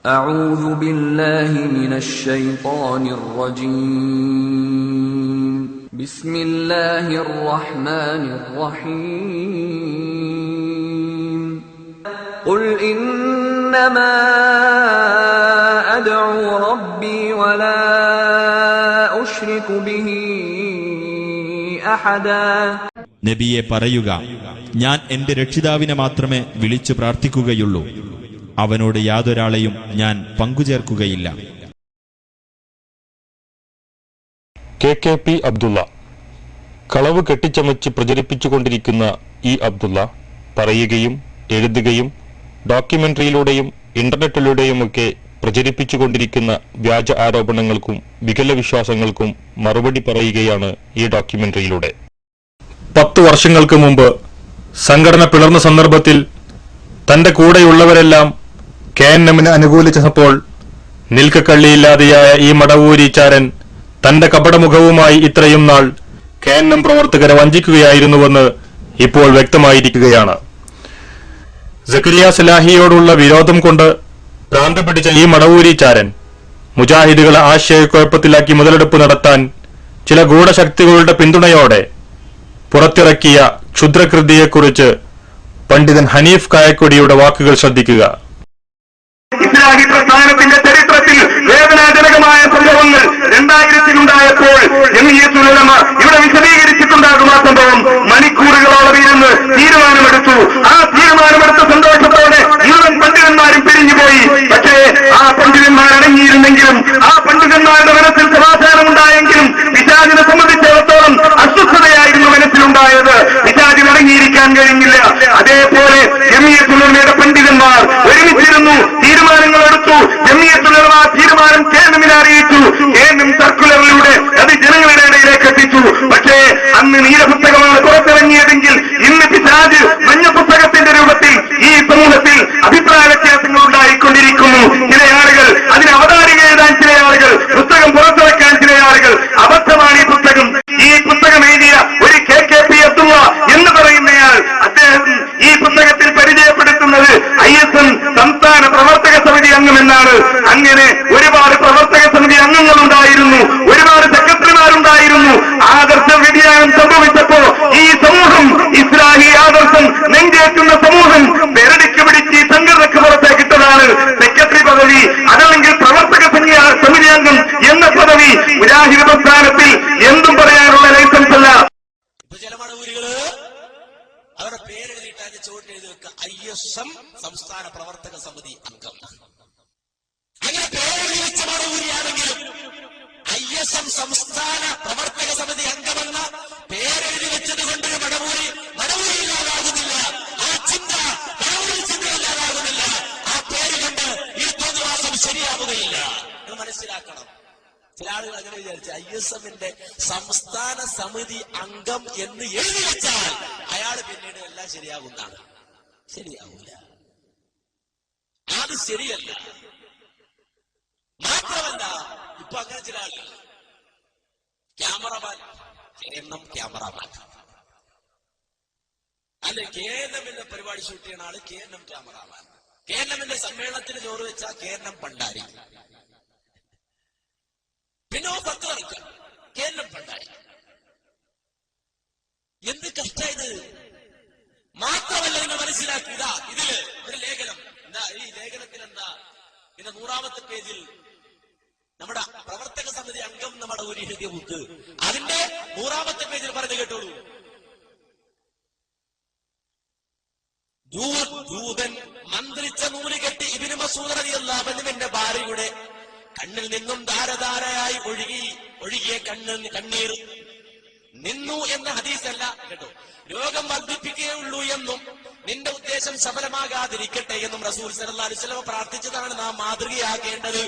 أعوذ بالله من الشيطان الرجيم بسم الله الرحمن الرحيم قل إنما أدعو ربي ولا أشرك به أحدا നബിയെ പറയുക, ഞാൻ എന്റെ രക്ഷിതാവിനെ മാത്രമേ വിളിച്ചു പ്രാർത്ഥിക്കുകയുള്ളൂ, അവനോട് യാതൊരാളെയും ഞാൻ പങ്കുചേർക്കുകയില്ല. KKP അബ്ദുള്ള കളവ് കെട്ടിച്ചമച്ച് പ്രചരിപ്പിച്ചുകൊണ്ടിരിക്കുന്ന ഈ അബ്ദുള്ള പറയുകയും എഴുതുകയും ഡോക്യുമെന്ററിയിലൂടെയും ഇന്റർനെറ്റിലൂടെയുമൊക്കെ പ്രചരിപ്പിച്ചുകൊണ്ടിരിക്കുന്ന വ്യാജ ആരോപണങ്ങൾക്കും വികല വിശ്വാസങ്ങൾക്കും മറുപടി പറയുകയാണ് ഈ ഡോക്യുമെന്ററിയിലൂടെ. 10 വർഷങ്ങൾക്ക് മുമ്പ് സംഘടന പിളർന്ന സന്ദർഭത്തിൽ തന്റെ കൂടെയുള്ളവരെല്ലാം KNMന് അനുകൂലിച്ചപ്പോൾ നിൽക്കക്കള്ളിയില്ലാതെയായ ഈ മടവൂരിച്ചാരൻ തന്റെ കപടമുഖവുമായി ഇത്രയും നാൾ KNM പ്രവർത്തകരെ വഞ്ചിക്കുകയായിരുന്നുവെന്ന് ഇപ്പോൾ വ്യക്തമായിരിക്കുകയാണ്. സക്കരിയ സലാഹിയോടുള്ള വിരോധം കൊണ്ട് ഭ്രാന്ത് പിടിച്ച ഈ മടവൂരിച്ചാരൻ മുജാഹിദുകളെ ആശയക്കുഴപ്പത്തിലാക്കി മുതലെടുപ്പ് നടത്താൻ ചില ഗൂഢശക്തികളുടെ പിന്തുണയോടെ പുറത്തിറക്കിയ ക്ഷുദ്രകൃതിയെക്കുറിച്ച് പണ്ഡിതൻ ഹനീഫ് കായക്കൊടിയുടെ വാക്കുകൾ ശ്രദ്ധിക്കുക. ഇസ്ലാഹി പ്രസ്ഥാനത്തിന്റെ ചരിത്രത്തിൽ വേദനാജനകമായ സംഭവങ്ങൾ 2000-ലുണ്ടായപ്പോൾ ജമിയത്തുൽ ഉലമ ഇവിടെ വിശദീകരിച്ചിട്ടുണ്ടാകും. ആ സംഭവം മണിക്കൂറുകളോളം ഇരുന്ന് തീരുമാനമെടുത്തു. ആ തീരുമാനമെടുത്ത സന്തോഷത്തോടെ മുഴുവൻ പണ്ഡിതന്മാരും പിരിഞ്ഞുപോയി. പക്ഷേ ആ പണ്ഡിതന്മാർ അടങ്ങിയിരുന്നെങ്കിലും, ആ പണ്ഡിതന്മാരുടെ മനസ്സിൽ സമാധാനമുണ്ടായെങ്കിലും പിശാചിനെ സംബന്ധിച്ചിടത്തോളം അസ്വസ്ഥതയായിരുന്നു മനസ്സിലുണ്ടായത്. പിശാചിന് അടങ്ങിയിരിക്കാൻ കഴിഞ്ഞില്ല. അതേപോലെ ജമിയത്തുൽ ഉലമയുടെ പണ്ഡിതന്മാർ ഒരുമിച്ചിരുന്നു, തീരുമാനങ്ങൾ എടുത്തു. ജമിയത്തുൽ ഉലമ തീരുമാനം KNMനെ അറിയിച്ചു. KNM സർക്കുലറിലൂടെ അത് ജനങ്ങളുടെ ഇടയിലേക്ക് എത്തിച്ചു. പക്ഷേ അന്ന് നീലപുസ്തകമാണ് പുറത്തിറങ്ങിയതെങ്കിൽ ഇന്ന് പിശാച് മഞ്ഞ പുസ്തകത്തിന്റെ രൂപത്തിൽ ഈ സമൂഹത്തിൽ അഭിപ്രായ വ്യത്യാസങ്ങൾ ഉണ്ടായിക്കൊണ്ടിരിക്കുന്നു. ചില ആളുകൾ അതിന് അവതാരിക എഴുതാൻ, ചില ആളുകൾ പുസ്തകം പുറത്തിറക്കാൻ, ചില ആളുകൾ അബദ്ധമാണ് ഈ പുസ്തകം. ഈ പുസ്തകം എഴുതിയ ഒരു KKP അബ്ദുള്ള എന്ന് പറയുന്നയാൾ, അദ്ദേഹം ഈ പുസ്തകത്തിൽ പരിചയപ്പെടുത്തുന്നത് ISN സംസ്ഥാന പ്രവർത്തക സമിതി അംഗമെന്നാണ്. അങ്ങനെ ഒരുപാട് പ്രവർത്തക സമിതി അംഗങ്ങളുണ്ടായിരുന്നു, ഒരുപാട് സെക്രട്ടറിമാരുണ്ടായിരുന്നു. ആദർശ വ്യതിയാനം സംഭവിച്ചപ്പോ ഈ സമൂഹം, ഇസ്ലാഹി ആദർശം നെഞ്ചേറ്റുന്ന സമൂഹം പെരടിക്ക് പിടിച്ച് സംഘടനക്ക് പുറത്തേക്കിട്ടതാണ് സെക്രട്ടറി പദവി, അതല്ലെങ്കിൽ പ്രവർത്തക സമിതി അംഗം എന്ന പദവി. മുജാഹിദ് പ്രസ്ഥാനത്തിൽ എന്തും പറയാനുള്ള ലൈസൻസ് അല്ല. ചില മടവൂരികള് അവരുടെ പേരെഴുതിയിട്ട് ചോട്ട് എഴുതി വെക്കുക ISM സംസ്ഥാന പ്രവർത്തക സമിതി അംഗം. അങ്ങനെ പേരെഴുതി വെച്ച മടവൂരിയാണെങ്കിലും ISM സംസ്ഥാന പ്രവർത്തക സമിതി അംഗമെന്ന പേരെഴുതി വെച്ചത് കൊണ്ട് മടവൂരി ഇല്ലാതാകുന്നില്ല. ആ ചിന്ത മടവൂരി ചിന്തയില്ലാതാകുന്നില്ല. ആ പേര് കൊണ്ട് ഈ തോന്നിവാസം ശരിയാവുകയില്ല എന്ന് മനസ്സിലാക്കണം. ചില ആളുകൾ അങ്ങനെ വിചാരിച്ചു ISMന്റെ സംസ്ഥാന സമിതി അംഗം എന്ന് എഴുതി വെച്ചാൽ അയാൾ പിന്നീട് എല്ലാം ശരിയാകുന്നതാണ്. ശരിയാവൂല, അത് ശരിയല്ല. മാത്രമല്ല, ഇപ്പൊ അങ്ങനെ ചില ആളുകൾ ക്യാമറമാൻ ക്യാമറമാൻ അല്ലെ, KNMന്റെ പരിപാടി ഷൂട്ട് ചെയ്യുന്ന ആള് KNM ക്യാമറമാൻ, KNMന്റെ സമ്മേളനത്തിന് ചോറ് വെച്ച KNM പണ്ടാരി, പിന്നെ പത്രക്ക KNM പണ്ടാരി. എന്ത് കഷ്ടായത്! മാത്രമല്ല, നിങ്ങൾ മനസ്സിലാക്കുക, ഇതില് ഒരു ലേഖനം എന്താ, ഈ ലേഖനത്തിൽ എന്താ, പിന്നെ 100-ാമത്തെ പേജിൽ നമ്മുടെ പ്രവർത്തക സമിതി അംഗം നമ്മുടെ ഒരു എഴുതിയ ബുക്ക്, അതിന്റെ 100-ാമത്തെ പേജിൽ പറഞ്ഞു കേട്ടോളൂ. ജൂതൻ മന്ത്രിച്ച നൂല് കെട്ടി ഇബ്നു മസ്ഊദ് റളിയല്ലാഹു അൻഹുവിന്റെ ഭാര്യയുടെ കണ്ണിൽ നിന്നും ധാരധാരയായി ഒഴുകിയ കണ്ണീർ നിന്നു എന്ന ഹദീസല്ല കേട്ടോ. രോഗം വർദ്ധിപ്പിക്കുകയുള്ളൂ എന്നും നിന്റെ ഉദ്ദേശം സഫലമാകാതിരിക്കട്ടെ എന്നും റസൂൽ സല്ലല്ലാഹു അലൈഹി വസല്ലം പ്രാർത്ഥിച്ചതാണ് നാം മാതൃകയാക്കേണ്ടത്.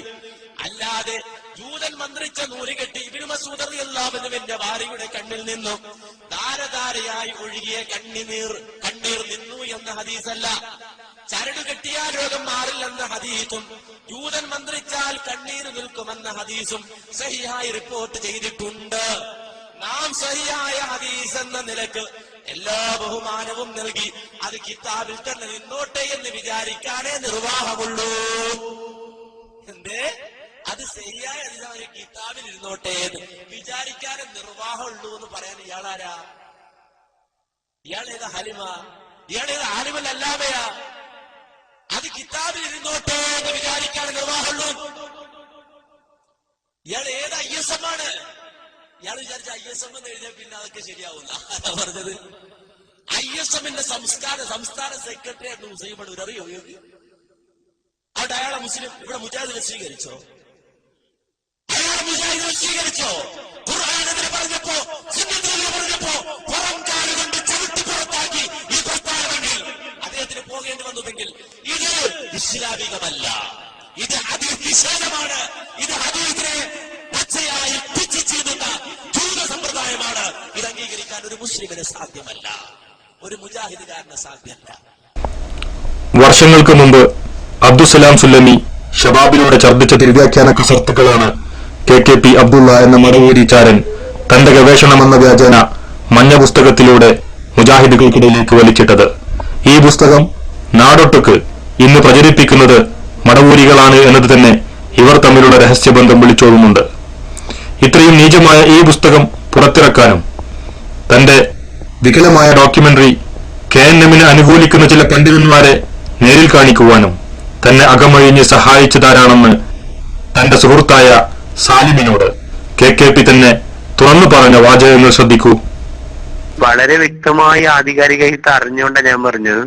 അല്ലാതെ ജൂതൻ മന്ത്രിച്ച നൂല് കെട്ടി ഇബ്നു മസ്ഊദ് റളിയല്ലാഹു അൻഹുവിന്റെ ഭാര്യയുടെ കണ്ണിൽ നിന്നും ധാരധാരയായി ഒഴുകിയ കണ്ണീർ നിന്നു എന്ന ഹദീസല്ല. ചരട് കെട്ടിയാൽ രോഗം മാറില്ലെന്ന ഹദീസും ജൂതൻ മന്ത്രിച്ചാൽ കണ്ണീര് നിൽക്കുമെന്ന ഹദീസും സഹിഹായി റിപ്പോർട്ട് ചെയ്തിട്ടുണ്ട്. നാം സഹിയായ ഹദീസ് എന്ന നിലക്ക് എല്ലാ ബഹുമാനവും നൽകി അത് കിതാബിൽ തന്നെ നിന്നോട്ടെ എന്ന് വിചാരിക്കാനേ നിർവാഹമുള്ളൂ. എന്തേ അത് ശരിയായ ഒരു കിതാബിൽ ഇരുന്നോട്ടെ വിചാരിക്കാനും നിർവാഹമുള്ളൂ എന്ന് പറയാൻ ഇയാളാരാ? ഇയാളേതാ ഹലിമ? ഇയാളേതാ ആലിമല്ലാമയാ? അത് കിതാബിൽ ഇരുന്നോട്ടെ എന്ന് വിചാരിക്കാൻ നിർവാഹമുള്ളൂ. ഇയാൾ ഏത് ISM ആണ്? ഇയാൾ വിചാരിച്ച ISM എന്ന് എഴുതിയാൽ പിന്നെ അതൊക്കെ ശരിയാവുന്ന പറഞ്ഞത്. ISMന്റെ സംസ്ഥാന സെക്രട്ടറി ആയിരുന്നു ഹുസൈൻ ബണ്ടൂർ. അറിയോ? അവിടെ അയാളെ മുസ്ലിം ഇവിടെ മുജാഹിദിനെ സ്വീകരിച്ചോ? അയാളെ മുജാഹിദിനെ സ്വീകരിച്ചോ? ഖുർആനെതിരെ പറഞ്ഞപ്പോ പറഞ്ഞപ്പോ പുറം കാലുകൊണ്ട് ചവിട്ടി പുറത്താക്കി ഈ പ്രസ്താവനയിൽ അദ്ദേഹത്തിന് പോകേണ്ടി വന്നതെങ്കിൽ ഇത് ഇസ്ലാമികമല്ല, ഇത് ഹദീസ് നിഷേധമാണ്, ഇത് ഹദീസിനെ പച്ചയായി പിച്ച് ചെയ്യുന്ന ജൂത സമ്പ്രദായമാണ്. ഇത് അംഗീകരിക്കാൻ ഒരു മുസ്ലിമിന് സാധ്യമല്ല, ഒരു മുജാഹിദുകാരന് സാധ്യമല്ല. വർഷങ്ങൾക്ക് മുമ്പ് അബ്ദുസലാം സുല്ലമി ഷബാബിലൂടെ ഛർദ്ദിച്ച തിരുവ്യാഖ്യാന കസർത്തുകളാണ് KKP അബ്ദുള്ള എന്ന മടവൂരിച്ചാരൻ തന്റെ ഗവേഷണമെന്ന വ്യാജേന മഞ്ഞ പുസ്തകത്തിലൂടെ മുജാഹിദുകൾക്കിടയിലേക്ക് വലിച്ചിട്ടത്. ഈ പുസ്തകം നാടൊട്ടുക്ക് ഇന്ന് പ്രചരിപ്പിക്കുന്നത് മടവൂരികളാണ് എന്നത് തന്നെ ഇവർ തമ്മിലുള്ള രഹസ്യബന്ധം വിളിച്ചോതുന്നുണ്ട്. ഇത്രയും നീചമായ ഈ പുസ്തകം പുറത്തിറക്കാനും തന്റെ വികലമായ ഡോക്യുമെന്ററി KNMനെ അനുകൂലിക്കുന്ന ചില പണ്ഡിതന്മാരെ നേരിൽ കാണിക്കുവാനും തന്നെ അകമഴിഞ്ഞ് സഹായിച്ചതാരാണെന്ന് തന്റെ സുഹൃത്തായ സാലിമിനോട് KKP തന്നെ തുറന്നു പറഞ്ഞ വാചകങ്ങൾ ശ്രദ്ധിക്കൂ. വളരെ വ്യക്തമായി ആധികാരികമായിട്ട് അറിഞ്ഞുകൊണ്ടാണ് ഞാൻ പറഞ്ഞത്.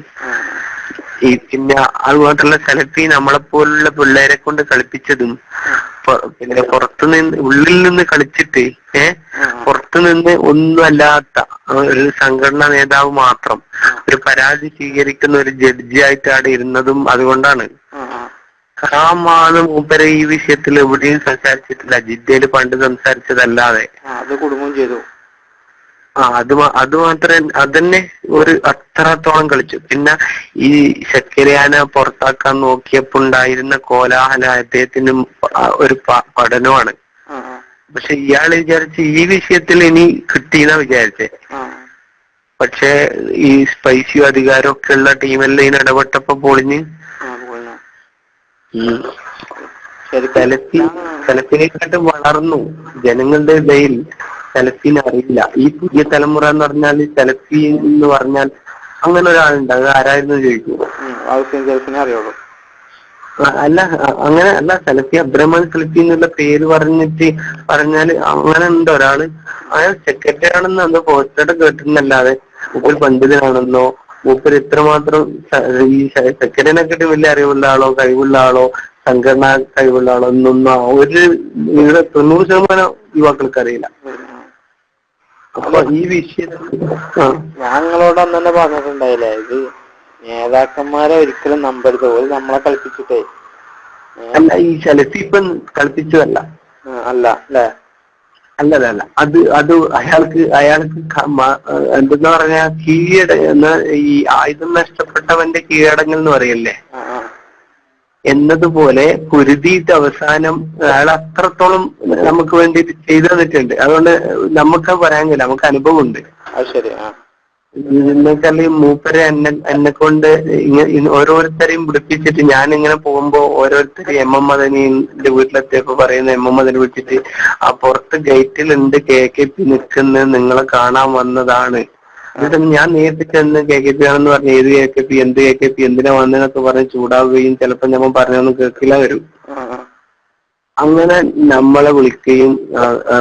പിന്നെ അതുമാത്രല്ല സെലഫി നമ്മളെപ്പോലുള്ള പിള്ളേരെ കൊണ്ട് കളിപ്പിച്ചതും പിന്നെ പുറത്തുനിന്ന് ഉള്ളിൽ നിന്ന് കളിച്ചിട്ട് പുറത്തുനിന്ന് ഒന്നും അല്ലാത്ത ഒരു സംഘടനാ നേതാവ് മാത്രം ഒരു പരാതി സ്വീകരിക്കുന്ന ഒരു ജഡ്ജി ആയിട്ട് അവിടെ ഇരുന്നതും അതുകൊണ്ടാണ്. ാണ് മൂപ്പരെ ഈ വിഷയത്തിൽ എവിടെയും സംസാരിച്ചിട്ടില്ല. ജിദ്ദയില് പണ്ട് സംസാരിച്ചതല്ലാതെ അത് കുടുംബം ചെയ്തു. അത് മാത്രമേ അതന്നെ ഒരു അത്രത്തോളം കളിച്ചു. പിന്നെ ഈ ശക്കരിയാനെ പുറത്താക്കാൻ നോക്കിയപ്പോ ഉണ്ടായിരുന്ന കോലാഹല അദ്ദേഹത്തിന് ഒരു പഠനമാണ്. പക്ഷെ ഇയാൾ വിചാരിച്ച് ഈ വിഷയത്തിൽ ഇനി കിട്ടിയെന്നാ വിചാരിച്ചേ. പക്ഷെ ഈ സ്പൈസിയും അധികാരമൊക്കെ ഉള്ള ടീമെല്ലാം ഇതിന് ഇടപെട്ടപ്പോ പൊളിഞ്ഞ് സെലഫിനെക്കാട്ട് വളർന്നു ജനങ്ങളുടെ ഇടയിൽ. സെലഫിനെ അറിയില്ല. ഈ പുതിയ തലമുറ എന്ന് പറഞ്ഞാൽ സെലഫി എന്ന് പറഞ്ഞാൽ അങ്ങനെ ഒരാളുണ്ട്. അത് ആരായിരുന്നു ചോദിക്കും. അറിയുള്ളൂ. അല്ല അങ്ങനെ അല്ല. സെലഫി അബ്ദുറഹ്മാൻ സെലഫി എന്നുള്ള പേര് പറഞ്ഞാല് അങ്ങനെ ഉണ്ട് ഒരാള്. അയാൾ സെക്രട്ടറി ആണെന്ന് അന്ന് പോസ്റ്ററുടെ കേട്ടിരുന്നല്ലാതെ മൂപ്പര് പണ്ഡിതനാണെന്നോ മൂപ്പര് ഇത്രമാത്രം ഈ സെക്രട്ടറിനെക്കാട്ടും വലിയ അറിവുള്ള ആളോ കഴിവുള്ള ആളോ സംഘടനാ കഴിവുള്ള ആളോ ഒന്നൊന്നും ഒരു 90% യുവാക്കൾക്ക് അറിയില്ല. അപ്പൊ ഈ വിഷയത്തിൽ ഞങ്ങളോട് അന്ന് തന്നെ പറഞ്ഞിട്ടുണ്ടായില്ലേ, ഇത് നേതാക്കന്മാരെ ഒരിക്കലും നമ്പരുത്, ഒരു നമ്മളെ കളിപ്പിച്ചിട്ടേ. അല്ല, ഈ സെലഫി ഇപ്പം കളിപ്പിച്ചതല്ല. അല്ല അല്ലേ? അല്ല അത് അയാൾക്ക് എന്തെന്ന് പറഞ്ഞാ ഈ ആയുധം നഷ്ടപ്പെട്ടവന്റെ കീഴടങ്ങൽ എന്ന് പറയല്ലേ, എന്നതുപോലെ പൊരുതിയിട്ട് അവസാനം അയാൾ അത്രത്തോളം നമുക്ക് വേണ്ടിയിട്ട് ചെയ്തു തന്നിട്ടുണ്ട്. അതുകൊണ്ട് നമുക്ക് പറയാൻ കഴിയില്ല, നമുക്ക് അനുഭവം ഉണ്ട്. എന്നുവെച്ചാൽ മൂപ്പരെ എന്നെ കൊണ്ട് ഓരോരുത്തരെയും പിടിപ്പിച്ചിട്ട് ഞാനിങ്ങനെ പോകുമ്പോ ഓരോരുത്തരെയും MM മദനിന്റെ വീട്ടിലെത്തിയപ്പോ പറയുന്ന MM മദനി വിളിച്ചിട്ട് ആ പുറത്ത് ഗേറ്റിലുണ്ട് KKP നിൽക്കുന്നത്, നിങ്ങളെ കാണാൻ വന്നതാണ്. എന്നിട്ട് ഞാൻ നേരിട്ട് ചെന്ന് KKP ആണെന്ന് പറഞ്ഞ് ഏത് KKP എന്ത് KKP എന്തിനാ വന്നതെന്നൊക്കെ പറഞ്ഞ് ചൂടാവുകയും ചിലപ്പോ നമ്മൾ പറഞ്ഞൊന്നും കേൾക്കില്ല വരും. അങ്ങനെ നമ്മളെ വിളിക്കുകയും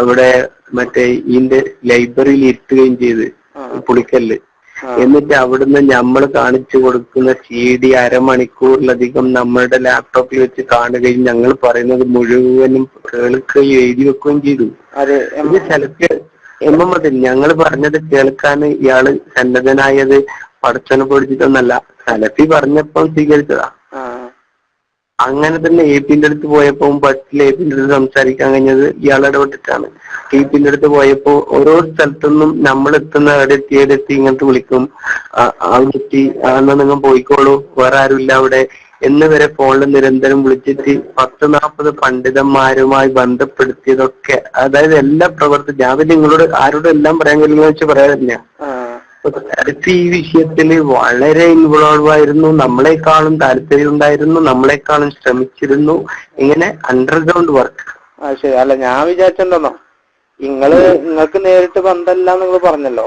അവിടെ മറ്റേ ഇതിന്റെ ലൈബ്രറിയിൽ ഇരുത്തുകയും ചെയ്ത് പുളിക്കല്ല്. എന്നിട്ട് അവിടുന്ന് നമ്മൾ കാണിച്ചു കൊടുക്കുന്ന CD അരമണിക്കൂറിലധികം നമ്മളുടെ ലാപ്ടോപ്പിൽ വെച്ച് കാണുകയും ഞങ്ങൾ പറയുന്നത് മുഴുവനും കേൾക്കുകയും എഴുതി വെക്കുകയും ചെയ്തു. ഇത് ചിലക്ക് MM ഞങ്ങൾ പറഞ്ഞത് കേൾക്കാൻ ഇയാള് സന്നദ്ധനായത് പടച്ചോനെ പൊടിച്ചിട്ടൊന്നല്ല, സലഫി പറഞ്ഞപ്പം സ്വീകരിച്ചതാ. അങ്ങനെ തന്നെ AP-ന്റെ അടുത്ത് പോയപ്പോ ബസ്സിൽ AP-ന്റെ അടുത്ത് സംസാരിക്കാൻ കഴിഞ്ഞത് ഇയാൾ ഇടപെട്ടിട്ടാണ്. AP-ന്റെ അടുത്ത് പോയപ്പോ ഓരോ സ്ഥലത്തുനിന്നും നമ്മൾ എത്തുന്ന എവിടെത്തി ഇങ്ങനത്തെ വിളിക്കും, അവിടെ എത്തി എന്നാ നിങ്ങൾ പോയിക്കോളൂ, വേറെ ആരുമില്ല അവിടെ എന്ന് വരെ ഫോണിൽ നിരന്തരം വിളിച്ചിട്ട് 10-40 പണ്ഡിതന്മാരുമായി ബന്ധപ്പെടുത്തിയതൊക്കെ, അതായത് എല്ലാ പ്രവർത്തി ഞാൻ നിങ്ങളോട് ആരോടും എല്ലാം പറയാൻ കഴിയുന്ന വെച്ച് പറയാറില്ല. ഈ വിഷയത്തില് വളരെ ഇൻവോൾവ് ആയിരുന്നു, നമ്മളെക്കാളും താല്പര്യം ഉണ്ടായിരുന്നു, നമ്മളെക്കാളും ശ്രമിച്ചിരുന്നു. ഇങ്ങനെ അണ്ടർഗ്രൗണ്ട് വർക്ക്. ശരി. അല്ല, ഞാൻ വിചാരിച്ചെന്തോന്നോ, നിങ്ങൾക്ക് നേരിട്ട് ബന്ധമില്ല നിങ്ങൾ പറഞ്ഞല്ലോ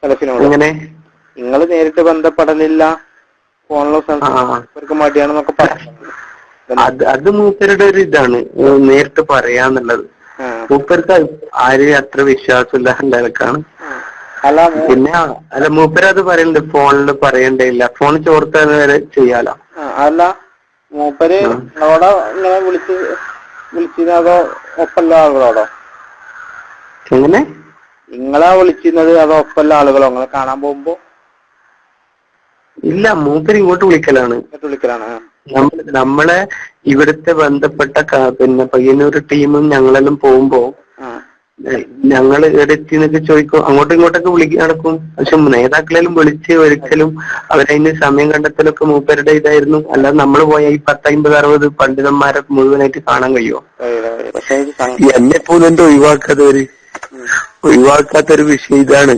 സലഫിനോട്. അങ്ങനെ നിങ്ങൾ നേരിട്ട് ബന്ധപ്പെടലില്ല, ഫോണിലും മടിയാണെന്നൊക്കെ പറഞ്ഞു. അത് മൂപ്പരുടെ ഒരു ഇതാണ്, നേരിട്ട് പറയാന്നുള്ളത്. മൂപ്പർക്ക് ആരെയും അത്ര വിശ്വാസമില്ല നിലക്കാണ്. പിന്നെ മൂപ്പര് അത് പറയുന്നുണ്ട്, ഫോണിൽ പറയണ്ടില്ല, ഫോൺ ചോർത്താൻ വരെ ചെയ്യാലോ. അല്ല, മൂപ്പര് നിങ്ങളോടോ ഇങ്ങനെ വിളിച്ചിരുന്നതോ ഒപ്പല്ല ആളുകളോടോ? എങ്ങനെ നിങ്ങളാ വിളിച്ചിരുന്നത് അതോ ഒപ്പല്ല ആളുകളോ നിങ്ങളെ കാണാൻ പോകുമ്പോ? ഇല്ല, മൂപ്പര് ഇങ്ങോട്ട് വിളിക്കലാണ്. നമ്മളെ ഇവിടുത്തെ ബന്ധപ്പെട്ട പിന്നെ പയ്യന്നൂർ ടീമും ഞങ്ങളെല്ലാം പോകുമ്പോ ഞങ്ങൾ എവിടെത്തി എന്നൊക്കെ ചോദിക്കും, അങ്ങോട്ടും ഇങ്ങോട്ടൊക്കെ വിളിക്കാൻ നടക്കും. പക്ഷെ നേതാക്കളെല്ലാം വിളിച്ച് ഒരിക്കലും അവരതിന് സമയം കണ്ടെത്തലൊക്കെ മൂപ്പരുടെ ഇതായിരുന്നു. അല്ലാതെ നമ്മൾ പോയ ഈ 50-60 പണ്ഡിതന്മാരെ മുഴുവനായിട്ട് കാണാൻ കഴിയുമോ? എന്നെ പോലും എന്തോ ഒഴിവാക്കാത്തൊരു വിഷയം ഇതാണ്.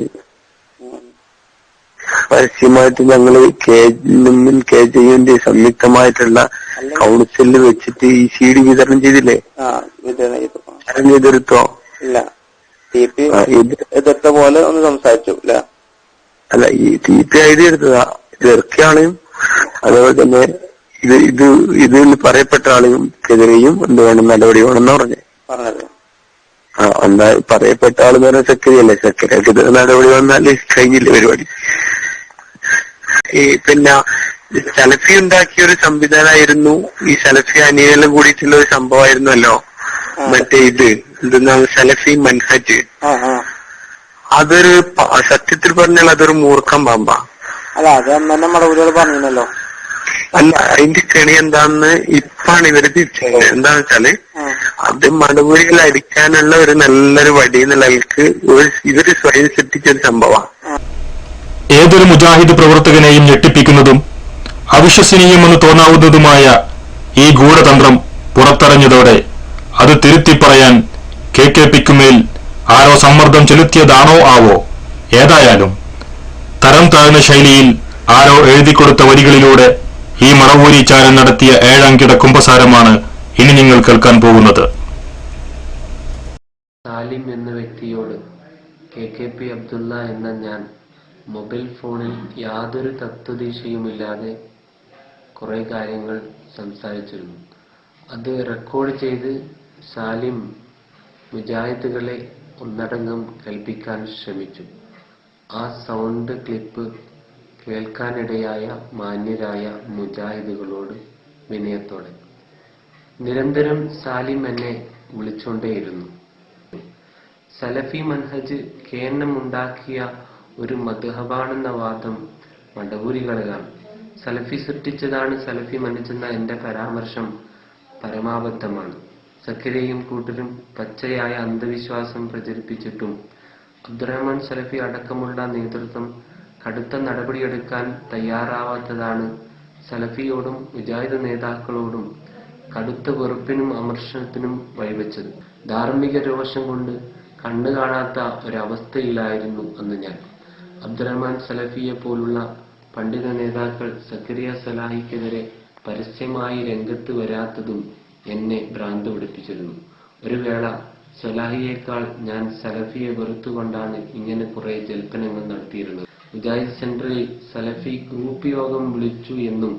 പരസ്യമായിട്ട് ഞങ്ങള് KJUവിന്റെ സംയുക്തമായിട്ടുള്ള കൗൺസിലിൽ വെച്ചിട്ട് ഈ CD വിതരണം ചെയ്തില്ലേ? ചെയ്തെടുത്തോ? ഇല്ല, എതിർത്ത പോലെ ഒന്ന് സംസാരിച്ചു. അല്ല, ഈ TP എഴുതി എടുത്തതാ, ഇറക്കിയ അതുപോലെ തന്നെ ഇതിൽ പറയപ്പെട്ട ആളുകൾക്കെതിരെയും എന്ത് വേണം, നടപടി വേണമെന്നാ പറഞ്ഞത്. എന്താ പറയപ്പെട്ട ആളെന്ന് പറഞ്ഞാൽ സെക്രട്ടറിയല്ലേ, സെക്രട്ടറിക്ക് നടപടി വന്നാല് കഴിഞ്ഞില്ല പരിപാടി. പിന്നെ സലഫി ഉണ്ടാക്കിയ ഒരു സംവിധാനമായിരുന്നു, ഈ സലഫി അനിയെല്ലാം കൂടിയിട്ടുള്ള ഒരു സംഭവമായിരുന്നല്ലോ മറ്റേ എന്തെന്നാണ് സലഫി മൻഹജ്. അതൊരു സത്യത്തിൽ പറഞ്ഞാൽ അതൊരു മൂർഖം പാമ്പാ. അല്ല, അത് തന്നെ മടവൂരുകൾ പറഞ്ഞല്ലോ. അല്ല, അതിന്റെ കെണി എന്താന്ന് ഇപ്പാണ് ഇവര് തിരിച്ചത്. എന്താന്ന് വെച്ചാല് അത് മടവൂരികൾ അടിക്കാനുള്ള ഒരു നല്ലൊരു വടി എന്നുള്ളവർക്ക് ഇവര് സ്വയം സൃഷ്ടിച്ചൊരു സംഭവമാണ്. ഏതൊരു മുജാഹിദ് പ്രവർത്തകനെയും ഞെട്ടിപ്പിക്കുന്നതും അവിശ്വസനീയമെന്ന് തോന്നാവുന്നതുമായ ഈ ഗൂഢതന്ത്രം പുറത്തറിഞ്ഞതോടെ അത് തിരുത്തി പറയാൻ KKPക്കുമേൽ ആരോ സമ്മർദ്ദം ചെലുത്തിയതാണോ ആവോ? ഏതായാലും തരം താഴ്ന്ന ശൈലിയിൽ ആരോ എഴുതിക്കൊടുത്ത വരികളിലൂടെ ഈ മടവൂരിച്ചാരൻ നടത്തിയ 7 അങ്കിട കുമ്പസാരമാണ് ഇനി നിങ്ങൾ കേൾക്കാൻ പോകുന്നത്. സാലിം എന്ന വ്യക്തിയോട് KKP അബ്ദുള്ള എന്ന ഞാൻ മൊബൈൽ ഫോണിൽ യാതൊരു തത്വദീക്ഷയുമില്ലാതെ കുറെ കാര്യങ്ങൾ സംസാരിച്ചിരുന്നു. അത് റെക്കോർഡ് ചെയ്ത് സാലിം മുജാഹിദുകളെ ഒന്നടങ്കം കൽപ്പിക്കാൻ ശ്രമിച്ചു. ആ സൗണ്ട് ക്ലിപ്പ് കേൾക്കാനിടയായ മാന്യരായ മുജാഹിദുകളോട് വിനയത്തോടെ. നിരന്തരം സാലിം എന്നെ വിളിച്ചുകൊണ്ടേയിരുന്നു. സലഫി മൻഹജ് കേന്ദ്രമുണ്ടാക്കിയ ഒരു മദ്ഹബാണെന്ന വാദം മടവൂരികളാണ്. സലഫി സൃഷ്ടിച്ചതാണ് സലഫി മനസ്സെന്ന എന്റെ പരാമർശം പരമാബദ്ധമാണ്. സക്കരിയയും കൂട്ടരും പച്ചയായ അന്ധവിശ്വാസം പ്രചരിപ്പിച്ചിട്ടും അബ്ദുറഹ്മാൻ സലഫി അടക്കമുള്ള നേതൃത്വം കടുത്ത നടപടിയെടുക്കാൻ തയ്യാറാവാത്തതാണ് സലഫിയോടും മുജാഹിദ് നേതാക്കളോടും കടുത്ത വെറുപ്പിനും അമർഷത്തിനും വഴിവെച്ചത്. ധാർമ്മിക രോഷം കൊണ്ട് കണ്ണു കാണാത്ത ഒരവസ്ഥയിലായിരുന്നു അന്ന് ഞാൻ. അബ്ദുറഹ്മാൻ സലഫിയെ പോലുള്ള പണ്ഡിത നേതാക്കൾ സക്കരിയ സലാഹിക്കെതിരെ പരസ്യമായി രംഗത്ത് വരാത്തതും എന്നെ ഭ്രാന്ത് പിടിപ്പിച്ചിരുന്നു. ഒരു വേള സലാഹിയേക്കാൾ ഞാൻ സലഫിയെ വെറുത്തുകൊണ്ടാണ് ഇങ്ങനെ കുറെ ജൽപ്പനങ്ങൾ നടത്തിയിരുന്നത്. മുജാഹിദ് സെന്ററിൽ സലഫി ഗ്രൂപ്പ് യോഗം വിളിച്ചു എന്നും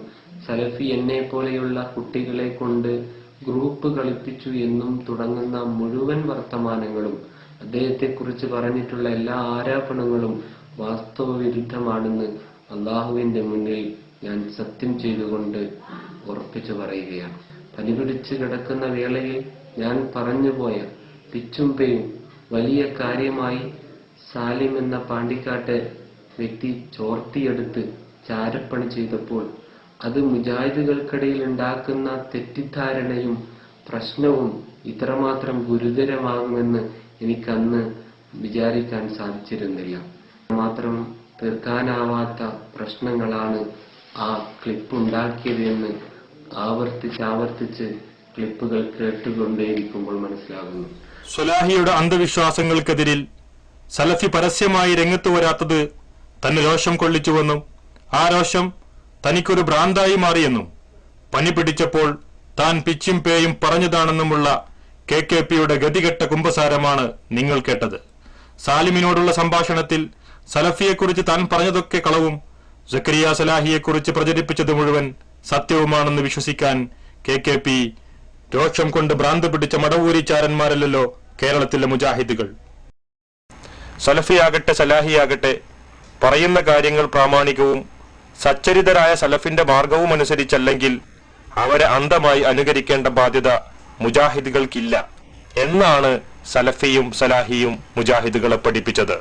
സലഫി എന്നെ പോലെയുള്ള കുട്ടികളെ കൊണ്ട് ഗ്രൂപ്പ് കളിപ്പിച്ചു എന്നും തുടങ്ങുന്ന മുഴുവൻ വർത്തമാനങ്ങളും അദ്ദേഹത്തെക്കുറിച്ച് പറഞ്ഞിട്ടുള്ള എല്ലാ ആരോപണങ്ങളും വാസ്തവവിരുദ്ധമാണെന്ന് അള്ളാഹുവിന്റെ മുന്നിൽ ഞാൻ സത്യം ചെയ്തുകൊണ്ട് ഉറപ്പിച്ചു പറയുകയാണ്. പനിപിടിച്ച് കിടക്കുന്ന വേളയിൽ ഞാൻ പറഞ്ഞുപോയ പിച്ചുംപയും വലിയ കാര്യമായി സാലിം എന്ന പാണ്ടിക്കാട്ടെ വ്യക്തി ചോർത്തിയെടുത്ത് ചാരപ്പണി ചെയ്തപ്പോൾ അത് മുജാഹിദുകൾക്കിടയിൽ ഉണ്ടാക്കുന്ന തെറ്റിദ്ധാരണയും പ്രശ്നവും ഇത്രമാത്രം ഗുരുതരമാകുമെന്ന് എനിക്കന്ന് വിചാരിക്കാൻ സാധിച്ചിരുന്നില്ല. മാത്രം തീർക്കാനാവാത്ത പ്രശ്നങ്ങളാണ് ആ ക്ലിപ്പ് ഉണ്ടാക്കിയതെന്ന് ആവർത്തിച്ച് ക്ലിപ്പുകൾ കേട്ടുകൊണ്ടേയിരിക്കുമ്പോൾ മനസ്സിലാകുന്നു. സ്വലാഹിയുടെ അന്ധവിശ്വാസങ്ങൾക്കെതിരിൽ സലഫി പരസ്യമായി രംഗത്ത് വരാത്തത് തന്നെ രോഷം കൊള്ളിച്ചുവെന്നും ആ രോഷം തനിക്കൊരു ഭ്രാന്തായി മാറിയെന്നും പനി പിടിച്ചപ്പോൾ താൻ പിച്ചും പേയും പറഞ്ഞതാണെന്നുമുള്ള KKPയുടെ ഗതികെട്ട കുമ്പസാരമാണ് നിങ്ങൾ കേട്ടത്. സാലിമിനോടുള്ള സംഭാഷണത്തിൽ സലഫിയെക്കുറിച്ച് താൻ പറഞ്ഞതൊക്കെ കളവും സക്കരിയ സലാഹിയെക്കുറിച്ച് പ്രചരിപ്പിച്ചത് മുഴുവൻ സത്യവുമാണെന്ന് വിശ്വസിക്കാൻ KKP രോഷം കൊണ്ട് ഭ്രാന്ത് പിടിച്ച മടവൂരിച്ചാരന്മാരല്ലോ കേരളത്തിലെ മുജാഹിദുകൾ. സലഫിയാകട്ടെ സലാഹിയാകട്ടെ പറയുന്ന കാര്യങ്ങൾ പ്രാമാണികവും സച്ചരിതരായ സലഫിന്റെ മാർഗവും അനുസരിച്ചല്ലെങ്കിൽ അവരെ അന്ധമായി അനുകരിക്കേണ്ട ബാധ്യത മുജാഹിദുകൾക്കില്ല എന്നാണ് സലഫിയും സലാഹിയും മുജാഹിദുകളെ പഠിപ്പിച്ചത്.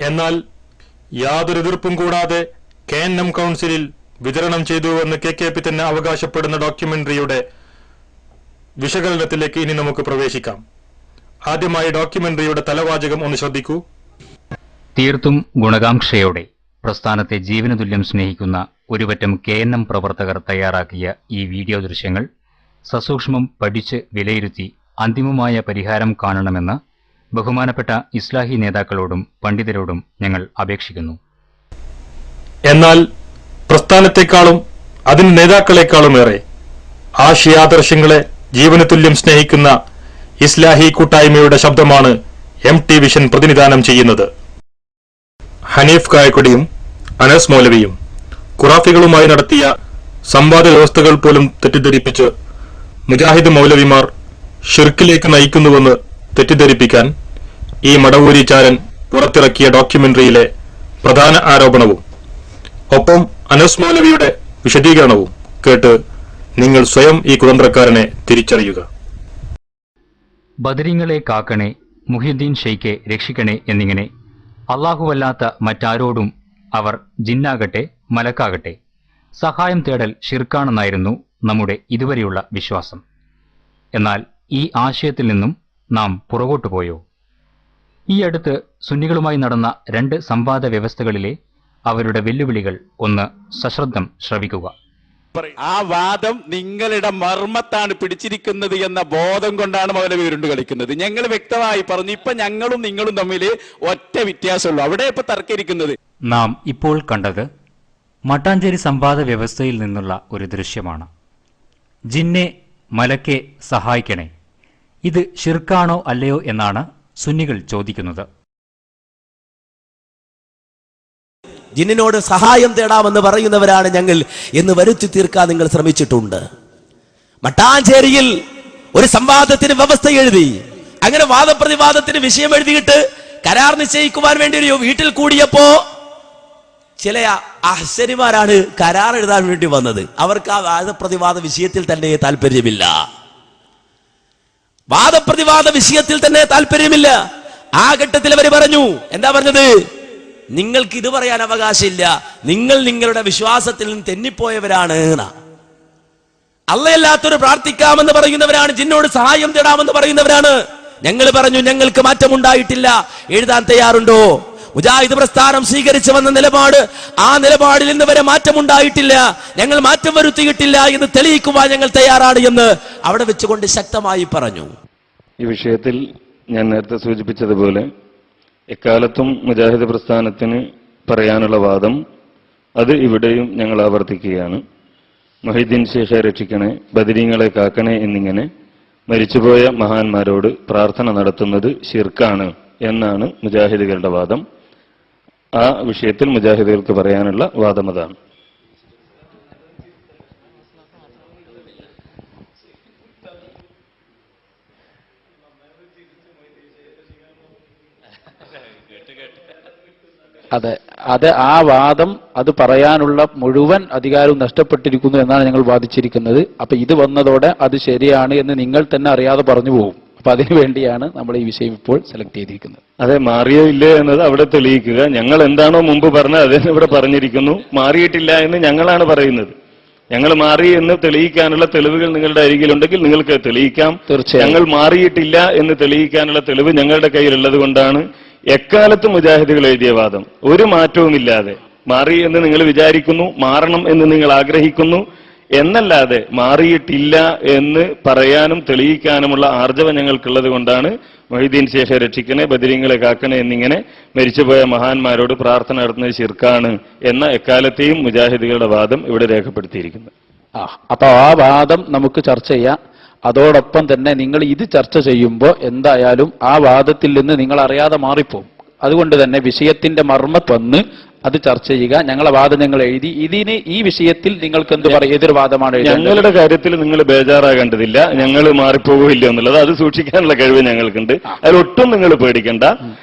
എന്നാൽ യാതൊരു എതിർപ്പും കൂടാതെ KNM കൗൺസിലിൽ വിതരണം ചെയ്തുവെന്ന് KKP തന്നെ അവകാശപ്പെടുന്ന ഡോക്യുമെന്ററിയുടെ വിശകലനത്തിലേക്ക് ഇനി നമുക്ക് പ്രവേശിക്കാം. ആദ്യമായി ഡോക്യുമെന്ററിയുടെ തലവാചകം ഒന്ന് ശ്രദ്ധിക്കൂ. തീർത്തും ഗുണകാംക്ഷയോടെ പ്രസ്ഥാനത്തെ ജീവനതുല്യം സ്നേഹിക്കുന്ന ഒരുപറ്റം KNM പ്രവർത്തകർ തയ്യാറാക്കിയ ഈ വീഡിയോ ദൃശ്യങ്ങൾ സസൂക്ഷ്മം പഠിച്ച് വിലയിരുത്തി അന്തിമമായ പരിഹാരം കാണണമെന്ന് ബഹുമാനപ്പെട്ട ഇസ്ലാഹി നേതാക്കളോടും പണ്ഡിതരോടും ഞങ്ങൾ അപേക്ഷിക്കുന്നു. എന്നാൽ പ്രസ്ഥാനത്തെക്കാളും അതിന്റെ നേതാക്കളെക്കാളുമേറെ ആശയാദർശങ്ങളെ ജീവനതുല്യം സ്നേഹിക്കുന്ന ഇസ്ലാഹി കൂട്ടായ്മയുടെ ശബ്ദമാണ് MT വിഷൻ പ്രതിനിധാനം ചെയ്യുന്നത്. ഹനീഫ് കായക്കൊടിയും അനസ് മൗലവിയും ഖുറാഫികളുമായി നടത്തിയ സംവാദ വ്യവസ്ഥകൾ പോലും തെറ്റിദ്ധരിപ്പിച്ച് മുജാഹിദ് മൗലവിമാർ ഷിർക്കിലേക്ക് നയിക്കുന്നുവെന്ന് തെറ്റിദ്ധരിപ്പിക്കാൻ ഈ മടവൂരിച്ചാരൻ പുറത്തിറക്കിയ ഡോക്യുമെന്ററിയിലെ പ്രധാന ആരോപണവും ഒപ്പം അനസ് മൗലവിയുടെ വിശദീകരണവും കേട്ട് നിങ്ങൾ സ്വയം ഈ കുതന്ത്രക്കാരനെ തിരിച്ചറിയുക. ബദരീങ്ങളെ കാക്കണേ, മുഹിയുദ്ദീൻ ഷെയ്ഖെ രക്ഷിക്കണേ എന്നിങ്ങനെ അള്ളാഹുവല്ലാത്ത മറ്റാരോടും അവർ ജിന്നാകട്ടെ മലക്കാകട്ടെ സഹായം തേടൽ ഷിർക്കാണെന്നായിരുന്നു നമ്മുടെ ഇതുവരെയുള്ള വിശ്വാസം. എന്നാൽ ഈ ആശയത്തിൽ നിന്നും നാം പുറകോട്ടു പോയോ? ഈ അടുത്ത് സുന്നികളുമായി നടന്ന 2 സംവാദ വ്യവസ്ഥകളിലെ അവരുടെ വെല്ലുവിളികൾ ഒന്ന് സശ്രദ്ധം ശ്രവിക്കുക. ആ വാദം നിങ്ങളുടെ മർമ്മത്താണ് പിടിച്ചിരിക്കുന്നത് എന്ന ബോധം കൊണ്ടാണ് മൗലവി ഉരുണ്ട് കളിക്കുന്നത്. ഞങ്ങൾ വ്യക്തമായി പറഞ്ഞു, ഇപ്പൊ ഞങ്ങളും നിങ്ങളും തമ്മിൽ ഒറ്റ വ്യത്യാസമുള്ളൂ. അവിടെ ഇപ്പൊ തർക്കിരിക്കുന്നത്. നാം ഇപ്പോൾ കണ്ടത് മട്ടാഞ്ചേരി സംവാദ വ്യവസ്ഥയിൽ നിന്നുള്ള ഒരു ദൃശ്യമാണ്. ജിന്നെ മലക്കെ സഹായിക്കണേ, ഇത് ഷിർക്കാണോ അല്ലയോ എന്നാണ് സുന്നികൾ ചോദിക്കുന്നത്. ജിന്നിനോട് സഹായം തേടാമെന്ന് പറയുന്നവരാണ് ഞങ്ങൾ എന്ന് വരുത്തി തീർക്കാൻ നിങ്ങൾ ശ്രമിച്ചിട്ടുണ്ട്. മട്ടാഞ്ചേരിയിൽ ഒരു സംവാദത്തിന് വ്യവസ്ഥ എഴുതി, അങ്ങനെ വാദപ്രതിവാദത്തിന് വിഷയം എഴുതിയിട്ട് കരാർ നിശ്ചയിക്കുവാൻ വേണ്ടി ഒരു വീട്ടിൽ കൂടിയപ്പോ ചില അഹ്സരിമാരാണ് കരാർ എഴുതാൻ വേണ്ടി വന്നത്. അവർക്ക് ആ വാദപ്രതിവാദ വിഷയത്തിൽ തന്നെ താല്പര്യമില്ല. വാദപ്രതിവാദ വിഷയത്തിൽ തന്നെ താല്പര്യമില്ല. ആ ഘട്ടത്തിൽ അവർ പറഞ്ഞു, എന്താ പറഞ്ഞത്? നിങ്ങൾക്ക് ഇത് പറയാൻ അവകാശമില്ല, നിങ്ങൾ നിങ്ങളുടെ വിശ്വാസത്തിൽ നിന്ന് തെന്നിപ്പോയവരാണ്. അള്ളയല്ലാത്തൊരു പ്രാർത്ഥിക്കാമെന്ന് പറയുന്നവരാണ്, ജിന്നോട് സഹായം തേടാമെന്ന് പറയുന്നവരാണ്. ഞങ്ങൾ പറഞ്ഞു, ഞങ്ങൾക്ക് മാറ്റമുണ്ടായിട്ടില്ല, എഴുതാൻ തയ്യാറുണ്ടോ? മുജാഹിദ് പ്രസ്ഥാനം സ്വീകരിച്ചു വന്ന നിലപാട്, ആ നിലപാടിൽ നിന്ന് വരെ മാറ്റമുണ്ടായിട്ടില്ല, ഞങ്ങൾ മാറ്റം വരുത്തിയിട്ടില്ല എന്ന് തെളിയിക്കുവാൻ ഞങ്ങൾ തയ്യാറാണ് എന്ന് അവിടെ വെച്ചുകൊണ്ട് ശക്തമായി പറഞ്ഞു. ഈ വിഷയത്തിൽ ഞാൻ നേരത്തെ സൂചിപ്പിച്ചതുപോലെ എക്കാലത്തും മുജാഹിദ് പ്രസ്ഥാനത്തിന് പറയാനുള്ള വാദം അത് ഇവിടെയും ഞങ്ങൾ ആവർത്തിക്കുകയാണ്. മുഹീദ്ദീൻ ഷെയ്ഖെ രക്ഷിക്കണേ, ബദരീങ്ങളെ കാക്കണേ എന്നിങ്ങനെ മരിച്ചുപോയ മഹാന്മാരോട് പ്രാർത്ഥന നടത്തുന്നത് ശിർക്കാണ് എന്നാണ് മുജാഹിദുകളുടെ വാദം. ആ വിഷയത്തിൽ മുജാഹിദുകൾക്ക് പറയാനുള്ള വാദം അതാണ്. അതെ, ആ വാദം അത് പറയാനുള്ള മുഴുവൻ അധികാരവും നഷ്ടപ്പെട്ടിരിക്കുന്നു എന്നാണ് ഞങ്ങൾ വാദിച്ചിരിക്കുന്നത്. അപ്പൊ ഇത് വന്നതോടെ അത് ശരിയാണ് എന്ന് നിങ്ങൾ തന്നെ അറിയാതെ പറഞ്ഞു പോകും. അപ്പൊ അതിനു വേണ്ടിയാണ് നമ്മൾ ഈ വിഷയം ഇപ്പോൾ സെലക്ട് ചെയ്തിരിക്കുന്നത്. അതെ, മാറിയോ ഇല്ലേ എന്നത് അവിടെ തെളിയിക്കുക. ഞങ്ങൾ എന്താണോ മുമ്പ് പറഞ്ഞത് അതിന് ഇവിടെ പറഞ്ഞിരിക്കുന്നു. മാറിയിട്ടില്ല എന്ന് ഞങ്ങളാണ് പറയുന്നത്. ഞങ്ങൾ മാറി എന്ന് തെളിയിക്കാനുള്ള തെളിവുകൾ നിങ്ങളുടെ അരികിലുണ്ടെങ്കിൽ നിങ്ങൾക്ക് തെളിയിക്കാം. തീർച്ചയായും ഞങ്ങൾ മാറിയിട്ടില്ല എന്ന് തെളിയിക്കാനുള്ള തെളിവ് ഞങ്ങളുടെ കയ്യിലുള്ളത് കൊണ്ടാണ് എക്കാലത്തും മുജാഹിദുകൾ എഴുതിയ വാദം ഒരു മാറ്റവുമില്ലാതെ മാറി എന്ന് നിങ്ങൾ വിചാരിക്കുന്നു, മാറണം എന്ന് നിങ്ങൾ ആഗ്രഹിക്കുന്നു എന്നല്ലാതെ മാറിയിട്ടില്ല എന്ന് പറയാനും തെളിയിക്കാനുമുള്ള ആർജവം ഞങ്ങൾക്കുള്ളത് കൊണ്ടാണ് മൊഹീദ്ദീൻ ശേഖ രക്ഷിക്കണേ, ബദരീങ്ങളെ കാക്കണേ എന്നിങ്ങനെ മരിച്ചുപോയ മഹാന്മാരോട് പ്രാർത്ഥന നടത്തുന്നത് ശിർക്കാണ് എന്ന എക്കാലത്തെയും മുജാഹിദുകളുടെ വാദം ഇവിടെ രേഖപ്പെടുത്തിയിരിക്കുന്നു. അപ്പൊ ആ വാദം നമുക്ക് ചർച്ച ചെയ്യാം. അതോടൊപ്പം തന്നെ നിങ്ങൾ ഇത് ചർച്ച ചെയ്യുമ്പോൾ എന്തായാലും ആ വാദത്തിൽ നിന്ന് നിങ്ങൾ അറിയാതെ മാറിപ്പോകും. അതുകൊണ്ട് തന്നെ വിഷയത്തിന്റെ മർമ്മത്ത് വന്ന് അത് ചർച്ച ചെയ്യുക. ഞങ്ങളെ വാദം ഞങ്ങൾ എഴുതി. ഇതിന് ഈ വിഷയത്തിൽ നിങ്ങൾക്ക് എന്ത് പറയും? ഏതൊരു വാദമാണ്? ഞങ്ങളുടെ കാര്യത്തിൽ നിങ്ങൾ ബേജാറാകേണ്ടതില്ല. ഞങ്ങൾ മാറിപ്പോകില്ല എന്നുള്ളത് അത് സൂക്ഷിക്കാനുള്ള കഴിവ് ഞങ്ങൾക്കുണ്ട്. അതിലൊട്ടും നിങ്ങൾ പേടിക്കണ്ട.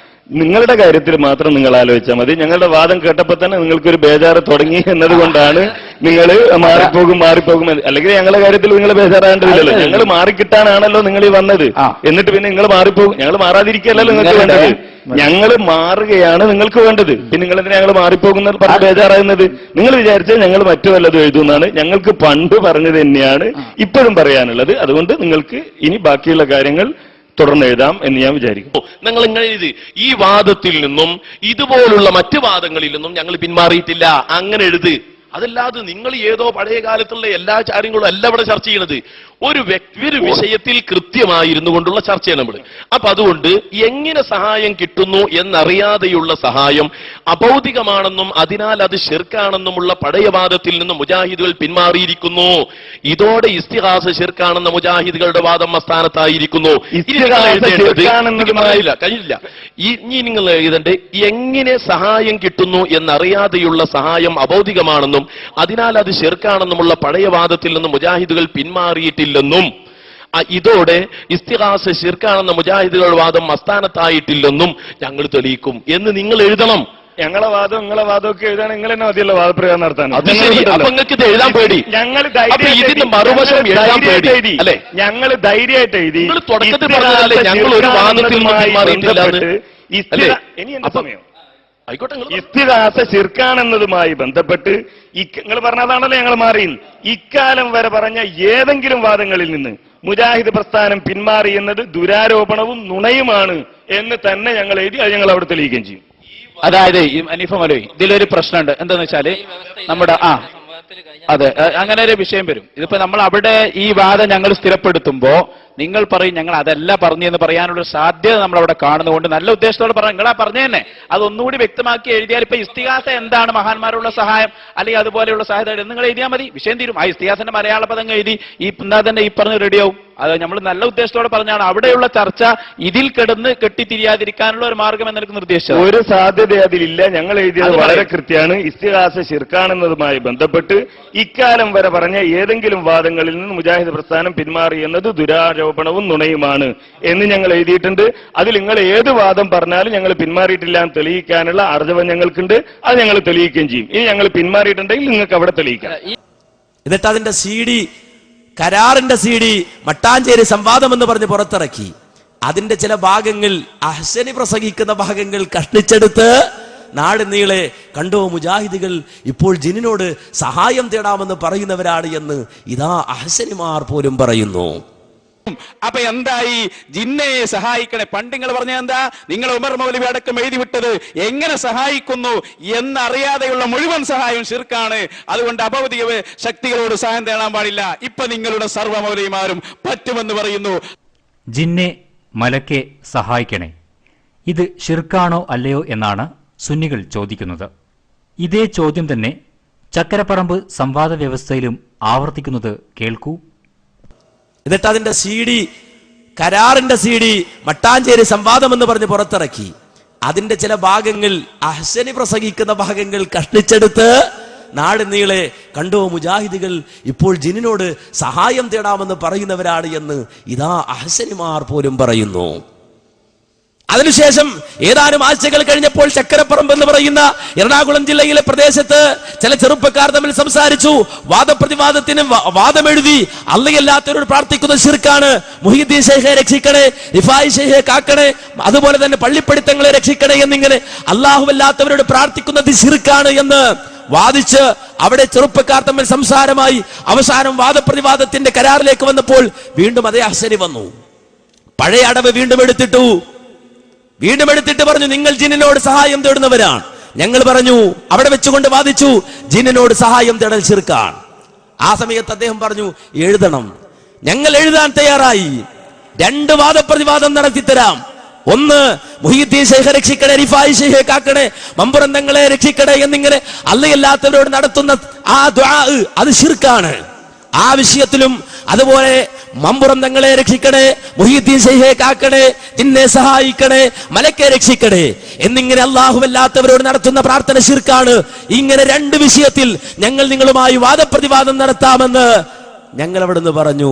നിങ്ങളുടെ കാര്യത്തിൽ മാത്രം നിങ്ങൾ ആലോചിച്ചാൽ മതി. ഞങ്ങളുടെ വാദം കേട്ടപ്പോൾ തന്നെ നിങ്ങൾക്കൊരു ബേജാറ് തുടങ്ങി എന്നതുകൊണ്ടാണ് നിങ്ങൾ മാറിപ്പോകും. അല്ലെങ്കിൽ ഞങ്ങളുടെ കാര്യത്തിൽ നിങ്ങൾ ബേജാറാകേണ്ടതില്ലല്ലോ. ഞങ്ങൾ മാറിക്കിട്ടാനാണല്ലോ നിങ്ങൾ ഈ വന്നത്. എന്നിട്ട് പിന്നെ നിങ്ങൾ മാറിപ്പോകും. ഞങ്ങൾ മാറാതിരിക്കുകയല്ലല്ലോ നിങ്ങൾക്ക് വേണ്ടത്. ഞങ്ങൾ മാറുകയാണ് നിങ്ങൾക്ക് വേണ്ടത്. പിന്നെ നിങ്ങൾ എന്തിനാ ഞങ്ങൾ മാറിപ്പോകുന്ന പറഞ്ഞ് ബേജാറാകുന്നത്? നിങ്ങൾ വിചാരിച്ചാൽ ഞങ്ങൾ മറ്റു വല്ലതും എഴുതുമെന്നാണ്. ഞങ്ങൾക്ക് പണ്ട് പറഞ്ഞത് തന്നെയാണ് ഇപ്പോഴും പറയാനുള്ളത്. അതുകൊണ്ട് നിങ്ങൾക്ക് ഇനി ബാക്കിയുള്ള കാര്യങ്ങൾ തുടർന്ന് എഴുതാം എന്ന് ഞാൻ വിചാരിക്കും. നിങ്ങൾ ഇങ്ങനെ എഴുതി, ഈ വാദത്തിൽ നിന്നും ഇതുപോലുള്ള മറ്റു വാദങ്ങളിൽ നിന്നും ഞങ്ങൾ പിന്മാറിയിട്ടില്ല, അങ്ങനെ എഴുത്. അതല്ലാതെ നിങ്ങൾ ഏതോ പഴയ കാലത്തുള്ള എല്ലാ കാര്യങ്ങളും അല്ല ഇവിടെ ചർച്ച ചെയ്യുന്നത്. ഒരു വിഷയത്തിൽ കൃത്യമായിരുന്നു കൊണ്ടുള്ള ചർച്ചയാണ് നമ്മൾ. അപ്പൊ അതുകൊണ്ട് എങ്ങനെ സഹായം കിട്ടുന്നു എന്നറിയാതെയുള്ള സഹായം അഭൗതികമാണെന്നും അതിനാൽ അത് ശിർക്കാണെന്നുമുള്ള പഴയ വാദത്തിൽ നിന്ന് മുജാഹിദുകൾ പിന്മാറിയിരിക്കുന്നു. ഇതോടെ ഇസ്തിഹാസ ശിർക്കാണെന്ന മുജാഹിദുകളുടെ വാദം അസ്ഥാനത്തായിരിക്കുന്നു. കഴിഞ്ഞില്ല. ഇനി നിങ്ങൾ എഴുതണ്ടേ, എങ്ങനെ സഹായം കിട്ടുന്നു എന്നറിയാതെയുള്ള സഹായം അഭൗതികമാണെന്നും അതിനാൽ അത് ശിർക്കാണെന്നുമുള്ള പഴയ വാദത്തിൽ നിന്ന് മുജാഹിദുകൾ പിന്മാറിയിട്ടില്ലെന്നും ഇതോടെ ഇസ്തിഹാസ ശിർക്കാണെന്ന മുജാഹിദുകളുടെ വാദം അസ്ഥാനത്തായിട്ടില്ലെന്നും ഞങ്ങൾ തെളിയിക്കും എന്ന് നിങ്ങൾ എഴുതണം. ഞങ്ങളെ വാദമൊക്കെ എഴുതാൻ നിങ്ങൾ തന്നെ മതിയല്ലോ വാദപ്രയോഗം നടത്താൻ. അപ്പൊ നിങ്ങൾക്ക് എഴുതാൻ പേടി. ഇതിന്റെ മറുവശം എഴുതാൻ പേടി അല്ലെ? ഞങ്ങൾ ധൈര്യമായിട്ട് എഴുതി. തുടക്കത്തിൽ പറഞ്ഞതല്ലേ ഞങ്ങൾ ഒരു വാദത്തിൽ നിന്ന് പിന്മാറിയിട്ടില്ല. ഇനി എന്റെ സമയം ഇസ്തിഹാസ ശിർക്കാണെന്നതുമായി ബന്ധപ്പെട്ട് നിങ്ങൾ പറഞ്ഞതാണല്ലോ ഞങ്ങൾ മാറി. ഇക്കാലം വരെ പറഞ്ഞ ഏതെങ്കിലും വാദങ്ങളിൽ നിന്ന് മുജാഹിദ് പ്രസ്ഥാനം പിന്മാറി എന്നത് ദുരാരോപണവും നുണയുമാണ് എന്ന് തന്നെ ഞങ്ങൾ എഴുതി. അത് ഞങ്ങൾ അവിടെ തെളിയിക്കുകയും ചെയ്യും. അതായത് അനീഫ മൗലവി, ഇതിലൊരു പ്രശ്നമുണ്ട്. എന്താന്ന് വെച്ചാല് നമ്മുടെ അതെ, അങ്ങനെ ഒരു വിഷയം വരും. ഇതിപ്പോ നമ്മൾ അവിടെ ഈ വാദം ഞങ്ങൾ സ്ഥിരപ്പെടുത്തുമ്പോ നിങ്ങൾ പറയും ഞങ്ങൾ അതല്ല പറഞ്ഞെന്ന് പറയാനുള്ള സാധ്യത നമ്മൾ അവിടെ കാണുന്നതുകൊണ്ട് നല്ല ഉദ്ദേശത്തോടെ പറഞ്ഞു. നിങ്ങളാ പറഞ്ഞു തന്നെ അത് ഒന്നുകൂടി വ്യക്തമാക്കി എഴുതിയാൽ ഇപ്പൊ ഇസ്തിഹാസ എന്താണ്, മഹാന്മാരുള്ള സഹായം അല്ലെങ്കിൽ അതുപോലെയുള്ള സഹായത നിങ്ങൾ എഴുതിയാൽ മതി, വിഷയം തീരും. ആ ഇസ്തിഹാസന്റെ മലയാള പദങ്ങൾ എഴുതി എന്നാ തന്നെ ഈ പറഞ്ഞ് റെഡിയാവും. അത് നമ്മൾ നല്ല ഉദ്ദേശത്തോടെ പറഞ്ഞാണ്. അവിടെയുള്ള ചർച്ച ഇതിൽ കിടന്ന് കെട്ടിത്തിരിയാതിരിക്കാനുള്ള ഒരു മാർഗം എന്നെനിക്ക് നിർദ്ദേശിച്ചത്. ഒരു സാധ്യത അതിലില്ല. ഞങ്ങൾ എഴുതിയത് വളരെ കൃത്യമാണ്. ഇസ്തിഹാസ ശിർക്കാണെന്നതുമായി ബന്ധപ്പെട്ട് ഇക്കാലം വരെ പറഞ്ഞ ഏതെങ്കിലും വാദങ്ങളിൽ നിന്ന് മുജാഹിദ് പ്രസ്ഥാനം പിന്മാറി എന്നത് ദുരാരോപണവും നുണയുമാണ് എന്ന് ഞങ്ങൾ എഴുതിയിട്ടുണ്ട്. അതിൽ നിങ്ങൾ ഏത് വാദം പറഞ്ഞാലും ഞങ്ങൾ പിന്മാറിയിട്ടില്ല എന്ന് തെളിയിക്കാനുള്ള അർജവം ഞങ്ങൾക്കുണ്ട്. അത് ഞങ്ങൾ തെളിയിക്കുകയും ചെയ്യും. ഇനി ഞങ്ങൾ പിന്മാറിയിട്ടുണ്ടെങ്കിൽ നിങ്ങൾക്ക് അവിടെ തെളിയിക്കാം. എന്നിട്ട് അതിന്റെ CD, കരാറിന്റെ CD മട്ടാഞ്ചേരി സംവാദം എന്ന് പറഞ്ഞ് പുറത്തിറക്കി. അതിന്റെ ചില ഭാഗങ്ങൾ, അഹ്സനി പ്രസംഗിക്കുന്ന ഭാഗങ്ങൾ കഷ്ണിച്ചെടുത്ത് നാട് നീളെ കണ്ടോ മുജാഹിദുകൾ ഇപ്പോൾ ജിന്നിനോട് സഹായം തേടാമെന്ന് പറയുന്നവരാണ് എന്ന് ഇതാ അഹ്സനിമാർ പോലും പറയുന്നു. അപ്പൊ എന്തായി? ജിന്നയെ സഹായിക്കണേ. പണ്ട് നിങ്ങൾ പറഞ്ഞ എന്താ? നിങ്ങൾ ഉമർ മൗലവി അടക്കം എഴുതി വിട്ടത് എങ്ങനെ സഹായിക്കുന്നു എന്നറിയാതെയുള്ള മുഴുവൻ സഹായം ശിർക്കാണ്. അതുകൊണ്ട് അഭൗതിക ശക്തികളോട് സഹായം തേടാൻ പാടില്ല. ഇപ്പൊ നിങ്ങളുടെ സർവ്വ മൗലവിമാരും പറ്റുമെന്ന് പറയുന്നു. ജിന്നെ മലക്കെ സഹായിക്കണേ, ഇത് ഷിർക്കാണോ അല്ലയോ എന്നാണ് സുന്നികൾ ചോദിക്കുന്നത്. ഇതേ ചോദ്യം തന്നെ ചക്കരപ്പറമ്പ് സംവാദ വ്യവസ്ഥയിലും ആവർത്തിക്കുന്നത് കേൾക്കൂ. എന്നിട്ട് അതിന്റെ CD, കരാറിന്റെ CD മട്ടാഞ്ചേരി സംവാദം എന്ന് പറഞ്ഞ് പുറത്തിറക്കി. അതിന്റെ ചില ഭാഗങ്ങൾ, അഹ്സനി പ്രസംഗിക്കുന്ന ഭാഗങ്ങൾ കഷ്ണിച്ചെടുത്ത് നാട് നീളെ കണ്ടോ മുജാഹിദുകൾ ഇപ്പോൾ ജിന്നിനോട് സഹായം തേടാമെന്ന് പറയുന്നവരാണ് എന്ന് ഇതാ അഹ്സനിമാർ പോലും പറയുന്നു. അതിനുശേഷം ഏതാനും ആഴ്ചകൾ കഴിഞ്ഞപ്പോൾ ചക്കരപ്പറമ്പ് എന്ന് പറയുന്ന എറണാകുളം ജില്ലയിലെ പ്രദേശത്ത് ചില ചെറുപ്പക്കാർ തമ്മിൽ സംസാരിച്ചു. വാദപ്രതിവാദത്തിന് വാദമെഴുതി. അള്ളയല്ലാത്തവരോട് പ്രാർത്ഥിക്കുന്ന ശിർക്കാണ്, മുഹീദ്ദീൻ ശൈഖെ രക്ഷിക്കണേ, റിഫായി ശൈഖെ കാക്കണേ, അതുപോലെ തന്നെ പള്ളിപ്പടിത്തങ്ങളെ രക്ഷിക്കണേ എന്നിങ്ങനെ അല്ലാഹുവല്ലാത്തവരോട് പ്രാർത്ഥിക്കുന്നത് ശിർക്കാണ് എന്ന് വാദിച്ച് അവിടെ ചെറുപ്പക്കാർ തമ്മിൽ സംസാരമായി. അവസാനം വാദപ്രതിവാദത്തിന്റെ കരാറിലേക്ക് വന്നപ്പോൾ വീണ്ടും അതേ അഹ്സനി വന്നു. പഴയ അടവ് വീണ്ടും എടുത്തിട്ട് പറഞ്ഞു നിങ്ങൾ ജിന്നിനോട് സഹായം തേടുന്നവരാണ്. ഞങ്ങൾ പറഞ്ഞു, അവിടെ വെച്ചുകൊണ്ട് വാദിച്ചു, ജിന്നിനോട് സഹായം തേടൽ ശിർക്കാണ്. ആ സമയത്ത് അദ്ദേഹം പറഞ്ഞു എഴുതണം. ഞങ്ങൾ എഴുതാൻ തയ്യാറായി, 2 വാദപ്രതിവാദം നടത്തിത്തരാം. ഒന്ന് മുഹീദ്ദീൻ ശൈഖെ രക്ഷിക്കണേ, റിഫായി ശൈഖെ കാക്കണേ, മമ്പുറന്തങ്ങളെ രക്ഷിക്കണേ എന്നിങ്ങനെ അള്ളയല്ലാത്തവരോട് നടത്തുന്ന ആ ദുആ അത് ശിർക്കാണ്. ആ വിഷയത്തിലും അതുപോലെ മമ്പുറന്തങ്ങളെ രക്ഷിക്കണേ, മുഹീദ്ദീൻ ശൈഖെ കാക്കണേ, നിന്നെ സഹായിക്കണേ, മലക്കെ രക്ഷിക്കണേ എന്നിങ്ങനെ അല്ലാഹുവല്ലാത്തവരോട് നടത്തുന്ന പ്രാർത്ഥന ശിർക്കാണ്. ഇങ്ങനെ രണ്ട് വിഷയത്തിൽ ഞങ്ങൾ നിങ്ങളുമായി വാദപ്രതിവാദം നടത്താമെന്ന് ഞങ്ങൾ അവിടുന്ന് പറഞ്ഞു.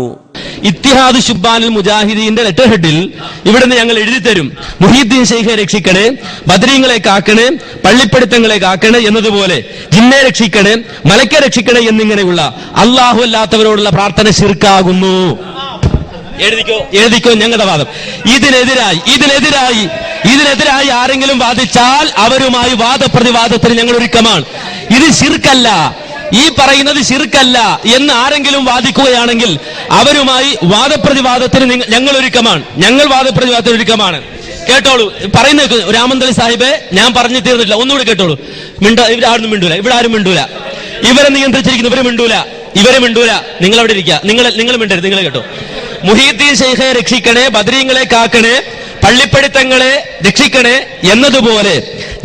ഇത്തിഹാദ് ശുബ്ബാനുൽ മുജാഹിദീന്റെ ലെറ്റർ ഹെഡിൽ ഇവിടുന്ന് ഞങ്ങൾ എഴുതി തരും, മുഹീദ്ദീൻ ശൈഖെ രക്ഷിക്കണേ, ബദരീങ്ങളെ കാക്കണേ, പള്ളിപ്പടുത്തങ്ങളെ കാക്കണേ എന്നതുപോലെ ജിന്നെ രക്ഷിക്കണേ, മലക്കെ രക്ഷിക്കണേ എന്നിങ്ങനെയുള്ള അല്ലാഹു അല്ലാത്തവരോടുള്ള പ്രാർത്ഥന ശിർക്കാകുന്നു. എഴുതിക്കോ ഞങ്ങളുടെ വാദം. ഇതിനെതിരായി ആരെങ്കിലും വാദിച്ചാൽ അവരുമായി വാദപ്രതിവാദത്തിന് ഞങ്ങൾ ഒരുക്കമാണ്. ഇത് ശിർക്കല്ല, ഈ പറയുന്നത് ശിർക്കല്ല എന്ന് ആരെങ്കിലും വാദിക്കുകയാണെങ്കിൽ അവരുമായി വാദപ്രതിവാദത്തിന് ഞങ്ങൾ ഒരുക്കമാണ്. ഞങ്ങൾ വാദപ്രതിവാദത്തിന് ഒരുക്കമാണ്. കേട്ടോളൂ, പറയുന്ന രാമന്തളി സാഹിബെ, ഞാൻ പറഞ്ഞു തീർന്നിട്ടില്ല, ഒന്നുകൂടി കേട്ടോളൂ. ഇവിടെ ആരും മിണ്ടൂല. ഇവരെ നിയന്ത്രിച്ചിരിക്കുന്നു, ഇവരെ മിണ്ടൂല. നിങ്ങൾ അവിടെ ഇരിക്കുക, നിങ്ങൾ മിണ്ടരുത്, നിങ്ങൾ കേട്ടോ. മുഹീദ്ദീൻ ശൈഖെ രക്ഷിക്കണേ, ബദരീങ്ങളെ കാക്കണേ, പള്ളിപ്പടുത്തങ്ങളെ രക്ഷിക്കണേ എന്നതുപോലെ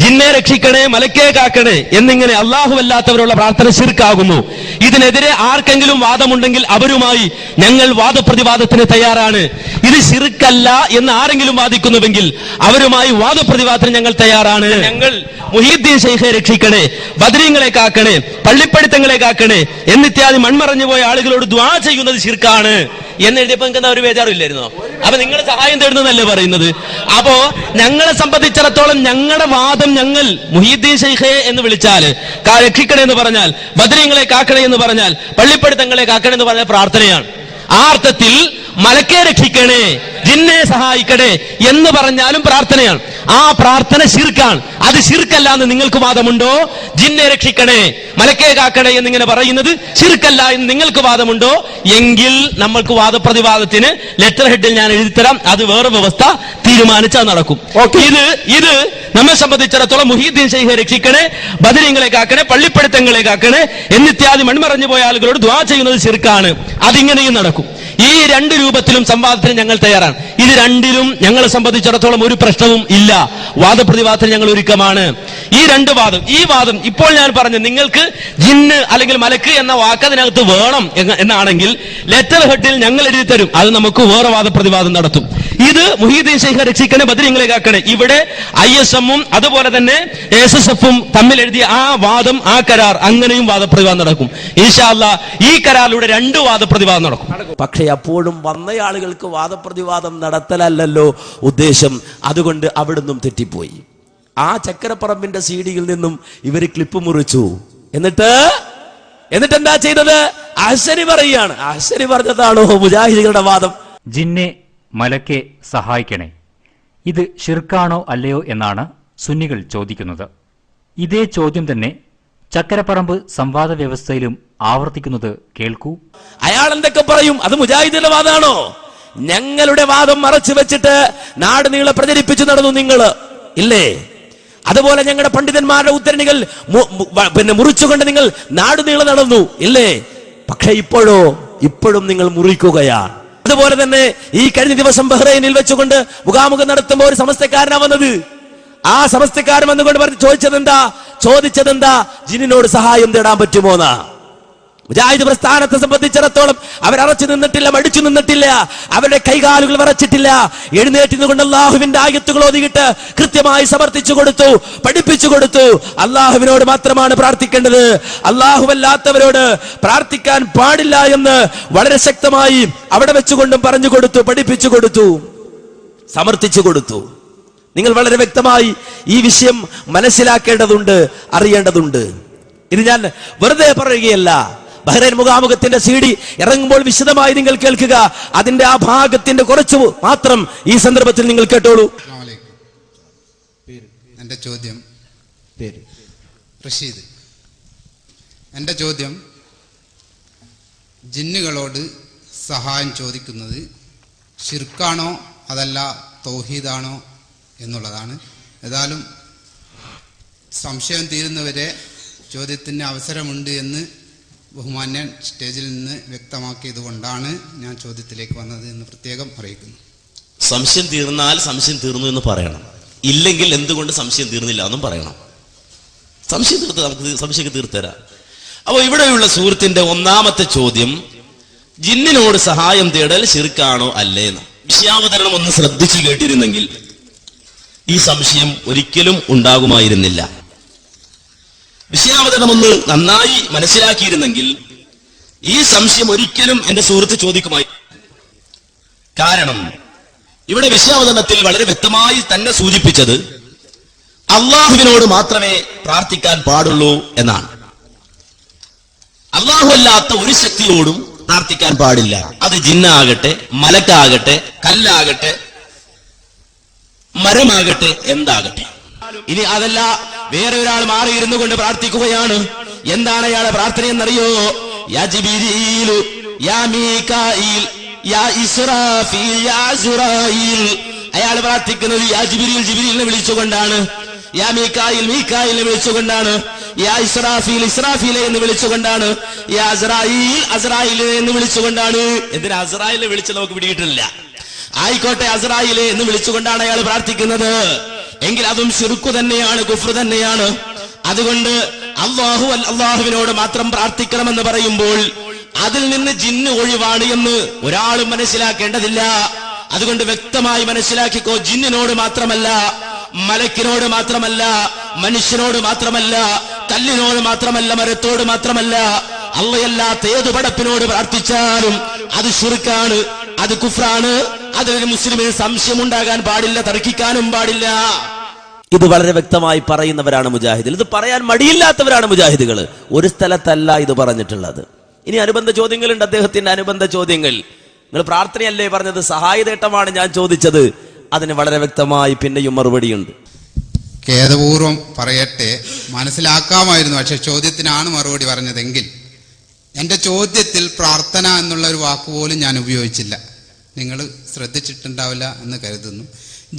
ജിന്നെ രക്ഷിക്കണേ, മലക്കെ കാക്കണേ എന്നിങ്ങനെ അല്ലാഹുവല്ലാത്തവരുള്ള പ്രാർത്ഥന ശിർക്കാകുന്നു. ഇതിനെതിരെ ആർക്കെങ്കിലും വാദമുണ്ടെങ്കിൽ അവരുമായി ഞങ്ങൾ വാദപ്രതിവാദത്തിന് തയ്യാറാണ്. ഇത് ശിർക്കല്ല എന്ന് ആരെങ്കിലും വാദിക്കുന്നുവെങ്കിൽ അവരുമായി വാദപ്രതിവാദത്തിന് ഞങ്ങൾ തയ്യാറാണ്. ഞങ്ങൾ മുഹീദ്ദീൻ ശൈഖെ രക്ഷിക്കണേ, ബദരീങ്ങളെ കാക്കണേ, പള്ളിപ്പടുത്തങ്ങളെ കാക്കണേ എന്നിത്യാദി മൺമറഞ്ഞു പോയ ആളുകളോട് ദുആ ചെയ്യുന്നത് ശിർക്കാണ് എന്നെഴുതിയപ്പോ നിങ്ങൾക്ക് എന്താ ഒരു ബേജാറില്ലായിരുന്നോ? അപ്പൊ നിങ്ങൾ സഹായം തേടുന്നതല്ലേ പറയുന്നത്? അപ്പോ ഞങ്ങളെ സംബന്ധിച്ചിടത്തോളം ഞങ്ങളുടെ വാദം, ഞങ്ങൾ മുഹീദ്ദീൻ ശൈഖെ എന്ന് വിളിച്ചാൽ, രക്ഷിക്കണേ എന്ന് പറഞ്ഞാൽ, ബദരീങ്ങളെ കാക്കണേ എന്ന് പറഞ്ഞാൽ, പള്ളിപ്പടുത്തങ്ങളെ കാക്കണേ എന്ന് പറഞ്ഞാൽ പ്രാർത്ഥനയാണ്. ആ അർത്ഥത്തിൽ മലക്കെ രക്ഷിക്കണേ, ജിന്നെ സഹായിക്കണേ എന്ന് പറഞ്ഞാലും പ്രാർത്ഥനയാണ്. ആ പ്രാർത്ഥന ശിർക്കാണ്. അത് ശിർക്കല്ല എന്ന് നിങ്ങൾക്ക് വാദമുണ്ടോ? ജിന്നെ രക്ഷിക്കണേ, മലക്കെ കാക്കണേ എന്നിങ്ങനെ പറയുന്നത് ശിർക്കല്ല എന്ന് നിങ്ങൾക്ക് വാദമുണ്ടോ? എങ്കിൽ നമ്മൾക്ക് വാദപ്രതിവാദത്തിന് ലെറ്റർ ഹെഡിൽ ഞാൻ എഴുതിത്തരാം. അത് വേറെ വ്യവസ്ഥ തീരുമാനിച്ചാൽ നടക്കും. ഇത് നമ്മെ സംബന്ധിച്ചിടത്തോളം മുഹീദ്ദീൻ ശൈഖെ രക്ഷിക്കണേ, ബദരീങ്ങളെ കാക്കണേ, പള്ളിപ്പടുത്തങ്ങളെ കാക്കണേ എന്നിത്യാദി മൺമറഞ്ഞു പോയ ആളുകളോട് ദുആ ചെയ്യുന്നത് ശിർക്കാണ്. അതിങ്ങനെയും നടക്കും. ഈ രണ്ട് രൂപത്തിലും സംവാദത്തിന് ഞങ്ങൾ തയ്യാറാണ്. ഇത് രണ്ടിലും ഞങ്ങളെ സംബന്ധിച്ചിടത്തോളം ഒരു പ്രശ്നവും ഇല്ല. വാദപ്രതിവാദത്തിന് ഞങ്ങൾ ഒരുക്കമാണ്. ഈ വാദം ഇപ്പോൾ ഞാൻ പറഞ്ഞു, നിങ്ങൾക്ക് ജിന്ന് അല്ലെങ്കിൽ മലക്ക് എന്ന വാക്ക് അതിനകത്ത് വേണം എന്നാണെങ്കിൽ ലെറ്റർ ഹെഡിൽ ഞങ്ങൾ എഴുതി തരും. അത് നമുക്ക് വേറെ വാദപ്രതിവാദം നടത്തും. ഇത് മുഹീദ്ദീൻ ശൈഖെ രക്ഷിക്കണേ, ബദരീങ്ങളെ കാക്കണേ, ഇവിടെ ISM-ഉം അതുപോലെ തന്നെ SSF-ഉം തമ്മിൽ എഴുതിയ ആ വാദം, ആ കരാർ, അങ്ങനെയും വാദപ്രതിവാദം നടക്കും. ഇൻഷാ അല്ലാഹ് ഈ കരാറിലൂടെ രണ്ട് വാദപ്രതിവാദം നടക്കും. പക്ഷേ അപ്പോഴും വന്നയാളുകൾക്ക് വാദപ്രതിവാദം നടത്തലല്ലോ ഉദ്ദേശം. അതുകൊണ്ട് അവിടുന്നും തെറ്റിപ്പോയി. ആ ചക്കരപ്പറമ്പിന്റെ CD-യിൽ നിന്നും ഇവര് ക്ലിപ്പ് മുറിച്ചു. എന്നിട്ട് എന്താ ചെയ്തത്? അഹ്സനി പറയാണ്. അഹ്സനി പറഞ്ഞതാണോ മുജാഹിദുകളുടെ വാദം? ജിന്നെ മലക്കെ സഹായിക്കണേ, ഇത് ഷിർക്കാണോ അല്ലയോ എന്നാണ് സുന്നികൾ ചോദിക്കുന്നത്. ഇതേ ചോദ്യം തന്നെ ചക്കരപ്പറമ്പ് സംവാദ വ്യവസ്ഥയിലും ആവർത്തിക്കുന്നത് കേൾക്കൂ. അയാൾ എന്തൊക്കെ പറയും? അത് മുജാഹിദിന്റെ വാദമാണോ? ഞങ്ങളുടെ വാദം മറച്ചു വെച്ചിട്ട് നാട് നീളെ പ്രചരിപ്പിച്ചു നടന്നു നിങ്ങൾ ഇല്ലേ? അതുപോലെ ഞങ്ങളുടെ പണ്ഡിതന്മാരുടെ ഉദ്ധരണികൾ മുറിച്ചുകൊണ്ട് നിങ്ങൾ നാട് നീളെ നടന്നു ഇല്ലേ? പക്ഷെ ഇപ്പോഴും നിങ്ങൾ മുറിക്കുകയാണ്. അതുപോലെ തന്നെ ഈ കഴിഞ്ഞ ദിവസം ബഹ്റൈനിൽ വെച്ചുകൊണ്ട് മുഖാമുഖം നടത്തുമ്പോൾ ഒരു സമസ്തക്കാരനാ വന്നത്. ആ സമസ്തക്കാരൻ വന്നുകൊണ്ട് ചോദിച്ചതെന്താ? ജിന്നിനോട് സഹായം തേടാൻ പറ്റുമോന്നാ. മുജാഹിദ് പ്രസ്ഥാനത്തെ സംബന്ധിച്ചിടത്തോളം അവരറച്ചു നിന്നിട്ടില്ല, മടിച്ചു നിന്നിട്ടില്ല, അവരുടെ കൈകാലുകൾ വിറച്ചിട്ടില്ല. എഴുന്നേറ്റ് നിന്നുകൊണ്ട് അള്ളാഹുവിന്റെ ആയത്തുകൾ ഓതിയിട്ട് കൃത്യമായി സമർത്ഥിച്ചു കൊടുത്തു, പഠിപ്പിച്ചു കൊടുത്തു. അള്ളാഹുവിനോട് മാത്രമാണ് പ്രാർത്ഥിക്കേണ്ടത്, അള്ളാഹുവല്ലാത്തവരോട് പ്രാർത്ഥിക്കാൻ പാടില്ല എന്ന് വളരെ ശക്തമായി അവിടെ വെച്ചുകൊണ്ടും പറഞ്ഞു കൊടുത്തു, പഠിപ്പിച്ചു കൊടുത്തു, സമർത്ഥിച്ചു കൊടുത്തു. നിങ്ങൾ വളരെ വ്യക്തമായി ഈ വിഷയം മനസ്സിലാക്കേണ്ടതുണ്ട്, അറിയേണ്ടതുണ്ട്. ഇത് ഞാൻ വെറുതെ പറയുകയല്ല. ബഹ്റൈൻ മുഖാമുഖത്തിന്റെ CD ഇറങ്ങുമ്പോൾ വിശദമായി നിങ്ങൾ കേൾക്കുക. അതിന്റെ ആ ഭാഗത്തിന്റെ കുറച്ച് മാത്രം ഈ സന്ദർഭത്തിൽ നിങ്ങൾ കേട്ടോളൂ. എന്റെ ചോദ്യം റഷീദ്. എന്റെ ചോദ്യം ജിന്നുകളോട് സഹായം ചോദിക്കുന്നത് ഷിർക്കാണോ അതല്ല തൗഹീദാണോ എന്നുള്ളതാണ്. ഏതായാലും സംശയം തീരുന്നവരെ ചോദ്യത്തിന് അവസരമുണ്ട് എന്ന് ബഹുമാന്യൻ സ്റ്റേജിൽ നിന്ന് വ്യക്തമാക്കിയത് കൊണ്ടാണ് ഞാൻ ചോദ്യത്തിലേക്ക് വന്നത് എന്ന് പ്രത്യേകം അറിയിക്കുന്നു. സംശയം തീർന്നാൽ സംശയം തീർന്നു എന്ന് പറയണം. ഇല്ലെങ്കിൽ എന്തുകൊണ്ട് സംശയം തീർന്നില്ല എന്നും പറയണം. സംശയം തീർത്ത് നമുക്ക് സംശയം തീർത്തരാം. അപ്പോൾ ഇവിടെയുള്ള സുഹൃത്തിന്റെ ഒന്നാമത്തെ ചോദ്യം, ജിന്നിനോട് സഹായം തേടൽ ശിർക്കാണോ അല്ലേന്ന്. വിഷയാവതരണം ഒന്ന് ശ്രദ്ധിച്ചു കേട്ടിരുന്നെങ്കിൽ ഈ സംശയം ഒരിക്കലും ഉണ്ടാകുമായിരുന്നില്ല. വിഷയാവതരണം ഒന്ന് നന്നായി മനസ്സിലാക്കിയിരുന്നെങ്കിൽ ഈ സംശയം ഒരിക്കലും എന്റെ സുഹൃത്ത് ചോദിക്കുമായി. കാരണം ഇവിടെ വിഷയാവതരണത്തിൽ വളരെ വ്യക്തമായി തന്നെ സൂചിപ്പിച്ചത് അള്ളാഹുവിനോട് മാത്രമേ പ്രാർത്ഥിക്കാൻ പാടുള്ളൂ എന്നാണ്. അള്ളാഹു അല്ലാത്ത ഒരു ശക്തിയോടും പ്രാർത്ഥിക്കാൻ പാടില്ല. അത് ജിന്നാകട്ടെ, മലക്കാകട്ടെ, കല്ലാകട്ടെ, മരമാകട്ടെ, എന്താകട്ടെ. ഇനി അതല്ല, വേറെ ഒരാൾ മാറിയിരുന്നു കൊണ്ട് പ്രാർത്ഥിക്കുകയാണ്. എന്താണ് അയാളെ പ്രാർത്ഥന എന്നറിയോ? യാ ജിബ്രീൽ, യാ മീകായിൽ, യാ ഇസ്രാഫീൽ, യാ സുറായിൽ. അയാൾ പ്രാർത്ഥിക്കുന്നത് യാ ജിബ്രീൽ, ജിബ്രീലിനെ വിളിച്ചുകൊണ്ടാണ്. യാ മീകായിൽ, മീകായിലിനെ വിളിച്ചുകൊണ്ടാണ്. യാ ഇസ്രാഫീൽ, ഇസ്രാഫീലെ എന്ന് വിളിച്ചുകൊണ്ടാണ്. യാ അസ്രായീൽ, അസ്രായിലെ എന്ന് വിളിച്ചുകൊണ്ടാണ്. എന്തിനാ അസ്രായിലെ വിളിച്ച് നമുക്ക് പിടികിട്ടില്ല. ആയിക്കോട്ടെ, അസ്രായിലെ എന്ന് വിളിച്ചുകൊണ്ടാണ് അയാൾ പ്രാർത്ഥിക്കുന്നത്. എങ്കിൽ അതും ശിർക്ക് തന്നെയാണ്, കുഫ്ർ തന്നെയാണ്. അതുകൊണ്ട് അള്ളാഹുവിനോട് മാത്രം പ്രാർത്ഥിക്കണമെന്ന് പറയുമ്പോൾ അതിൽ നിന്ന് ജിന്ന് ഒഴിവാണ് എന്ന് ഒരാളും മനസ്സിലാക്കേണ്ടതില്ല. അതുകൊണ്ട് വ്യക്തമായി മനസ്സിലാക്കിക്കോ, ജിന്നിനോട് മാത്രമല്ല, മലക്കിനോട് മാത്രമല്ല, മനുഷ്യനോട് മാത്രമല്ല, കല്ലിനോട് മാത്രമല്ല, മരത്തോട് മാത്രമല്ല, അള്ളയല്ലാത്ത ഏതു പടപ്പിനോട് പ്രാർത്ഥിച്ചാലും അത് ശിർക്കാണ്, അത് കുഫ്രാണ്. അതിലൊരു മുസ്ലിമിന് സംശയമുണ്ടാകാൻ പാടില്ല, തർക്കിക്കാനും പാടില്ല. ഇത് വളരെ വ്യക്തമായി പറയുന്നവരാണ് മുജാഹിദുകൾ. ഇത് പറയാൻ മടിയില്ലാത്തവരാണ് മുജാഹിദുകൾ. ഒരു സ്ഥലത്തല്ല ഇത് പറഞ്ഞിട്ടുള്ളത്. ഇനി അനുബന്ധ ചോദ്യങ്ങളുണ്ട്, അദ്ദേഹത്തിന്റെ അനുബന്ധ ചോദ്യങ്ങൾ. നിങ്ങൾ പ്രാർത്ഥനയല്ലേ പറഞ്ഞത്, സഹായതേട്ടമാണ് ഞാൻ ചോദിച്ചത്. അതിന് വളരെ വ്യക്തമായി പിന്നെയും മറുപടിയുണ്ട്. ഖേദപൂർവം പറയട്ടെ, മനസ്സിലാക്കാമായിരുന്നു, പക്ഷെ ചോദ്യത്തിനാണ് മറുപടി പറഞ്ഞതെങ്കിൽ എൻ്റെ ചോദ്യത്തിൽ പ്രാർത്ഥന എന്നുള്ള ഒരു വാക്കുപോലും ഞാൻ ഉപയോഗിച്ചില്ല. നിങ്ങൾ ശ്രദ്ധിച്ചിട്ടുണ്ടാവില്ല എന്ന് കരുതുന്നു.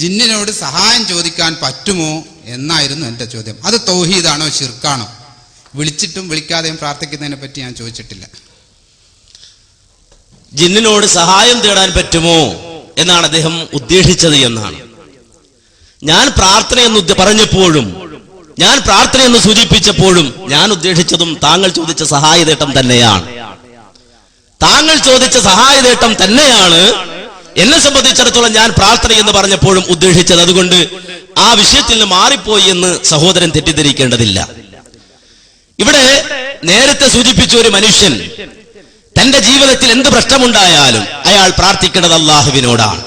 ജിന്നിനോട് സഹായം ചോദിക്കാൻ പറ്റുമോ എന്നായിരുന്നു എൻ്റെ ചോദ്യം. അത് തൗഹീദാണോ ശിർക്കാണോ? വിളിച്ചിട്ടും വിളിക്കാതെയും പ്രാർത്ഥിക്കുന്നതിനെ പറ്റി ഞാൻ ചോദിച്ചിട്ടില്ല. ജിന്നിനോട് സഹായം തേടാൻ പറ്റുമോ എന്നാണ് അദ്ദേഹം ഉദ്ദേശിച്ചത് എന്നാണ്. ഞാൻ പ്രാർത്ഥനയെന്ന് പറഞ്ഞപ്പോഴും, ഞാൻ പ്രാർത്ഥനയെന്ന് സൂചിപ്പിച്ചപ്പോഴും ഞാൻ ഉദ്ദേശിച്ചതും താങ്കൾ ചോദിച്ച സഹായതേട്ടം തന്നെയാണ്. താങ്കൾ ചോദിച്ച സഹായതേട്ടം തന്നെയാണ് എന്നെ സംബന്ധിച്ചിടത്തോളം ഞാൻ പ്രാർത്ഥന എന്ന് പറഞ്ഞപ്പോഴും ഉദ്ദേശിച്ചത്. അതുകൊണ്ട് ആ വിഷയത്തിൽ നിന്ന് മാറിപ്പോയി എന്ന് സഹോദരൻ തെറ്റിദ്ധരിക്കേണ്ടതില്ല. ഇവിടെ നേരത്തെ സൂചിപ്പിച്ച ഒരു മനുഷ്യൻ തന്റെ ജീവിതത്തിൽ എന്ത് പ്രശ്നമുണ്ടായാലും അയാൾ പ്രാർത്ഥിക്കേണ്ടത് അള്ളാഹുവിനോടാണ്.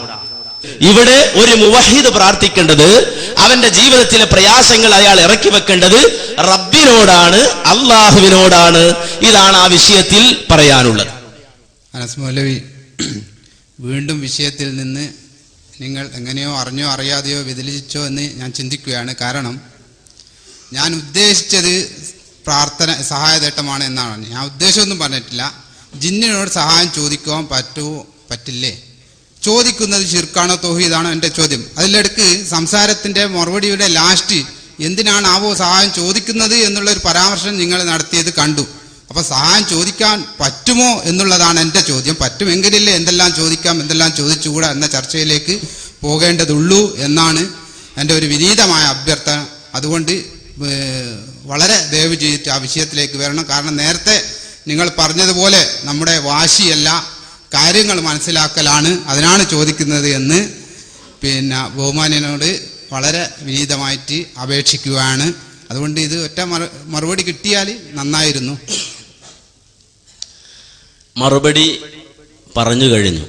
ഇവിടെ ഒരു മുവഹിദ് പ്രാർത്ഥിക്കേണ്ടത്, അവന്റെ ജീവിതത്തിലെ പ്രയാസങ്ങൾ അയാൾ ഇറക്കി വെക്കേണ്ടത് റബ്ബിനോടാണ്, അള്ളാഹുവിനോടാണ്. ഇതാണ് ആ വിഷയത്തിൽ പറയാനുള്ളത്. അനസ് മൗലവി, വീണ്ടും വിഷയത്തിൽ നിന്ന് നിങ്ങൾ എങ്ങനെയോ അറിഞ്ഞോ അറിയാതെയോ വ്യതിചലിച്ചോ എന്ന് ഞാൻ ചിന്തിക്കുകയാണ്. കാരണം ഞാൻ ഉദ്ദേശിച്ചത് പ്രാർത്ഥന സഹായതേട്ടമാണ് എന്നാണ്. ഞാൻ ഉദ്ദേശമൊന്നും പറഞ്ഞിട്ടില്ല. ജിന്നിനോട് സഹായം ചോദിക്കുവാൻ പറ്റുമോ പറ്റില്ലേ? ചോദിക്കുന്നത് ശിർക്കാണോ തൗഹീദാണോ എൻ്റെ ചോദ്യം. അതിലിടക്ക് സംസാരത്തിൻ്റെ മറുപടിയുടെ ലാസ്റ്റ് എന്തിനാണ് ആവോ സഹായം ചോദിക്കുന്നത് എന്നുള്ളൊരു പരാമർശം നിങ്ങൾ നടത്തിയത് കണ്ടു. അപ്പോൾ സഹായം ചോദിക്കാൻ പറ്റുമോ എന്നുള്ളതാണ് എൻ്റെ ചോദ്യം. പറ്റുമെങ്കിലല്ലേ എന്തെല്ലാം ചോദിക്കാം, എന്തെല്ലാം ചോദിച്ചുകൂടാ എന്ന ചർച്ചയിലേക്ക് പോകേണ്ടതുള്ളൂ എന്നാണ് എൻ്റെ ഒരു വിനീതമായ അഭ്യർത്ഥന. അതുകൊണ്ട് വളരെ ദയവ് ചെയ്തിട്ട് ആ വിഷയത്തിലേക്ക് വരണം. കാരണം നേരത്തെ നിങ്ങൾ പറഞ്ഞതുപോലെ നമ്മുടെ വാശിയല്ല, കാര്യങ്ങൾ മനസ്സിലാക്കലാണ്, അതിനാണ് ചോദിക്കുന്നത് എന്ന് ബഹുമാന്യനോട് വളരെ വിനീതമായിട്ട് അപേക്ഷിക്കുകയാണ്. അതുകൊണ്ട് ഇത് ഒറ്റ മറുപടി കിട്ടിയാൽ നന്നായിരുന്നു. മറുപടി പറഞ്ഞു കഴിഞ്ഞു.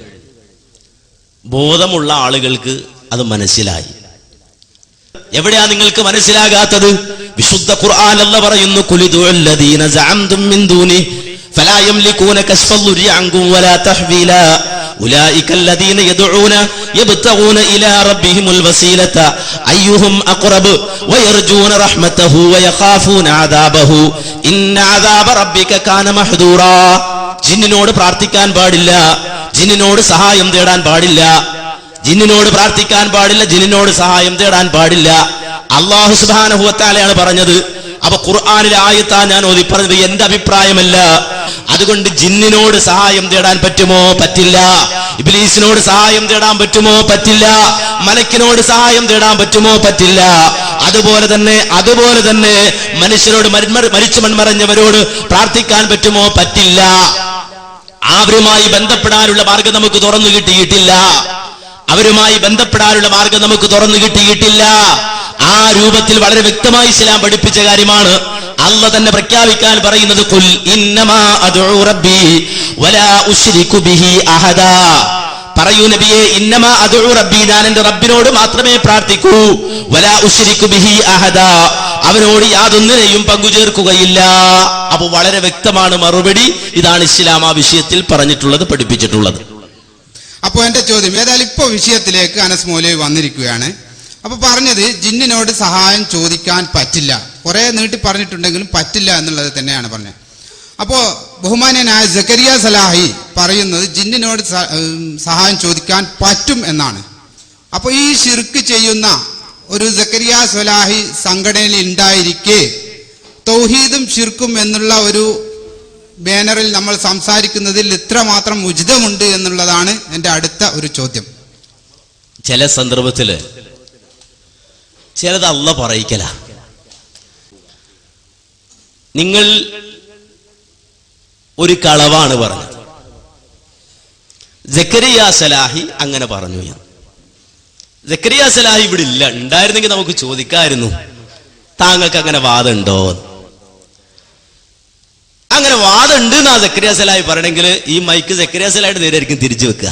ബോധമുള്ള ആളുകൾക്ക് അത് മനസ്സിലായി. എവിടെയാ നിങ്ങൾക്ക് മനസ്സിലാകാത്തത്? വിശുദ്ധ ഖുർആൻ അല്ലാഹു പറയുന്നു, ഖുലിദുല്ലദീന സഅംതും മിൻ ദൂനി ഫലാ യംലികൂന കശ്ഫൽ അൻകും വലാ തഹ്വീല ഉലൈക الذين يدعون يبتغون الى ربهم الوسيله ايهم اقرب ويرجون رحمته ويخافون عذابه ان عذاب ربك كان محذورا. ജിന്നിനോട് പ്രാർത്ഥിക്കാൻ പാടില്ല, ജിന്നിനോട് സഹായം തേടാൻ പാടില്ല, ജിന്നിനോട് പ്രാർത്ഥിക്കാൻ പാടില്ല, ജിന്നിനോട് സഹായം തേടാൻ പാടില്ല. അല്ലാഹു സുബ്ഹാനഹു വ തആലയാണ് പറഞ്ഞത്. അപ്പൊ ഖുർആനിലെ ആയത്താ ഞാൻ ഓതി പറഞ്ഞത്. എന്റെ അഭിപ്രായമല്ല, അതുകൊണ്ട് ജിന്നിനോട് സഹായം തേടാൻ പറ്റുമോ? പറ്റില്ല. ഇബ്ലീസിനോട് സഹായം തേടാൻ പറ്റുമോ? പറ്റില്ല. മലക്കിനോട് സഹായം തേടാൻ പറ്റുമോ? പറ്റില്ല. അതുപോലെ തന്നെ മനുഷ്യരോട് മരിച്ചു മൺമറഞ്ഞവരോട് പ്രാർത്ഥിക്കാൻ പറ്റുമോ? പറ്റില്ല. അവരുമായി ബന്ധപ്പെടാനുള്ള മാർഗം നമുക്ക് തുറന്നു കിട്ടിയിട്ടില്ല. ആ രൂപത്തിൽ വളരെ വ്യക്തമായി ഇസ്ലാം പഠിപ്പിച്ച കാര്യമാണ്. അല്ലാഹ് തന്നെ പ്രഖ്യാപിക്കാൻ പറയുന്നത് ഖുൽ ഇന്നമാ അദ്ഉ റബ്ബി വലാ ഉശ്രികു ബിഹി അഹദാ. പറയൂ നബിയെ, ഇന്നമാ അദ്ഉ റബ്ബി, ഞാൻ എന്റെ റബ്ബിനോട് മാത്രമേ പ്രാർത്ഥിക്കൂ. വലാ ഉശ്രികു ബിഹി അഹദാ, അവനോട് യാതൊന്നിനെയും പങ്കുചേർക്കുകയില്ല. അപ്പോൾ വളരെ വ്യക്തമാണ് മറുപടി. ഇതാണ് ഇസ്ലാം ആ വിഷയത്തിൽ പറഞ്ഞിട്ടുള്ളത്, പഠിപ്പിച്ചിട്ടുള്ളത്. അപ്പോൾ എന്റെ ചോദ്യം ഏതായാലും ഇപ്പൊ വിഷയത്തിലേക്ക് അനസ് മൗലവി വന്നിരിക്കുകയാണ്. അപ്പൊ പറഞ്ഞത് ജിന്നിനോട് സഹായം ചോദിക്കാൻ പറ്റില്ല, കുറെ നീട്ടി പറഞ്ഞിട്ടുണ്ടെങ്കിലും പറ്റില്ല എന്നുള്ളത് തന്നെയാണ് പറഞ്ഞത്. അപ്പോ ബഹുമാന്യനായ സക്കരിയ സലാഹി പറയുന്നത് ജിന്നിനോട് സഹായം ചോദിക്കാൻ പറ്റും എന്നാണ്. അപ്പൊ ഈ ശിർക്ക് ചെയ്യുന്ന ഒരു സക്കരിയ സലാഹി സംഘടനയിൽ ഉണ്ടായിരിക്കെ തൗഹീദും ശിർക്കും എന്നുള്ള ഒരു ബാനറിൽ നമ്മൾ സംസാരിക്കുന്നതിൽ ഇത്രമാത്രം ഉചിതമുണ്ട് എന്നുള്ളതാണ് എൻ്റെ അടുത്ത ഒരു ചോദ്യം. ചില സന്ദർഭത്തില് ചിലത് അല്ലാഹ് പറയിക്കല. നിങ്ങൾ ഒരു കളവാണ് പറഞ്ഞത്, സക്കരിയ സലാഹി അങ്ങനെ പറഞ്ഞു. സക്കരിയ സലാഹി ഇവിടെ ഇല്ല, ഉണ്ടായിരുന്നെങ്കിൽ നമുക്ക് ചോദിക്കായിരുന്നു താങ്കൾക്ക് അങ്ങനെ വാദമുണ്ടോ? അങ്ങനെ വാദമുണ്ട് എന്നാ സക്കരിയ സലാഹി പറയണമെങ്കിൽ ഈ മൈക്ക് സക്കരിയ സലാഹിയുടെ നേരെയായിരിക്കും തിരിച്ചു വെക്കുക.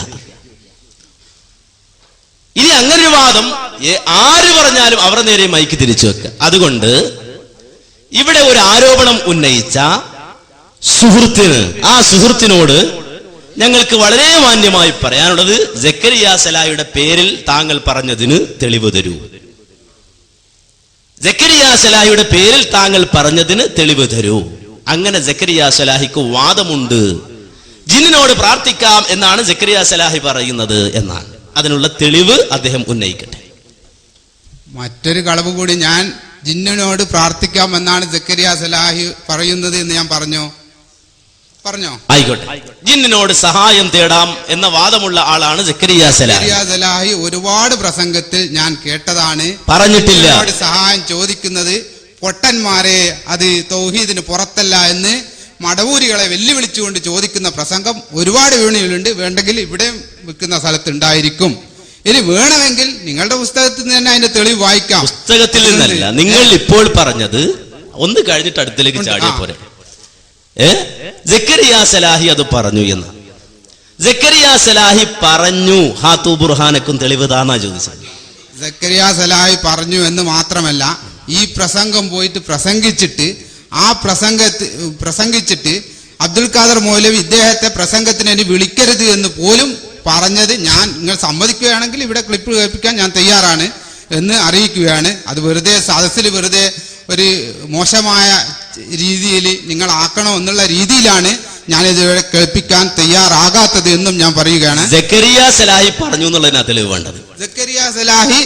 ഇനി അങ്ങനൊരു വാദം ആര് പറഞ്ഞാലും അവരുടെ നേരെ മൈക്ക് തിരിച്ചു വെക്കുക. അതുകൊണ്ട് ഇവിടെ ഒരു ആരോപണം ഉന്നയിച്ച ആ സുഹൃത്തിനോട് ഞങ്ങൾക്ക് വളരെ മാന്യമായി പറയാനുള്ളത്, സക്കരിയ സലാഹിയുടെ പേരിൽ താങ്കൾ പറഞ്ഞതിന് തെളിവ് തരൂ. സക്കരിയ സലാഹിയുടെ പേരിൽ താങ്കൾ പറഞ്ഞതിന് തെളിവ് തരൂ. അങ്ങനെ സക്കരിയ സലാഹിക്ക് വാദമുണ്ട്, ജിന്നിനോട് പ്രാർത്ഥിക്കാം എന്നാണ് സക്കരിയ സലാഹി പറയുന്നത് എന്നാണ്. അതിനുള്ള തെളിവ് അദ്ദേഹം ഉന്നയിക്കട്ടെ. മറ്റൊരു കളവ് കൂടി, ഞാൻ ജിന്നിനോട് പ്രാർത്ഥിക്കാം എന്നാണ് സക്കരിയ സലാഹി പറയുന്നത് എന്ന് ഞാൻ പറഞ്ഞോ? ആയിക്കോട്ടെ, ജിന്നിനോട് സഹായം തേടാം എന്ന വാദമുള്ള ആളാണ് സക്കരിയ സലാഹി. ഒരുപാട് പ്രസംഗത്തിൽ ഞാൻ കേട്ടതാണ്, പറഞ്ഞിട്ടില്ല സഹായം ചോദിക്കുന്നത് പൊട്ടന്മാരെ, അത് തൗഹീദിന് പുറത്തല്ല എന്ന് മടവൂരികളെ വെല്ലുവിളിച്ചുകൊണ്ട് ചോദിക്കുന്ന പ്രസംഗം ഒരുപാട് വീണയിലുണ്ട്. വേണ്ടെങ്കിൽ ഇവിടെ വെക്കുന്ന സ്ഥലത്ത് ഉണ്ടായിരിക്കും. ഇനി വേണമെങ്കിൽ നിങ്ങളുടെ പുസ്തകത്തിൽ നിന്ന് തന്നെ അതിന്റെ തെളിവ് വായിക്കാം. പുസ്തകത്തിൽ നിന്നല്ല, നിങ്ങൾ ഇപ്പോൾ പറഞ്ഞത് ഒന്ന് കഴിഞ്ഞിട്ട് അടുത്തേക്ക് ചാടിയ പോരെ. സക്കരിയ സലാഹി അത് പറഞ്ഞു എന്ന് സക്കരിയ സലാഹി പറഞ്ഞു. ഹാത്തു ബുർഹാനക്കും തെളിവ് താന്നാ ചോദിച്ചത്. സക്കരിയ സലാഹി പറഞ്ഞു എന്ന് മാത്രമല്ല, ഈ പ്രസംഗം പോയിട്ട് പ്രസംഗിച്ചിട്ട് അബ്ദുൽ ഖാദർ മൗലവി ഇദ്ദേഹത്തെ പ്രസംഗത്തിന് ഇനി വിളിക്കരുത് എന്ന് പോലും പറഞ്ഞത് നിങ്ങൾ സമ്മതിക്കുകയാണെങ്കിൽ ഇവിടെ ക്ലിപ്പ് കേൾപ്പിക്കാൻ ഞാൻ തയ്യാറാണ് എന്ന് അറിയിക്കുകയാണ്. അത് വെറുതെ സദസ്സിൽ വെറുതെ ഒരു മോശമായ രീതിയിൽ നിങ്ങൾ ആക്കണോ എന്നുള്ള രീതിയിലാണ് ഞാനിതുവരെ കേൾപ്പിക്കാൻ തയ്യാറാകാത്തത് എന്നും ഞാൻ പറയുകയാണ്. സക്കരിയ സലാഹി പറഞ്ഞു എന്നുള്ളതിനാ തെളിവ് വേണ്ടത്. സക്കരിയ സലാഹി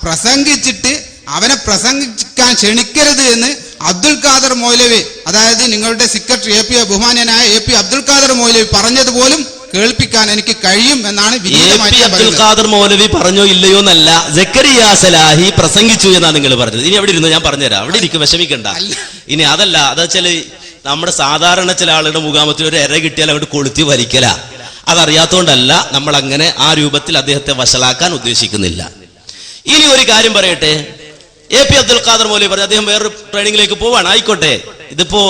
പ്രസംഗിച്ചിട്ട് അവനെ പ്രസംഗിക്കാൻ ക്ഷണിക്കരുത് എന്ന് അബ്ദുൽ ഖാദർ മൗലവി, അതായത് നിങ്ങളുടെ സെക്രട്ടറി ബഹുമാന്യനായ AP അബ്ദുൽ ഖാദർ മൗലവി പറഞ്ഞതുപോലും കേൾപ്പിക്കാൻ എനിക്ക് കഴിയും എന്നാണ് അബ്ദുൽ ഖാദർ മൗലവി പറഞ്ഞോ ഇല്ലയോ എന്നല്ല, സക്കരിയ സലാഹി പ്രസംഗിച്ചു എന്നാണ് നിങ്ങൾ പറഞ്ഞത്. ഇനി അവിടെ ഇരുന്നു, ഞാൻ പറഞ്ഞുതരാം, അവിടെ ഇരിക്കും, വിഷമിക്കണ്ട. ഇനി അതല്ല, അതെച്ചാല് നമ്മുടെ സാധാരണ ചില ആളുടെ മുഖാമത്തിൽ ഒരു എര കിട്ടിയാൽ അങ്ങോട്ട് കൊളുത്തി വലിക്കല. അതറിയാത്തോണ്ടല്ല നമ്മൾ അങ്ങനെ ആ രൂപത്തിൽ അദ്ദേഹത്തെ വഷളാക്കാൻ ഉദ്ദേശിക്കുന്നില്ല. ഇനി ഒരു കാര്യം പറയട്ടെ, AP അബ്ദുൽ ഖാദർ മൗലവി പറഞ്ഞു അദ്ദേഹം വേറൊരു ട്രെയിനിങ്ങിലേക്ക് പോവാണ്. ആയിക്കോട്ടെ, ഇതിപ്പോ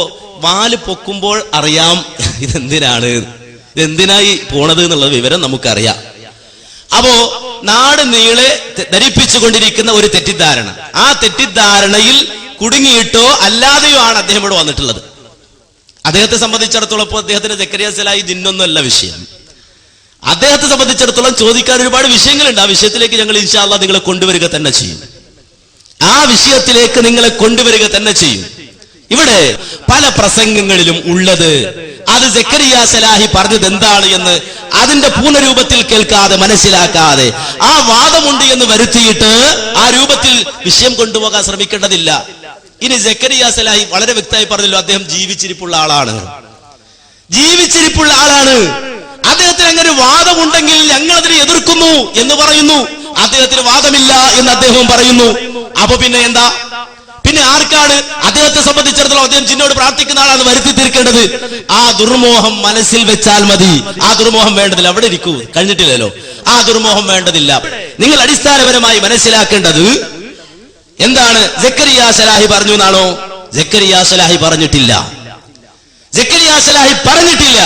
വാല് പൊക്കുമ്പോൾ അറിയാം ഇതെന്തിനായി പോണത് എന്നുള്ള വിവരം നമുക്കറിയാം. അപ്പോ നാട് നീളെ ധരിപ്പിച്ചുകൊണ്ടിരിക്കുന്ന ഒരു തെറ്റിദ്ധാരണ, ആ തെറ്റിദ്ധാരണയിൽ കുടുങ്ങിയിട്ടോ അല്ലാതെയോ ആണ് അദ്ദേഹം ഇവിടെ വന്നിട്ടുള്ളത്. അദ്ദേഹത്തെ സംബന്ധിച്ചിടത്തോളം ഇപ്പോൾ അദ്ദേഹത്തിന് സക്കരിയ സലാഹി ജിന്നൊന്നുമല്ല വിഷയം. അദ്ദേഹത്തെ സംബന്ധിച്ചിടത്തോളം ചോദിക്കാൻ ഒരുപാട് വിഷയങ്ങളുണ്ട്. ആ വിഷയത്തിലേക്ക് ഞങ്ങൾ ഇൻഷാ അല്ലാഹ് നിങ്ങളെ കൊണ്ടുവരിക തന്നെ ചെയ്യും. ഇവിടെ പല പ്രസംഗങ്ങളിലും ഉള്ളത് അത് സക്കരിയ സലാഹി പറഞ്ഞത് എന്താണ് എന്ന് അതിന്റെ പൂർണ്ണരൂപത്തിൽ കേൾക്കാതെ മനസ്സിലാക്കാതെ ആ വാദമുണ്ട് എന്ന് വരുത്തിയിട്ട് ആ രൂപത്തിൽ വിഷയം കൊണ്ടുപോകാൻ ശ്രമിക്കേണ്ടതില്ല. ഇനി സക്കരിയ സലാഹി വളരെ വ്യക്തമായി പറഞ്ഞല്ലോ, അദ്ദേഹം ജീവിച്ചിരിപ്പുള്ള ആളാണ്. ജീവിച്ചിരിപ്പുള്ള ആളാണ്. അദ്ദേഹത്തിന് അങ്ങനെ വാദമുണ്ടെങ്കിൽ ഞങ്ങൾ അതിനെ എതിർക്കുന്നു എന്ന് പറയുന്നു. അദ്ദേഹത്തിന് വാദമില്ല എന്ന് അദ്ദേഹം പറയുന്നു. അപ്പൊ പിന്നെ എന്താ? പിന്നെ ആർക്കാണ് അദ്ദേഹത്തെ സംബന്ധിച്ചിടത്തോളം അദ്ദേഹം ജിന്നോട് പ്രാർത്ഥിക്കുന്ന ആളാണ് വരുത്തി തീർക്കേണ്ടത്? ആ ദുർമോഹം മനസ്സിൽ വെച്ചാൽ മതി. ആ ദുർമോഹം വേണ്ടതില്ല. അവിടെ ഇരിക്കൂ, കഴിഞ്ഞിട്ടില്ലല്ലോ. ആ ദുർമോഹം വേണ്ടതില്ല. നിങ്ങൾ അടിസ്ഥാനപരമായി മനസ്സിലാക്കേണ്ടത് എന്താണ്? സക്കരിയ സലാഹി പറഞ്ഞു എന്നാണോ? സക്കരിയ സലാഹി പറഞ്ഞിട്ടില്ല. സക്കരിയ സലാഹി പറഞ്ഞിട്ടില്ല.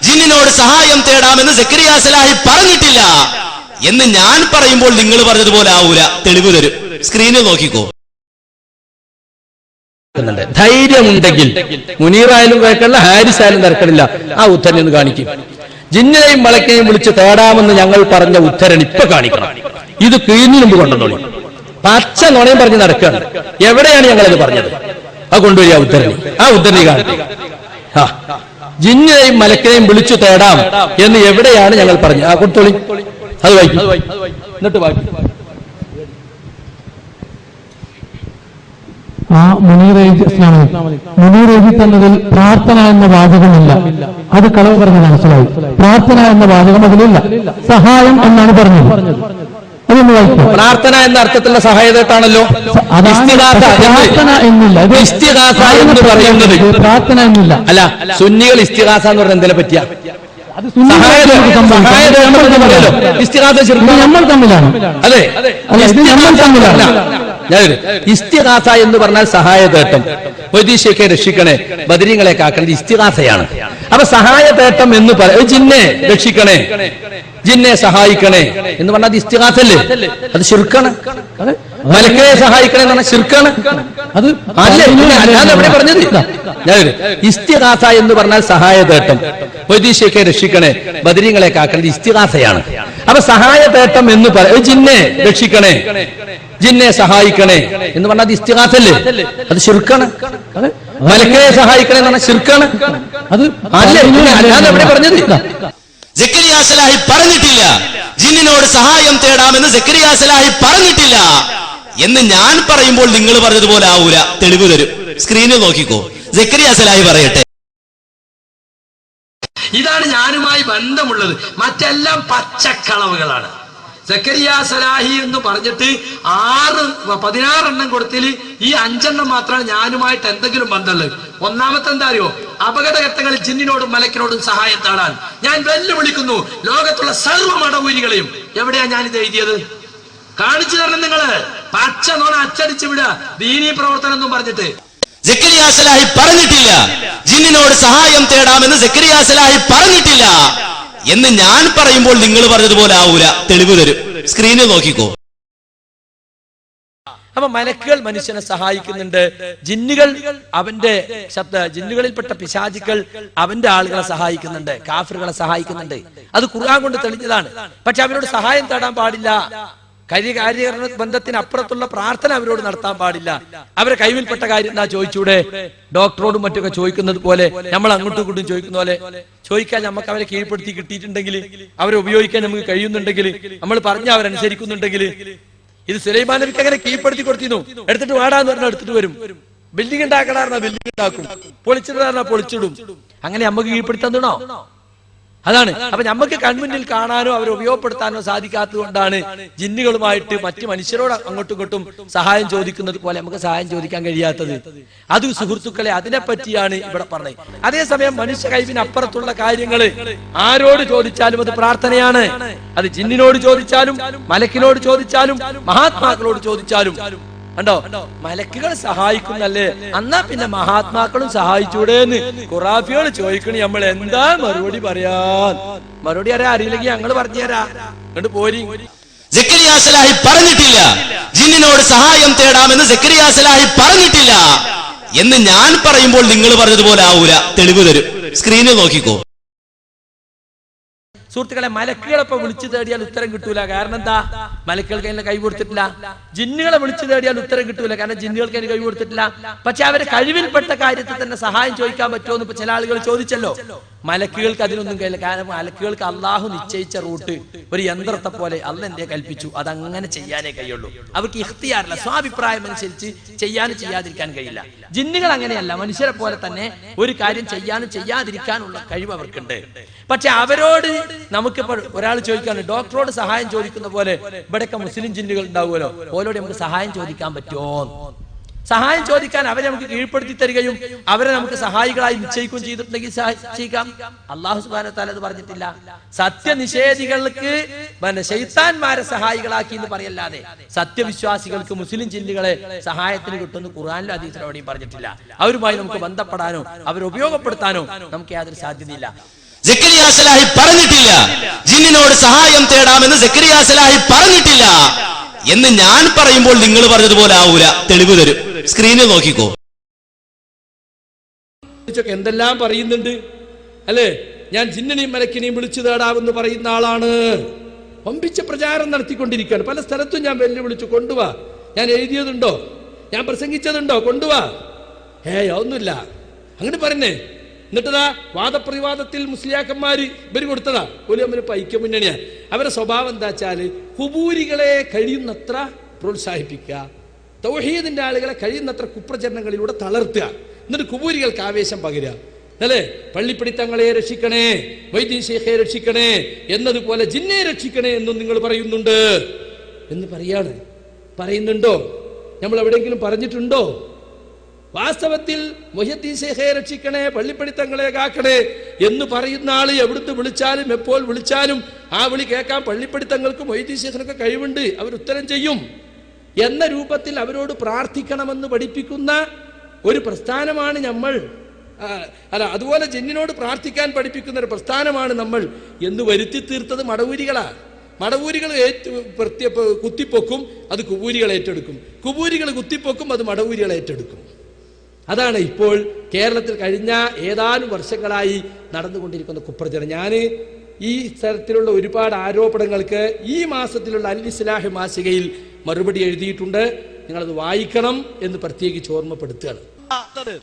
ജിന്നിനോട് സഹായം തേടാമെന്ന് സക്കരിയ സലാഹി പറഞ്ഞിട്ടില്ല എന്ന് ഞാൻ പറയുമ്പോൾ നിങ്ങൾ പറഞ്ഞതുപോലെ ആവൂല. തെളിവ് തരും. സ്ക്രീനിൽ നോക്കിക്കോ. ധൈര്യമുണ്ടെങ്കിൽ മുനീറായാലും കേൾക്കണില്ല, ഹാരിസ് ആയാലും തിരക്കണില്ല. ആ ഉത്തരൻ ഒന്ന് കാണിക്കും. ജിന്നിനെയും മലക്കെയും വിളിച്ച് തേടാമെന്ന് ഞങ്ങൾ പറഞ്ഞ ഉത്തരൻ ഇപ്പൊ കാണിക്കണം. ഇത് കീഴിന് മുമ്പ് കൊണ്ടുവന്നോളി. പച്ച നുണയും പറഞ്ഞ് നടക്കുകയാണ്. എവിടെയാണ് ഞങ്ങളത് പറഞ്ഞത്? അത് കൊണ്ടുവരിക ഉത്തരനെ. ആ ഉത്തരനെ കാണിക്കുക. ജിന്നിനെയും മലക്കിനെയും വിളിച്ചു തേടാം എന്ന് എവിടെയാണ് ഞങ്ങൾ പറഞ്ഞത്? ആ കൊടുത്തോളി. അത് വായിക്കും. എന്നിട്ട് വായിക്കും. ആ മുനീർ എഴുതി തന്നതിൽ പ്രാർത്ഥന എന്ന വാചകമില്ല. അത് കളവ് പറഞ്ഞ് മനസ്സിലായി. പ്രാർത്ഥന എന്ന വാചകം അതിലില്ല. സഹായം എന്നാണ് പറഞ്ഞത്. അതൊന്ന് വായിക്കും. പ്രാർത്ഥന എന്ന അർത്ഥത്തിലുള്ള സഹായത്താണല്ലോ. പ്രാർത്ഥന എന്നില്ല. എന്ന് പറയുന്നത് പ്രാർത്ഥന എന്നില്ല. അല്ല, സുന്നികൾ ഇസ്തിഗാസ എന്ന് പറഞ്ഞ എന്തിനെ പറ്റിയാ? നമ്മൾ തമ്മിലാണ്. അതെ, നമ്മൾ തമ്മിലാണ്. ഇസ്തിഗാസ എന്ന് പറഞ്ഞാൽ സഹായതേട്ടം. വൈദീശയൊക്കെ രക്ഷിക്കണേ, ബദരീങ്ങളെ കാക്കേണ്ടത് ഇസ്തിഗാസയാണ്. അപ്പൊ സഹായതേട്ടം എന്ന് പറയും. ജിന്നെ രക്ഷിക്കണേ, ജിന്നെ സഹായിക്കണേ എന്ന് പറഞ്ഞാൽ ഇസ്തിഗാസല്ലേ? അത് ശിർക്കാണ്. മലക്കിനെ സഹായിക്കണേ എന്ന് പറഞ്ഞാൽ ശിർക്കാണ്. അത് അല്ലാതെ എവിടെ പറഞ്ഞത്? ഇസ്തിഗാസ എന്ന് പറഞ്ഞാൽ സഹായതേട്ടം. വൈദീശയൊക്കെ രക്ഷിക്കണേ, ബദരീങ്ങളെ കാക്കേണ്ടത് ഇസ്തിഗാസയാണ്. അപ്പൊ സഹായതേട്ടം എന്ന് പറയും. ജിന്നെ രക്ഷിക്കണേ, ജിന്നെ സഹായിക്കണേ എന്ന് പറഞ്ഞാൽ അത് ഇസ്തിഗാസല്ലേ? അത് ശിർക്കാണ്. മലക്കിനെ സഹായിക്കണേ എന്ന് പറഞ്ഞാൽ ശിർക്കാണ്. അത് അല്ലാതെ എവിടെ പറഞ്ഞത്? സക്കരിയ സലാഹി പറഞ്ഞിട്ടില്ല. ജിന്നിനോട് സഹായം തേടാമെന്ന് സക്കരിയ സലാഹി പറഞ്ഞിട്ടില്ല എന്ന് ഞാൻ പറയുമ്പോൾ നിങ്ങൾ പറഞ്ഞതുപോലെ ആവൂല. തെളിവ് തരും. സ്ക്രീനിൽ നോക്കിക്കോ. സക്കരിയ സലാഹി പറയട്ടെ. ഇതാണ് ഞാനുമായി ബന്ധമുള്ളത്. മറ്റെല്ലാം പച്ചക്കളവുകളാണ്. സക്കരിയ സലാഹി എന്ന് പറഞ്ഞിട്ട് 16 എണ്ണം കൊടുത്തിൽ ഈ 5 മാത്രമാണ് ഞാനുമായിട്ട് എന്തെങ്കിലും ബന്ധമുള്ളത്. ഒന്നാമത്തെ എന്താ അറിയോ? അപകടഘട്ടങ്ങളിൽ ജിന്നിനോടും മലക്കിനോടും സഹായം തേടാൻ ഞാൻ വെല്ലുവിളിക്കുന്നു ലോകത്തുള്ള സർവ്വ മടവൂരികളെയും. എവിടെയാ ഞാനിത് എഴുതിയത്? കാണിച്ചു തരണം നിങ്ങള്. പച്ച നോണ അച്ചടിച്ചു വിടുക ദീനീ പ്രവർത്തനം എന്നും പറഞ്ഞിട്ട്. സക്കരിയ സലാഹി പറഞ്ഞിട്ടില്ല. ജിന്നിനോട് സഹായം തേടാമെന്ന് സക്കരിയ സലാഹി പറഞ്ഞിട്ടില്ല എന്ന് ഞാൻ പറയുമ്പോൾ നിങ്ങൾ പറഞ്ഞതുപോലെ ആവൂല. തെളിവ് തരും. സ്ക്രീനിൽ നോക്കിക്കോ. അപ്പൊ മലക്കുകൾ മനുഷ്യനെ സഹായിക്കുന്നുണ്ട്. ജിന്നുകൾ അവന്റെ ജിന്നുകളിൽപ്പെട്ട പിശാചുക്കൾ അവന്റെ ആളുകളെ സഹായിക്കുന്നുണ്ട്, കാഫിറുകളെ സഹായിക്കുന്നുണ്ട്. അത് ഖുർആൻ കൊണ്ട് തെളിഞ്ഞതാണ്. പക്ഷെ അവരോട് സഹായം തേടാൻ പാടില്ല. കാര്യകരണ ബന്ധത്തിന് അപ്പുറത്തുള്ള പ്രാർത്ഥന അവരോട് നടത്താൻ പാടില്ല. അവരെ കൈവിൽപ്പെട്ട കാര്യം എന്താ ചോദിച്ചൂടെ? ഡോക്ടറോടും മറ്റൊക്കെ ചോദിക്കുന്നത് പോലെ, നമ്മൾ അങ്ങോട്ടും ഇങ്ങോട്ടും ചോദിക്കുന്ന പോലെ ചോദിക്കാൻ നമുക്ക് അവരെ കീഴ്പ്പെടുത്തി കിട്ടിയിട്ടുണ്ടെങ്കിൽ, അവരെ ഉപയോഗിക്കാൻ നമുക്ക് കഴിയുന്നുണ്ടെങ്കിൽ, നമ്മൾ പറഞ്ഞ അവരനുസരിക്കുന്നുണ്ടെങ്കിൽ. ഇത് സുലൈമാൻ നബിക്ക് അങ്ങനെ കീഴ്പ്പെടുത്തി കൊടുത്തിരുന്നു. എടുത്തിട്ട് വാടാന്ന് പറഞ്ഞാൽ എടുത്തിട്ട് വരും. ബിൽഡിംഗ് ഉണ്ടാക്കണ ബിൽഡിംഗ് ഉണ്ടാക്കും, പൊളിച്ചിടാ പൊളിച്ചിടും. അങ്ങനെ നമുക്ക് കീഴ്പ്പെടുത്താൻ തന്നോ? അതാണ്. അപ്പൊ നമുക്ക് കൺമുന്നിൽ കാണാനോ അവരെ ഉപയോഗപ്പെടുത്താനോ സാധിക്കാത്തത് കൊണ്ടാണ് ജിന്നുകളുമായിട്ട് മറ്റു മനുഷ്യരോട് അങ്ങോട്ടും ഇങ്ങോട്ടും സഹായം ചോദിക്കുന്നത് പോലെ നമുക്ക് സഹായം ചോദിക്കാൻ കഴിയാത്തത്. അത് സുഹൃത്തുക്കളെ, അതിനെ പറ്റിയാണ് ഇവിടെ പറഞ്ഞത്. അതേസമയം മനുഷ്യ കൈവിന് അപ്പുറത്തുള്ള കാര്യങ്ങള് ആരോട് ചോദിച്ചാലും അത് പ്രാർത്ഥനയാണ്. അത് ജിന്നിനോട് ചോദിച്ചാലും മലക്കിനോട് ചോദിച്ചാലും മഹാത്മാക്കളോട് ചോദിച്ചാലും. കണ്ടോ, മലക്കുകൾ സഹായിക്കുന്നല്ലേ, എന്നാ പിന്നെ മഹാത്മാക്കളും സഹായിച്ചൂടേന്ന് ഖുറാഫികൾ ചോദിക്കണി. നമ്മൾ എന്താ മറുപടി പറയാൻ? മറുപടി അറിയില്ലെങ്കിൽ ഞങ്ങൾ പറഞ്ഞുതരാ. കണ്ടു പോരി. സക്കരിയ സലാഹി പറഞ്ഞിട്ടില്ല. ജിന്നിനോട് സഹായം തേടാമെന്ന് സക്കരിയ സലാഹി പറഞ്ഞിട്ടില്ല എന്ന് ഞാൻ പറയുമ്പോൾ നിങ്ങൾ പറഞ്ഞതുപോലെ ആവൂല. തെളിവ് തരും. സ്ക്രീനിൽ നോക്കിക്കോ. സുഹൃത്തുക്കളെ, മലക്കുകളെ വിളിച്ചു തേടിയാൽ ഉത്തരം കിട്ടൂല. കാരണം എന്താ? മലക്കുകൾക്ക് അതിന് കൈ കൊടുത്തിട്ടില്ല. ജിന്നുകളെ വിളിച്ചു തേടിയാൽ ഉത്തരം കിട്ടൂല. കാരണം ജിന്നുകൾക്ക് അതിന് കൈ കൊടുത്തിട്ടില്ല. പക്ഷെ അവരെ കഴിവിൽപ്പെട്ട കാര്യത്തിൽ തന്നെ സഹായം ചോദിക്കാൻ പറ്റുമോ എന്ന് ഇപ്പൊ ചില ആളുകൾ ചോദിച്ചല്ലോ. മലക്കുകൾക്ക് അതിനൊന്നും കഴിയില്ല. കാരണം മലക്കുകൾക്ക് അള്ളാഹു നിശ്ചയിച്ച റൂട്ട് ഒരു യന്ത്രത്തെ പോലെ അള്ളാഹ് എന്തേ കൽപ്പിച്ചു, അതങ്ങനെ ചെയ്യാനേ കഴിയുള്ളൂ. അവർക്ക് ഇഖ്തിയാറില്ല, സ്വാഭിപ്രായം അനുസരിച്ച് ചെയ്യാനും ചെയ്യാതിരിക്കാൻ കഴിയില്ല. ജിന്നുകൾ അങ്ങനെയല്ല, മനുഷ്യരെ പോലെ തന്നെ ഒരു കാര്യം ചെയ്യാനും ചെയ്യാതിരിക്കാനുള്ള കഴിവ് അവർക്കുണ്ട്. പക്ഷെ അവരോട് നമുക്കിപ്പോൾ ഒരാൾ ചോദിക്കാണ്, ഡോക്ടറോട് സഹായം ചോദിക്കുന്ന പോലെ ഇവിടെയൊക്കെ മുസ്ലിം ജിന്നുകൾ ഉണ്ടാവുമല്ലോ, ഓരോട് നമുക്ക് സഹായം ചോദിക്കാൻ പറ്റുമോ? സഹായം ചോദിക്കാൻ അവരെ നമുക്ക് കീഴ്പ്പെടുത്തി തരികയും അവരെ നമുക്ക് സഹായികളായി നിശ്ചയിക്കുകയും ചെയ്തിട്ടുണ്ടെങ്കിൽ ചെയ്യാം. അല്ലാഹു സുബ്ഹാനഹു വ തആല അത് പറഞ്ഞിട്ടില്ല. സത്യനിഷേധികൾക്ക് ശൈത്താന്മാരെ സഹായികളാക്കി എന്ന് പറയല്ലാതെ സത്യവിശ്വാസികൾക്ക് മുസ്ലിം ജിന്നുകളെ സഹായത്തിന് കിട്ടുന്ന ഖുർആനിലും ഹദീസിലും എവിടെയും പറഞ്ഞിട്ടില്ല. അവരുമായി നമുക്ക് ബന്ധപ്പെടാനോ അവരെ ഉപയോഗപ്പെടുത്താനോ നമുക്ക് യാതൊരു സാധ്യതയില്ല. സക്കരിയ സലാഹി പറഞ്ഞിട്ടില്ല ജിന്നിനോട് സഹായം തേടാമെന്ന് സക്കരിയ സലാഹി പറഞ്ഞിട്ടില്ല എന്ന് ഞാൻ പറയുമ്പോൾ നിങ്ങൾ പറഞ്ഞതുപോലെ ആവൂല. തെളിവ് തരും, സ്ക്രീനിൽ നോക്കിക്കോ. എന്തെല്ലാം പറയുന്നുണ്ട് അല്ലേ? ഞാൻ ജിന്നിനെയും മലക്കിനെയും വിളിച്ചു തേടാമെന്ന് പറയുന്ന ആളാണ്. വമ്പിച്ച പ്രചാരം നടത്തിക്കൊണ്ടിരിക്കുകയാണ്. പല സ്ഥലത്തും ഞാൻ വെല്ലുവിളിച്ചു, കൊണ്ടുവാ. ഞാൻ എഴുതിയതുണ്ടോ, ഞാൻ പ്രസംഗിച്ചതുണ്ടോ, കൊണ്ടുവാ. ഒന്നുമില്ല അങ്ങനെ പറഞ്ഞേ. എന്നിട്ടതാ വാദപ്രതിവാദത്തിൽ മുസ്ലിയാക്കന്മാര് ഇവര് കൊടുത്തതാ. ഒരു അമ്മനിപ്പോ ഐക്യ മുന്നണിയാ. അവരുടെ സ്വഭാവം എന്താ വെച്ചാല് ഹുബൂരികളെ കഴിയുന്നത്ര പ്രോത്സാഹിപ്പിക്കുക, തൗഹീദിന്റെ ആളുകളെ കഴിയുന്നത്ര കുപ്രചരണങ്ങളിലൂടെ തളർത്തുക, എന്നിട്ട് കുബൂരികൾക്ക് ആവേശം പകരുക. അല്ലേ? പള്ളിപ്പിടിത്തങ്ങളെ രക്ഷിക്കണേ, വൈദ്യൻ ശൈഖെ രക്ഷിക്കണേ, എന്നതുപോലെ ജിന്നെ രക്ഷിക്കണേ എന്നും നിങ്ങൾ പറയുന്നുണ്ട് എന്ന് പറയുന്നുണ്ടോ? നമ്മൾ എവിടെയെങ്കിലും പറഞ്ഞിട്ടുണ്ടോ? വാസ്തവത്തിൽ മുഹ്യിദ്ദീൻ ശൈഖെ രക്ഷിക്കണേ, പള്ളിപ്പിടിത്തങ്ങളെ കാക്കണേ എന്ന് പറയുന്ന ആള് എവിടുന്ന് വിളിച്ചാലും എപ്പോൾ വിളിച്ചാലും ആ വിളി കേൾക്കാൻ പള്ളിപ്പിടിത്തങ്ങൾക്കും മുഹ്യിദ്ദീൻ ശൈഖിനൊക്കെ കഴിവുണ്ട്, അവരുത്തരം ചെയ്യും എന്ന രൂപത്തിൽ അവരോട് പ്രാർത്ഥിക്കണമെന്ന് പഠിപ്പിക്കുന്ന ഒരു പ്രസ്ഥാനമാണ് നമ്മൾ. അതുപോലെ ജിന്നിനോട് പ്രാർത്ഥിക്കാൻ പഠിപ്പിക്കുന്ന ഒരു പ്രസ്ഥാനമാണ് നമ്മൾ എന്ന് വരുത്തി തീർത്തത് മടവൂരികളാ. മടവൂരികൾ കുത്തിപ്പൊക്കും, അത് കുബൂരികൾ ഏറ്റെടുക്കും. കുബൂരികൾ കുത്തിപ്പൊക്കും, അത് മടവൂരികൾ ഏറ്റെടുക്കും. അതാണ് ഇപ്പോൾ കേരളത്തിൽ കഴിഞ്ഞ ഏതാനും വർഷങ്ങളായി നടന്നുകൊണ്ടിരിക്കുന്ന കുപ്രചരണം. ഞാൻ ഈ തരത്തിലുള്ള ഒരുപാട് ആരോപണങ്ങൾക്ക് ഈ മാസത്തിലുള്ള അൽ ഇസ്ലാഹ് മാസികയിൽ മറുപടി എഴുതിയിട്ടുണ്ട്. നിങ്ങളത് വായിക്കണം എന്ന് പ്രത്യേകിച്ച് ഓർമ്മപ്പെടുത്തുകയാണ്.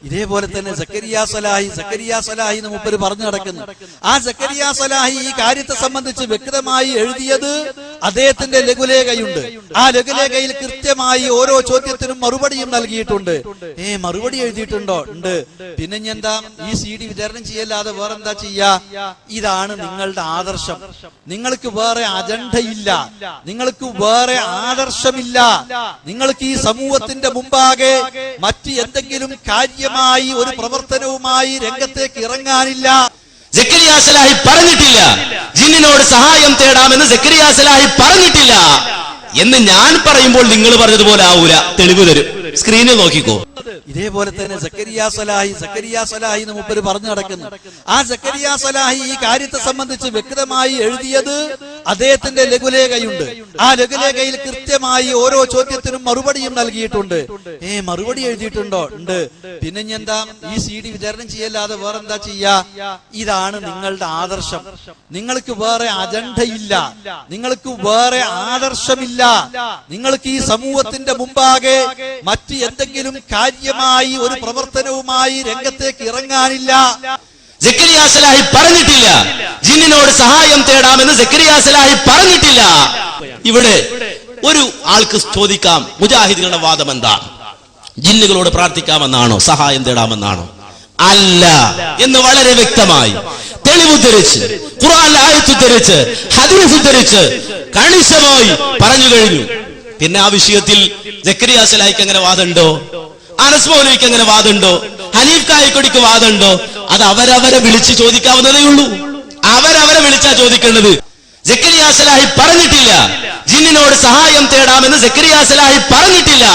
ഇതേപോലെ തന്നെ സക്കരിയ സലാഹി മൂപ്പര് പറഞ്ഞു നടക്കുന്നു. ആ സക്കരിയ സലാഹി ഈ കാര്യത്തെ സംബന്ധിച്ച് വ്യക്തമായി എഴുതിയത് അദ്ദേഹത്തിന്റെ ലഘുലേഖയുണ്ട്. ആ ലഘുലേഖയിൽ കൃത്യമായി ഓരോ ചോദ്യത്തിനും മറുപടിയും നൽകിയിട്ടുണ്ട്. മറുപടി എഴുതിയിട്ടുണ്ടോ? ഉണ്ട്. പിന്നെ എന്താ ഈ CD വിതരണം ചെയ്യല്ലാതെ വേറെന്താ ചെയ്യാ? ഇതാണ് നിങ്ങളുടെ ആദർശം. നിങ്ങൾക്ക് വേറെ അജണ്ടയില്ല, നിങ്ങൾക്ക് വേറെ ആദർശമില്ല. നിങ്ങൾക്ക് ഈ സമൂഹത്തിന്റെ മുമ്പാകെ മറ്റ് എന്തെങ്കിലും കാര്യമായി ഒരു പ്രവർത്തനവുമായി രംഗത്തേക്ക് ഇറങ്ങാനില്ല. സക്കരിയ സലാഹി പറഞ്ഞിട്ടില്ല ജിന്നിനോട് സഹായം തേടാമെന്ന് സക്കരിയ സലാഹി പറഞ്ഞിട്ടില്ല എന്ന് ഞാൻ പറയുമ്പോൾ നിങ്ങൾ പറഞ്ഞതുപോലെ ആവൂല. തെളിവ് തരും, സ്ക്രീനിൽ നോക്കിക്കോ. ഇതേപോലെ തന്നെ സക്കരിയ സലാഹി മൂപ്പര് പറഞ്ഞു നടക്കുന്നു. ആ സക്കരിയ സലാഹി ഈ കാര്യത്തെ സംബന്ധിച്ച് വ്യക്തമായി എഴുതിയത് അദ്ദേഹത്തിന്റെ ലഘുലേഖയുണ്ട്. ആ ലഘുലേഖയിൽ കൃത്യമായി ഓരോ ചോദ്യത്തിനും മറുപടിയും നൽകിയിട്ടുണ്ട്. മറുപടി എഴുതിയിട്ടുണ്ടോ? ഉണ്ട്. പിന്നെ എന്താ ഈ CD വിതരണം ചെയ്യല്ലാതെ വേറെന്താ ചെയ്യാ? ഇതാണ് നിങ്ങളുടെ ആദർശം. നിങ്ങൾക്ക് വേറെ അജണ്ടയില്ല, നിങ്ങൾക്ക് വേറെ ആദർശമില്ല. നിങ്ങൾക്ക് ഈ സമൂഹത്തിന്റെ മുമ്പാകെ മറ്റ് എന്തെങ്കിലും കാര്യമായി ഒരു പ്രവർത്തനവുമായി രംഗത്തേക്ക് ഇറങ്ങാനില്ല. സക്കരിയ സലാഹി പറഞ്ഞിട്ടില്ല ജിന്നിനോട് സഹായം തേടാമെന്ന് സക്കരിയ സലാഹി പറഞ്ഞിട്ടില്ല. ഇവിടെ ഒരു ആൾക്ക് ചോദിക്കാം, മുജാഹിദുകളുടെ വാദം എന്താ? ജിന്നുകളോട് പ്രാർത്ഥിക്കാമെന്നാണോ, സഹായം തേടാമെന്നാണോ? അല്ല എന്ന് വളരെ വ്യക്തമായി തെളിവുദ്ധരിച്ച് ഖുർആനിലെ ആയത്ത് ഉദ്ധരിച്ച് ഹദീസ് ഉദ്ധരിച്ച് കണിശമായി പറഞ്ഞു കഴിഞ്ഞു. പിന്നെ ആ വിഷയത്തിൽ സക്കരിയ സലാഹിക്ക് അങ്ങനെ വാദമുണ്ടോ? അനസ് മൗലവിക്ക് അങ്ങനെ വാദമുണ്ടോ? ഹനീഫ് കായിക്കൊടിക്ക് വാദമുണ്ടോ? അത് അവരവരെ വിളിച്ച് ചോദിക്കാവുന്നതേ ഉള്ളൂ. അവരവരെ വിളിച്ചാ ചോദിക്കേണ്ടത്. സക്കരിയ സലാഹി പറഞ്ഞിട്ടില്ല ജിന്നിനോട് സഹായം തേടാമെന്ന് സക്കരിയ സലാഹി പറഞ്ഞിട്ടില്ല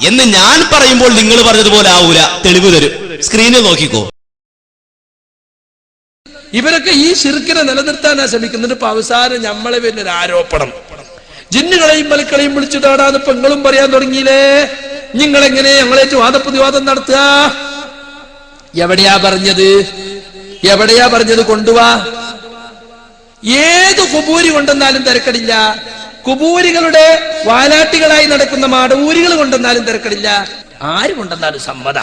എന്ന് ഞാൻ പറയുമ്പോൾ നിങ്ങൾ പറഞ്ഞതുപോലെ ആവൂല. തെളിവ് തരും, സ്ക്രീനിൽ നോക്കിക്കോ. ഇവരൊക്കെ ഈ ശിർക്കിനെ നിലനിർത്താനാ ശ്രമിക്കുന്നുണ്ട്. ഇപ്പൊ അവസാനം നമ്മളെ വരുന്നൊരു ആരോപണം, ജിന്നുകളെയും മലക്കളെയും വിളിച്ചു തേടാന്ന് ഇപ്പൊ നിങ്ങളും പറയാൻ തുടങ്ങിയില്ലേ. നിങ്ങളെങ്ങനെ ഞങ്ങളേറ്റ് വാദപ്രതിവാദം നടത്തുക? എവിടെയാ പറഞ്ഞത് കൊണ്ടുവാ? ഏത് കുബൂരി കൊണ്ടെന്നാലും തിരക്കടില്ല. കുബൂരികളുടെ വാലാട്ടികളായി നടക്കുന്ന മാടൂരികൾ കൊണ്ടെന്നാലും തിരക്കടില്ല. ആര് കൊണ്ടെന്നാലും സമ്മത.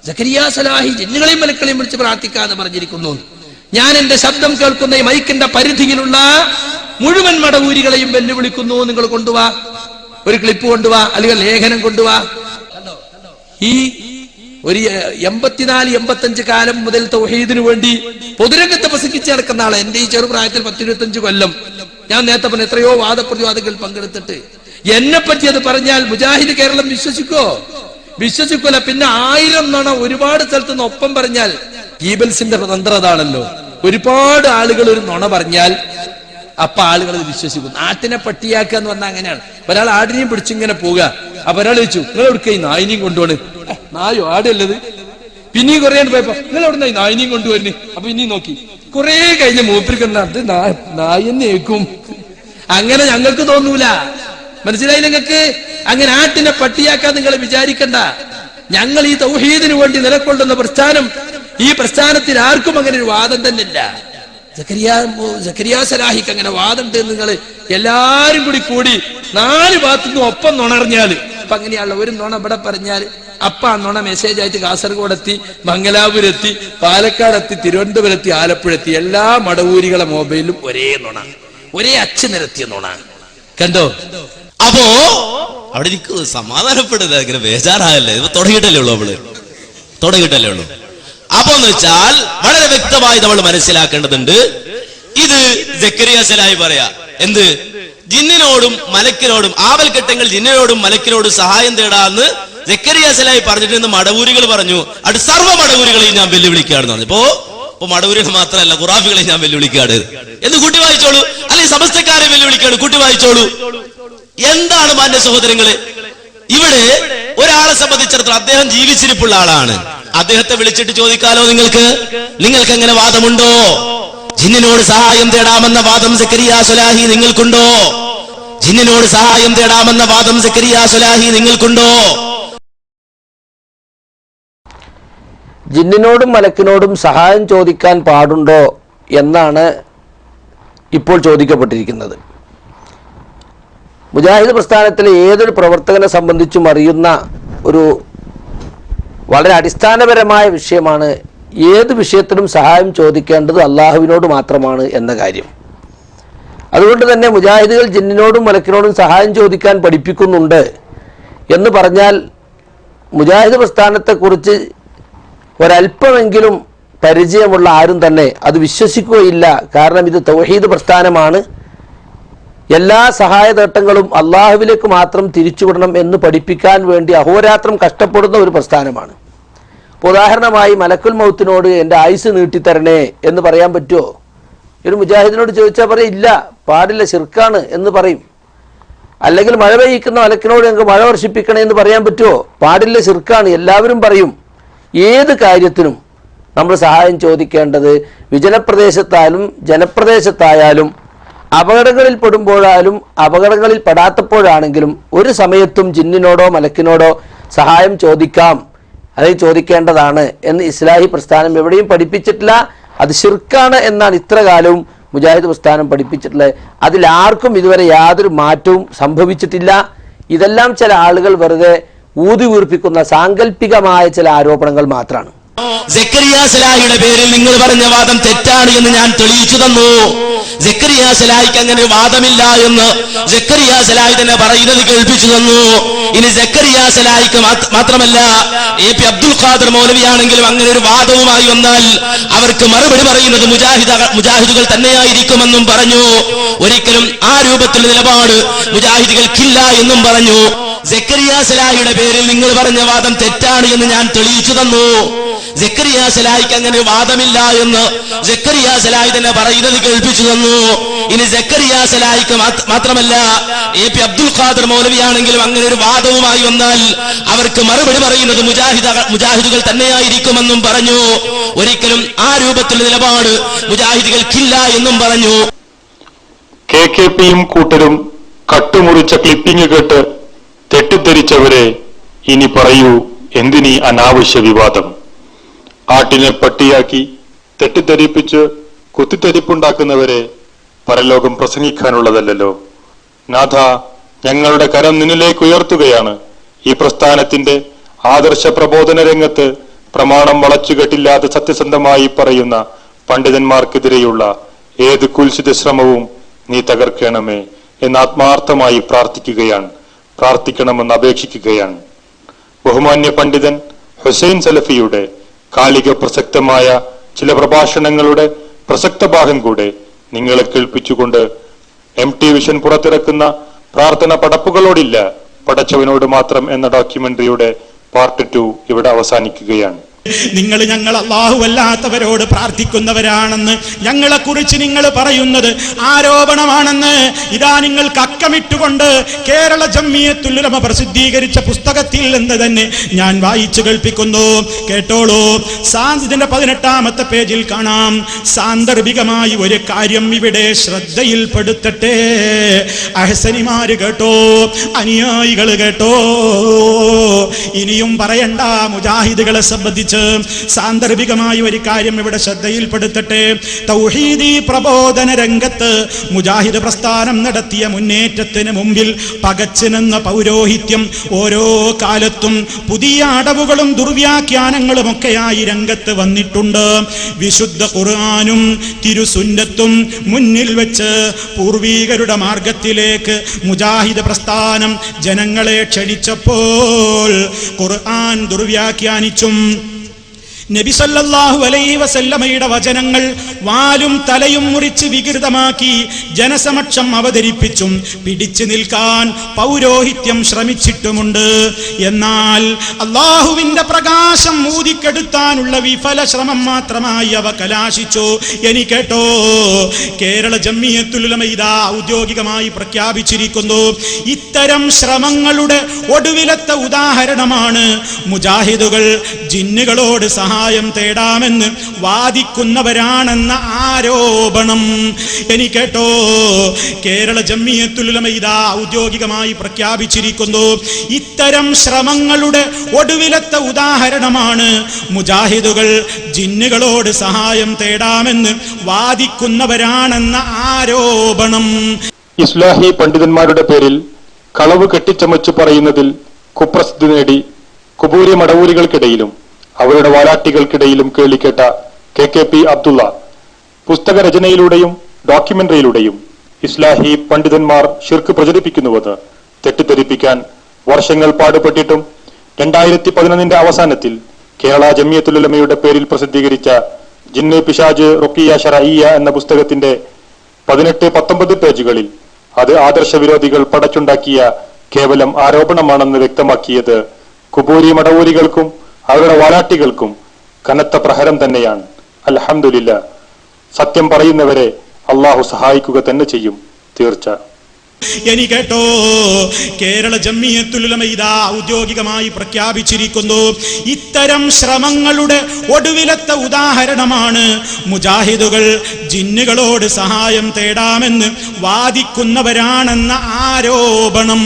സക്കരിയ സലാഹി ജിന്നുകളെയും മലക്കളെയും വിളിച്ച് പ്രാർത്ഥിക്കാന്ന് പറഞ്ഞിരിക്കുന്നു. ഞാൻ എന്റെ ശബ്ദം കേൾക്കുന്ന ഈ മൈക്കിന്റെ പരിധിയിലുള്ള മുഴുവൻ മടവൂരികളെയും വെല്ലുവിളിക്കുന്നു. നിങ്ങൾ കൊണ്ടുവാ, ഒരു ക്ലിപ്പ് കൊണ്ടുവാ, അല്ലെങ്കിൽ ലേഖനം കൊണ്ടുവാ. ഈ ഒരു 84-85 കാലം മുതൽ തൗഹീദിനു വേണ്ടി പൊതുരംഗത്ത് പ്രസംഗിച്ച് നടക്കുന്ന ആളെ, എന്റെ ഈ ചെറുപ്രായത്തിൽ 10-25 കൊല്ലം, ഞാൻ നേരത്തെ പറഞ്ഞ എത്രയോ വാദപ്രതിവാദങ്ങൾ പങ്കെടുത്തിട്ട് എന്നെ പറ്റി അത് പറഞ്ഞാൽ മുജാഹിദ് കേരളം വിശ്വസിക്കൂല. പിന്നെ 1000 നുണ ഒരുപാട് സ്ഥലത്ത് നിന്ന് ഒപ്പം പറഞ്ഞാൽ, ഗീബൽസിന്റെ തന്ത്രം അതാണല്ലോ, ഒരുപാട് ആളുകൾ ഒരു നുണ പറഞ്ഞാൽ അപ്പൊ ആളുകൾ വിശ്വസിക്കും. ആട്ടിനെ പട്ടിയാക്കുക എന്ന് പറഞ്ഞാൽ അങ്ങനെയാണ്. ഒരാൾ ആടിനെയും പിടിച്ചിങ്ങനെ പോവുക, അപ്പൊ ഒരാൾ ചോദിച്ചു, നിങ്ങൾ എവിടുക്ക ഈ നായിനെയും കൊണ്ടുപോണ്? നായോ ആടല്ലത്? പിന്നെയും കുറേ പോയപ്പോ, നിങ്ങൾ എവിടെ ഈ നായിനെയും കൊണ്ടുവരുന്നേ? അപ്പൊ ഇനിയും നോക്കി, കുറെ കഴിഞ്ഞ് മൂപ്പിരിക്കണ്ട, അത് നായെന്ന് കേൾക്കും. അങ്ങനെ ഞങ്ങൾക്ക് തോന്നൂല. മനസ്സിലായി നിങ്ങൾക്ക്? അങ്ങനെ ആട്ടിനെ പട്ടിയാക്കാൻ നിങ്ങൾ വിചാരിക്കണ്ട. ഞങ്ങൾ ഈ തൗഹീദിനു വേണ്ടി നിലകൊള്ളുന്ന പ്രസ്ഥാനം, ഈ പ്രസ്ഥാനത്തിൽ ആർക്കും അങ്ങനെ ഒരു വാദം തന്നെ ഇല്ല. സക്കരിയ സലാഹിക്ക് അങ്ങനെ വാദമുണ്ട്. നിങ്ങൾ എല്ലാരും കൂടി 4 ഭാഗത്തുനിന്നും ഒപ്പം നുണറിഞ്ഞാല്, അപ്പൊ അങ്ങനെയാണല്ലോ, ഒരു നുണ ഇവിടെ പറഞ്ഞാൽ അപ്പ ആ നുണ മെസ്സേജ് ആയിട്ട് കാസർഗോഡെത്തി, മംഗലാപുരത്തി, പാലക്കാടെത്തി, തിരുവനന്തപുരത്തി, ആലപ്പുഴെത്തി, എല്ലാ മടവൂരികളെ മൊബൈലിലും ഒരേ നുണ, ഒരേ അച്ചു നിരത്തിയ നുണ. കണ്ടോ? അപ്പോ അവിടെ എനിക്ക് സമാധാനപ്പെടുക, ഇങ്ങനെ ബേജാറാകല്ലേ, ഇപ്പൊ തുടങ്ങിയിട്ടല്ലേ ഉള്ളൂ. അപ്പൊ എന്ന് വെച്ചാൽ വളരെ വ്യക്തമായി നമ്മൾ മനസ്സിലാക്കേണ്ടതുണ്ട്. ഇത് സക്കരിയ സലാഹി പറയാ, എന്ത്? ജിന്നിനോടും മലക്കിനോടും, ആവൽഘട്ടങ്ങൾ ജിന്നിനോടും മലക്കിനോടും സഹായം തേടാന്ന് സക്കരിയ സലാഹി പറഞ്ഞിട്ട് മടവൂരികൾ പറഞ്ഞു. അത് സർവ്വ മടവൂരികളെയും ഞാൻ വെല്ലുവിളിക്കുകയാണെന്ന് പറഞ്ഞു. ഇപ്പൊ മടവൂരികൾ മാത്രമല്ല, ഖുറാഫികളെ ഞാൻ വെല്ലുവിളിക്കുകയാണ് എന്ന് കൂട്ടി വായിച്ചോളൂ, അല്ലെങ്കിൽ സമസ്തക്കാരെ വെല്ലുവിളിക്കുകയാണ്, കൂട്ടി വായിച്ചോളൂ. എന്താണ് മാന്യ സഹോദരങ്ങളെ? ഇവിടെ ഒരാളെ സംബന്ധിച്ചിടത്തോളം അദ്ദേഹം ജീവിച്ചിരിപ്പുള്ള ആളാണ്. അദ്ദേഹത്തെ വിളിച്ചിട്ട് ചോദിക്കാലോ, നിങ്ങൾക്ക് എങ്ങനെ വാദമുണ്ടോ? ജിന്നിനോട് സഹായം തേടാമെന്ന വാദം സക്കരിയ സലാഹി നിങ്ങൾക്കുണ്ടോ? ജിന്നിനോട് സഹായം തേടാമെന്ന വാദം സക്കരിയ സലാഹി നിങ്ങൾക്കുണ്ടോ? ജിന്നിനോടും മലക്കിനോടും സഹായം ചോദിക്കാൻ പാടുണ്ടോ എന്നാണ് ഇപ്പോൾ ചോദിക്കപ്പെട്ടിരിക്കുന്നത്. മുജാഹിദ് പ്രസ്ഥാനത്തിലെ ഏതൊരു പ്രവർത്തകനെ സംബന്ധിച്ചും അറിയുന്ന ഒരു വളരെ അടിസ്ഥാനപരമായ വിഷയമാണ്, ഏത് വിഷയത്തിനും സഹായം ചോദിക്കേണ്ടത് അള്ളാഹുവിനോട് മാത്രമാണ് എന്ന കാര്യം. അതുകൊണ്ട് തന്നെ മുജാഹിദുകൾ ജിന്നിനോടും മലക്കിനോടും സഹായം ചോദിക്കാൻ പഠിപ്പിക്കുന്നുണ്ട് എന്ന് പറഞ്ഞാൽ മുജാഹിദ് പ്രസ്ഥാനത്തെക്കുറിച്ച് ഒരല്പമെങ്കിലും പരിചയമുള്ള ആരും തന്നെ അത് വിശ്വസിക്കുകയില്ല. കാരണം ഇത് തൗഹീദ് പ്രസ്ഥാനമാണ്, എല്ലാ സഹായതേട്ടങ്ങളും അള്ളാഹുവിലേക്ക് മാത്രം തിരിച്ചുവിടണം എന്ന് പഠിപ്പിക്കാൻ വേണ്ടി അഹോരാത്രം കഷ്ടപ്പെടുന്ന ഒരു പ്രസ്ഥാനമാണ്. ഉദാഹരണമായി മലക്കുൽ മൗത്തിനോട് എൻ്റെ ആയുസ് നീട്ടിത്തരണേ എന്ന് പറയാൻ പറ്റുമോ? ഒരു മുജാഹിദിനോട് ചോദിച്ചാൽ പറയും ഇല്ല, പാടില്ല, ശിർക്കാണ് എന്ന് പറയും. അല്ലെങ്കിൽ മഴ പെയ്യിക്കുന്ന മലക്കിനോട് ഞങ്ങൾക്ക് മഴ വർഷിപ്പിക്കണേ എന്ന് പറയാൻ പറ്റുമോ? പാടില്ല, ശിർക്കാണ്. എല്ലാവരും പറയും. ഏത് കാര്യത്തിനും നമ്മൾ സഹായം ചോദിക്കേണ്ടത് വിജനപ്രദേശത്തായാലും ജനപ്രദേശത്തായാലും അപകടങ്ങളിൽ പെടുമ്പോഴായാലും അപകടങ്ങളിൽ പെടാത്തപ്പോഴാണെങ്കിലും ഒരു സമയത്തും ജിന്നിനോടോ മലക്കിനോടോ സഹായം ചോദിക്കാം, അത് ചോദിക്കേണ്ടതാണ് എന്ന് ഇസ്ലാഹി പ്രസ്ഥാനം എവിടെയും പഠിപ്പിച്ചിട്ടില്ല. അത് ശിർക്കാണ് എന്നാണ് ഇത്ര കാലവും മുജാഹിദ് പ്രസ്ഥാനം പഠിപ്പിച്ചിട്ടുള്ളത്. അതിലാർക്കും ഇതുവരെ യാതൊരു മാറ്റവും സംഭവിച്ചിട്ടില്ല. ഇതെല്ലാം ചില ആളുകൾ വെറുതെ ഊതി വീർപ്പിക്കുന്ന സാങ്കല്പികമായ ചില ആരോപണങ്ങൾ മാത്രമാണ്. സക്കരിയ സലാഹിയുടെ പേരിൽ നിങ്ങൾ പറഞ്ഞ വാദം തെറ്റാണ് എന്ന് ഞാൻ തെളിയിച്ചു തന്നു. സക്കരിയ സലാഹിക്ക് അങ്ങനെ ഒരു വാദമില്ല എന്ന് സക്കരിയ സലാഹി തന്നെ പറയുന്നത് കേൾപ്പിച്ചു തന്നു. ഇനി സക്കരിയ സലാഹിക്ക് മാത്രമല്ല, എ.പി. അബ്ദുൽ ഖാദർ മൗലവിയാണെങ്കിലും അങ്ങനെ ഒരു വാദവുമായി വന്നാൽ അവർക്ക് മറുപടി പറയുന്നത് മുജാഹിദുകൾ തന്നെയായിരിക്കുമെന്നും പറഞ്ഞു. ഒരിക്കലും ആ രൂപത്തിലുള്ള നിലപാട് മുജാഹിദുകൾക്കില്ല എന്നും പറഞ്ഞു. സക്കരിയ സലാഹിയുടെ പേരിൽ നിങ്ങൾ പറഞ്ഞ വാദം തെറ്റാണ് എന്ന് ഞാൻ തെളിയിച്ചു തന്നു. സക്കരിയ സലാഹിക്ക് അങ്ങനെ വാദമില്ല എന്ന് സക്കരിയ സലാഹി തന്നെ പറയുന്നത് കേൾപ്പിച്ചു തന്നു. ഇനി സക്കരിയ സലാഹിക്ക് മാത്രമല്ല, എ.പി. അബ്ദുൽ ഖാദർ മൗലവിയാണെങ്കിലും അങ്ങനെ ഒരു വാദവുമായി വന്നാൽ അവർക്ക് മറുപടി പറയുന്നത് മുജാഹിദുകൾ തന്നെയായിരിക്കുമെന്നും പറഞ്ഞു. ഒരിക്കലും ആ രൂപത്തിലുള്ള നിലപാട് മുജാഹിദുകൾക്കില്ല എന്നും പറഞ്ഞു. KKPയും കൂട്ടരും കട്ടുമുറിച്ച ക്ലിപ്പിംഗ് കേട്ട് തെറ്റിദ്ധരിച്ചവരെ ഇനി പറയൂ, എന്തിനീ അനാവശ്യ വിവാദം? ആട്ടിനെ പട്ടിയാക്കി തെറ്റിദ്ധരിപ്പിച്ച് കുത്തിത്തെരിപ്പുണ്ടാക്കുന്നവരെ പരലോകം പ്രസംഗിക്കാനുള്ളതല്ലോ. നാഥ, ഞങ്ങളുടെ കരം നിന്നിലേക്ക് ഉയർത്തുകയാണ്. ഈ പ്രസ്ഥാനത്തിന്റെ ആദർശ പ്രബോധന രംഗത്ത് പ്രമാണം വളച്ചുകെട്ടില്ലാതെ സത്യസന്ധമായി പറയുന്ന പണ്ഡിതന്മാർക്കെതിരെയുള്ള ഏത് കുൽസിത ശ്രമവും നീ തകർക്കണമേ എന്ന് ആത്മാർത്ഥമായി പ്രാർത്ഥിക്കണമെന്ന് അപേക്ഷിക്കുകയാണ്. ബഹുമാന്യ പണ്ഡിതൻ ഹുസൈൻ സലഫിയുടെ കാലിക പ്രസക്തമായ ചില പ്രഭാഷണങ്ങളുടെ പ്രസക്ത ഭാഗം കൂടെ നിങ്ങളെ കേൾപ്പിച്ചുകൊണ്ട് MT വിഷൻ പുറത്തിറക്കുന്ന പ്രാർത്ഥന പടപ്പുകളോടില്ല പടച്ചവനോട് മാത്രം എന്ന ഡോക്യുമെന്ററിയുടെ പാർട്ട് 2 ഇവിടെ അവസാനിക്കുകയാണ്. നിങ്ങൾ ഞങ്ങൾ അല്ലാഹുവല്ലാത്തവരോട് പ്രാർത്ഥിക്കുന്നവരാണെന്ന് ഞങ്ങളെക്കുറിച്ച് നിങ്ങൾ പറയുന്നത് ആരോപണമാണെന്ന് ഇതാ നിങ്ങൾക്ക് അക്കമിട്ടുകൊണ്ട് കേരള ജംഇയ്യത്തുൽ ഉലമ പ്രസിദ്ധീകരിച്ച പുസ്തകത്തിൽ നിന്ന് തന്നെ ഞാൻ വായിച്ചു കേൾപ്പിക്കുന്നു. കേട്ടോളൂ. ഇതിന്റെ 18ാമത്തെ പേജിൽ കാണാം. സാന്ദർഭികമായി ഒരു കാര്യം ഇവിടെ ശ്രദ്ധയിൽപ്പെടുത്തട്ടെ. അഹ്സനിമാര് കേട്ടോ, അനുയായികൾ കേട്ടോ, ഇനിയും പറയണ്ട. മുജാഹിദുകളെ സംബന്ധിച്ച് സാന്ദർഭികമായ ഒരു കാര്യം ഇവിടെ ശ്രദ്ധയിൽപ്പെടുത്തട്ടെ. തൗഹീദി പ്രബോധന രംഗത്ത് മുജാഹിദ് പ്രസ്ഥാനം നടത്തിയ മുന്നേറ്റത്തിന് മുമ്പിൽ പകച്ചു നിന്ന പൗരോഹിത്യം ഓരോ കാലത്തും പുതിയ അടവുകളും ദുർവ്യാഖ്യാനങ്ങളും ഒക്കെയായി രംഗത്ത് വന്നിട്ടുണ്ട്. വിശുദ്ധ ഖുർആനും തിരുസുന്നത്തും മുന്നിൽ വെച്ച് പൂർവീകരുടെ മാർഗത്തിലേക്ക് മുജാഹിദ് പ്രസ്ഥാനം ജനങ്ങളെ ക്ഷണിച്ചപ്പോൾ ഖുർആൻ ദുർവ്യാഖ്യാനിച്ചും നബി സല്ലല്ലാഹു അലൈഹി വസല്ലമയുടെ വചനങ്ങൾ വാലും തലയും മുറിച്ച് വികൃതമാക്കി ജനസമക്ഷം അവതരിപ്പിച്ചും പിടിച്ചു നിൽക്കാൻ പൗരോഹിത്യം ശ്രമിച്ചിട്ടുമുണ്ട്. എന്നാൽ അല്ലാഹുവിന്റെ പ്രകാശം ഊതിക്കെടുത്താനുള്ള വിഫല ശ്രമം മാത്രമായി അവ കലാശിച്ചു. കേട്ടോ, കേരള ജംഇയ്യത്തുൽ ഉലമ ഇതാ ഔദ്യോഗികമായി പ്രഖ്യാപിച്ചിരിക്കുന്നു. ഇത്തരം ശ്രമങ്ങളുടെ ഒടുവിലത്തെ ഉദാഹരണമാണ് മുജാഹിദുകൾ ജിന്നുകളോട് സഹായം തേടാമെന്ന് വാദിക്കുന്നവരാണെന്ന ആരോപണം. കേട്ടോ, കേരള ജംഇയ്യത്തുൽ ഉലമ ഇതാ ഔദ്യോഗികമായി പ്രഖ്യാപിച്ചിരിക്കുന്നു. ഇത്തരം ശ്രമങ്ങളുടെ ഒടുവിലത്തെ ഉദാഹരണമാണ് മുജാഹിദുകൾ ജിന്നുകളോട് സഹായം തേടാമെന്ന് വാദിക്കുന്നവരാണെന്ന ആരോപണം. ഇസ്ലാഹി പണ്ഡിതന്മാരുടെ പേരിൽ കളവ് കെട്ടിച്ചമച്ചു പറയുന്നതിൽ കുപ്രസിദ്ധി നേടി കുബൂരി മടവൂരികൾക്കിടയിലും അവരുടെ വാലാട്ടികൾക്കിടയിലും കേളിക്കേട്ട KKP അബ്ദുള്ള പുസ്തകരചനയിലൂടെയും ഡോക്യുമെന്ററിയിലൂടെയും ഇസ്ലാഹി പണ്ഡിതന്മാർ ശിർക്ക് പ്രചരിപ്പിക്കുന്നുവെന്ന് തെറ്റിദ്ധരിപ്പിക്കാൻ വർഷങ്ങൾ പാടുപെട്ടിട്ടും 2011 അവസാനത്തിൽ കേരള ജംഇയ്യത്തുൽ ഉലമയുടെ പേരിൽ പ്രസിദ്ധീകരിച്ച ജിന്ന് പിശാജ് റുഖിയ ശറഈയ എന്ന പുസ്തകത്തിന്റെ 18-19 പേജുകളിൽ അത് ആദർശവിരോധികൾ പടച്ചുണ്ടാക്കിയ കേവലം ആരോപണമാണെന്ന് വ്യക്തമാക്കിയത് കുബൂരി മടവൂരികൾക്കും അവരുടെ വാലാട്ടികൾക്കും കനത്ത പ്രഹരം തന്നെയാണ്. അൽഹംദുലില്ലാ, സത്യം പറയുന്നവരെ അള്ളാഹു സഹായിക്കുക തന്നെ ചെയ്യും, തീർച്ച. കേട്ടോ, കേരള ജംഇയ്യത്തുൽ ഉലമ ഇതാ ഔദ്യോഗികമായി പ്രഖ്യാപിച്ചിരിക്കുന്നു. ഇത്തരം ശ്രമങ്ങളുടെ ഒടുവിലത്തെ ഉദാഹരണമാണ് മുജാഹിദുകൾ ജിന്നുകളോട് സഹായം തേടാമെന്ന് വാദിക്കുന്നവരാണെന്ന ആരോപണം.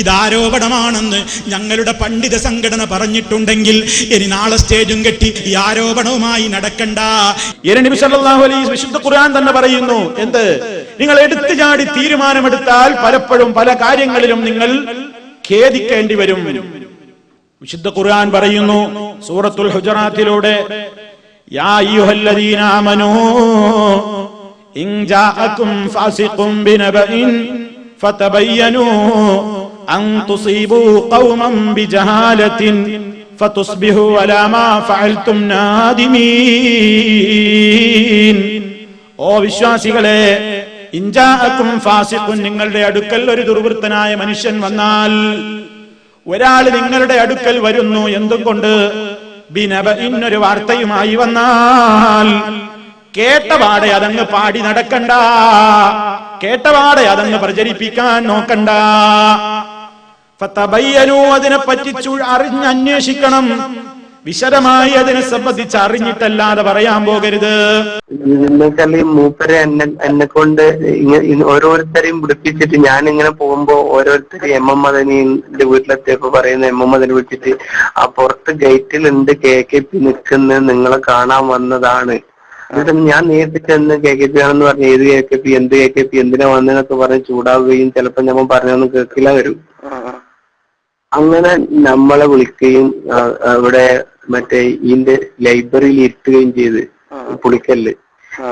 ഇതാരോപണമാണെന്ന് ഞങ്ങളുടെ പണ്ഡിത സംഘടന പറഞ്ഞിട്ടുണ്ടെങ്കിൽ ഇനി നാളെ സ്റ്റേജും കെട്ടി ഈ ആരോപണവുമായി നടക്കണ്ട. നബി സല്ലല്ലാഹു അലൈഹി വസല്ലം വിശുദ്ധ ഖുർആൻ തന്നെ പറയുന്നു, എന്ത്? നിങ്ങൾ എടുത്തു ചാടി തീരുമാനമെടുത്താൽ പലപ്പോഴും പല കാര്യങ്ങളിലും നിങ്ങൾ ഖേദിക്കേണ്ടി വരും. വിശുദ്ധ ഖുർആൻ പറയുന്നു സൂറത്തുൽ ഹുജറാത്തിലൂടെ, യാ അയ്യുഹല്ലദീന ആമനൂ ഇൻ ജാഅകും ഫാസിഖുൻ ബിനബഇൻ ഫതബയ്യനൂ അൻ തുസീബൂ ഖൗമൻ ബിജഹാലത്തിൻ ഫതുസ്ബിഹു അലാ മാ ഫഅൽതും നാദിമീൻ. ഓ വിശ്വാസികളെ, ഇൻജാഅകും ഫാസിഖുൻ, നിങ്ങളുടെ അടുക്കൽ ഒരു ദുർവൃത്തനായ മനുഷ്യൻ വന്നാൽ, ഒരാൾ നിങ്ങളുടെ അടുക്കൽ വരുന്നു, എന്തുകൊണ്ട്? ബിനബഇൻ, ഒരു വാർത്തയുമായി വന്നാൽ കേട്ടപാടെ അതങ്ങ് പാടി നടക്കണ്ട, കേട്ടപാടെ അതങ്ങ് പ്രചരിപ്പിക്കാൻ നോക്കണ്ട. ഫതബയ്യനൂ, അതിനെപ്പറ്റി അന്വേഷിക്കണം, വിശദമായി അതിനെ സംബന്ധിച്ച് അറിഞ്ഞിട്ടല്ലാതെ പറയാൻ പോകരുത്. മൂപ്പര് എന്നെ കൊണ്ട് ഓരോരുത്തരെയും വിളിപ്പിച്ചിട്ട് ഞാനിങ്ങനെ പോകുമ്പോ ഓരോരുത്തരും MM മദനിന്റെ വീട്ടിലെത്തിയപ്പോ പറയുന്ന MM മദനി വിളിച്ചിട്ട് ആ പുറത്ത് ഗേറ്റിലുണ്ട് KKP നിൽക്കുന്നത്, നിങ്ങളെ കാണാൻ വന്നതാണ്. എന്നിട്ട് ഞാൻ നേരിട്ട് ചെന്ന് KKP ആണെന്ന് പറഞ്ഞു, ഏത് KKP, എന്ത് KKP, എന്തിനാ വന്നതെന്നൊക്കെ പറഞ്ഞ് ചൂടാവുകയും ചിലപ്പോ നമ്മൾ പറഞ്ഞൊന്നും കേൾക്കില്ല വരും. അങ്ങനെ നമ്മളെ വിളിക്കുകയും അവിടെ മറ്റേ ഇതിന്റെ ലൈബ്രറിയിൽ ഇരുത്തുകയും ചെയ്ത് പുളിക്കല്ല്.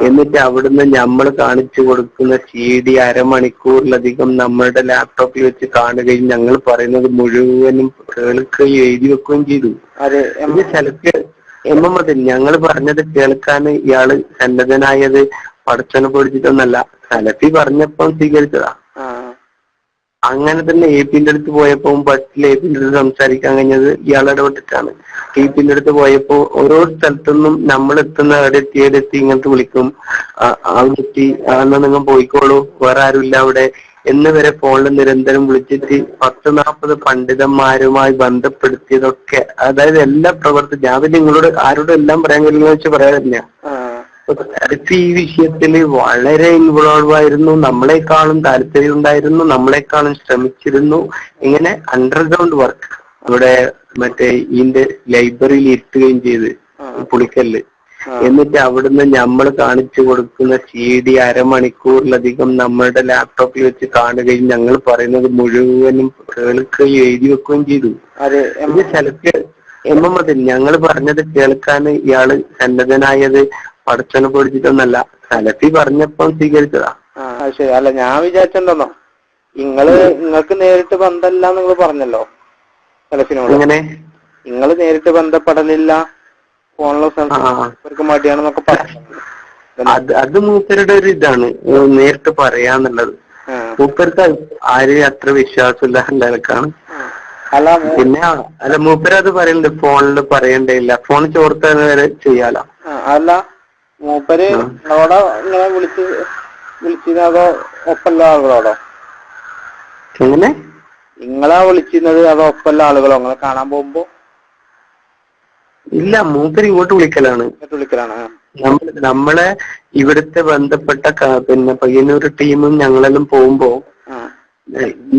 എന്നിട്ട് അവിടുന്ന് നമ്മൾ കാണിച്ചു കൊടുക്കുന്ന CD അരമണിക്കൂറിലധികം നമ്മളുടെ ലാപ്ടോപ്പിൽ വെച്ച് കാണുകയും ഞങ്ങൾ പറയുന്നത് മുഴുവനും കേൾക്കുകയും എഴുതി വെക്കുകയും ചെയ്തു. ഇത് ചിലക്ക് എമ്മതിൽ ഞങ്ങൾ പറഞ്ഞത് കേൾക്കാൻ ഇയാള് സന്നദ്ധനായത് പടച്ചനെ പഠിച്ചിട്ടൊന്നല്ല, സലഫി പറഞ്ഞപ്പം സ്വീകരിച്ചതാ. അങ്ങനെ തന്നെ AP-ന്റെ അടുത്ത് പോയപ്പോ ബസ്സിൽ AP-ന്റെ അടുത്ത് സംസാരിക്കാൻ കഴിഞ്ഞത് ഇയാൾ ഇടപെട്ടിട്ടാണ്. AP-ന്റെ അടുത്ത് പോയപ്പോ ഓരോ സ്ഥലത്തുനിന്നും നമ്മൾ എത്തുന്ന എവിടെത്തി ഇങ്ങനത്തെ വിളിക്കും, അവിടെ എത്തി അന്ന് നിങ്ങൾ പോയിക്കോളൂ, വേറെ ആരുമില്ല അവിടെ എന്ന് വരെ ഫോണിൽ നിരന്തരം വിളിച്ചിട്ട് 10-40 പണ്ഡിതന്മാരുമായി ബന്ധപ്പെടുത്തിയതൊക്കെ, അതായത് എല്ലാ ഞാൻ നിങ്ങളോട് ആരോടും എല്ലാം പറയാൻ കഴിയുന്ന വെച്ച് പറയാൻ തന്നെയാ. ഈ വിഷയത്തില് വളരെ ഇൻവോൾവ് ആയിരുന്നു, നമ്മളെക്കാളും താല്പര്യം ഉണ്ടായിരുന്നു, നമ്മളെക്കാളും ശ്രമിച്ചിരുന്നു. ഇങ്ങനെ അണ്ടർഗ്രൗണ്ട് വർക്ക് ഇവിടെ മറ്റേ ഇതിന്റെ ലൈബ്രറിയിൽ ഇരുത്തുകയും ചെയ്ത് പുളിക്കല്ല്. എന്നിട്ട് അവിടുന്ന് നമ്മൾ കാണിച്ചു കൊടുക്കുന്ന CD അരമണിക്കൂറിലധികം നമ്മളുടെ ലാപ്ടോപ്പിൽ വെച്ച് കാണുകയും ഞങ്ങൾ പറയുന്നത് മുഴുവനും കേൾക്കുകയും എഴുതി വെക്കുകയും ചെയ്തു. ഇത് ചിലക്ക് എമ്മതിൽ ഞങ്ങൾ പറഞ്ഞത് കേൾക്കാൻ ഇയാള് സന്നദ്ധനായത് പടച്ചനെ പഠിച്ചിട്ടൊന്നല്ല, സലഫി പറഞ്ഞപ്പം സ്വീകരിച്ചതാ. ശരി. അല്ല, ഞാൻ വിചാരിച്ചെന്തോന്നോ, നിങ്ങൾക്ക് നേരിട്ട് ബന്ധമില്ല നിങ്ങൾ പറഞ്ഞല്ലോ സലഫിനോട്. എങ്ങനെ നിങ്ങൾ നേരിട്ട് ബന്ധപ്പെടലില്ല, ഫോണിലെ മടിയാണെന്നൊക്കെ പറഞ്ഞു. അത് മൂപ്പരുടെ ഒരു ഇതാണ് നേരിട്ട് പറയാന്നുള്ളത്. മൂപ്പർക്ക് ആര് അത്ര വിശ്വാസമില്ല നിലക്കാണ്. പിന്നെ അല്ല മൂപ്പര് അത് പറയുന്നുണ്ട്, ഫോണിൽ പറയണ്ടേയില്ല, ഫോൺ ചോർത്താൻ വരെ ചെയ്യാലോ. അല്ല മൂപ്പര് നിങ്ങളോടോ ഇങ്ങനെ വിളിച്ചിരുന്നതോ ഒപ്പല്ല ആളുകളോടോ? എങ്ങനെ നിങ്ങളാ വിളിച്ചിരുന്നത് അതോ ഒപ്പല്ല ആളുകളോ നിങ്ങളെ കാണാൻ പോകുമ്പോ? ഇല്ല, മൂപ്പര് ഇങ്ങോട്ട് വിളിക്കലാണ്. നമ്മളെ ഇവിടുത്തെ ബന്ധപ്പെട്ട പിന്നെ പയ്യന്നൂർ ടീമും ഞങ്ങളെല്ലാം പോകുമ്പോ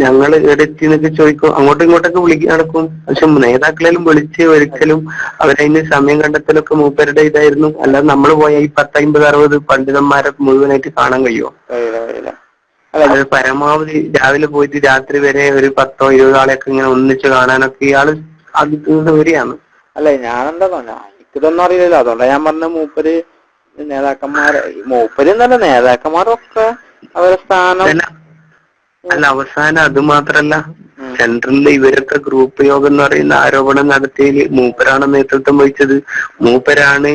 ഞങ്ങൾ എവിടെത്തിന്നൊക്കെ ചോദിക്കും, അങ്ങോട്ടും ഇങ്ങോട്ടൊക്കെ നടക്കും. പക്ഷെ നേതാക്കളെല്ലാം വിളിച്ച് ഒരിക്കലും അവരതിന് സമയം കണ്ടെത്തലൊക്കെ മൂപ്പരുടെ ഇതായിരുന്നു. അല്ലാതെ നമ്മൾ പോയ ഈ 10-50-60 പണ്ഡിതന്മാരെ മുഴുവനായിട്ട് കാണാൻ കഴിയുമോ? അത് പരമാവധി രാവിലെ പോയിട്ട് രാത്രി വരെ ഒരു 10-20 ആളെയൊക്കെ ഇങ്ങനെ ഒന്നിച്ച് കാണാനൊക്കെ ഇയാള് അത് ദൂരെയാണ്. അല്ലെ ഞാനെന്താ എനിക്കിതൊന്നും അറിയില്ലല്ലോ, അതുകൊണ്ടാ ഞാൻ പറഞ്ഞ മൂപ്പര് മൂപ്പര് എന്നല്ല നേതാക്കന്മാരൊക്കെ അവരുടെ സ്ഥാനം. അല്ല, അവസാനം അത് മാത്രല്ല, സെൻട്രലിൽ ഇവരൊക്കെ ഗ്രൂപ്പ് യോഗം എന്ന് പറയുന്ന ആരോപണം നടത്തിയതിൽ മൂപ്പരാണ് നേതൃത്വം വഹിച്ചത്. മൂപ്പരാണ്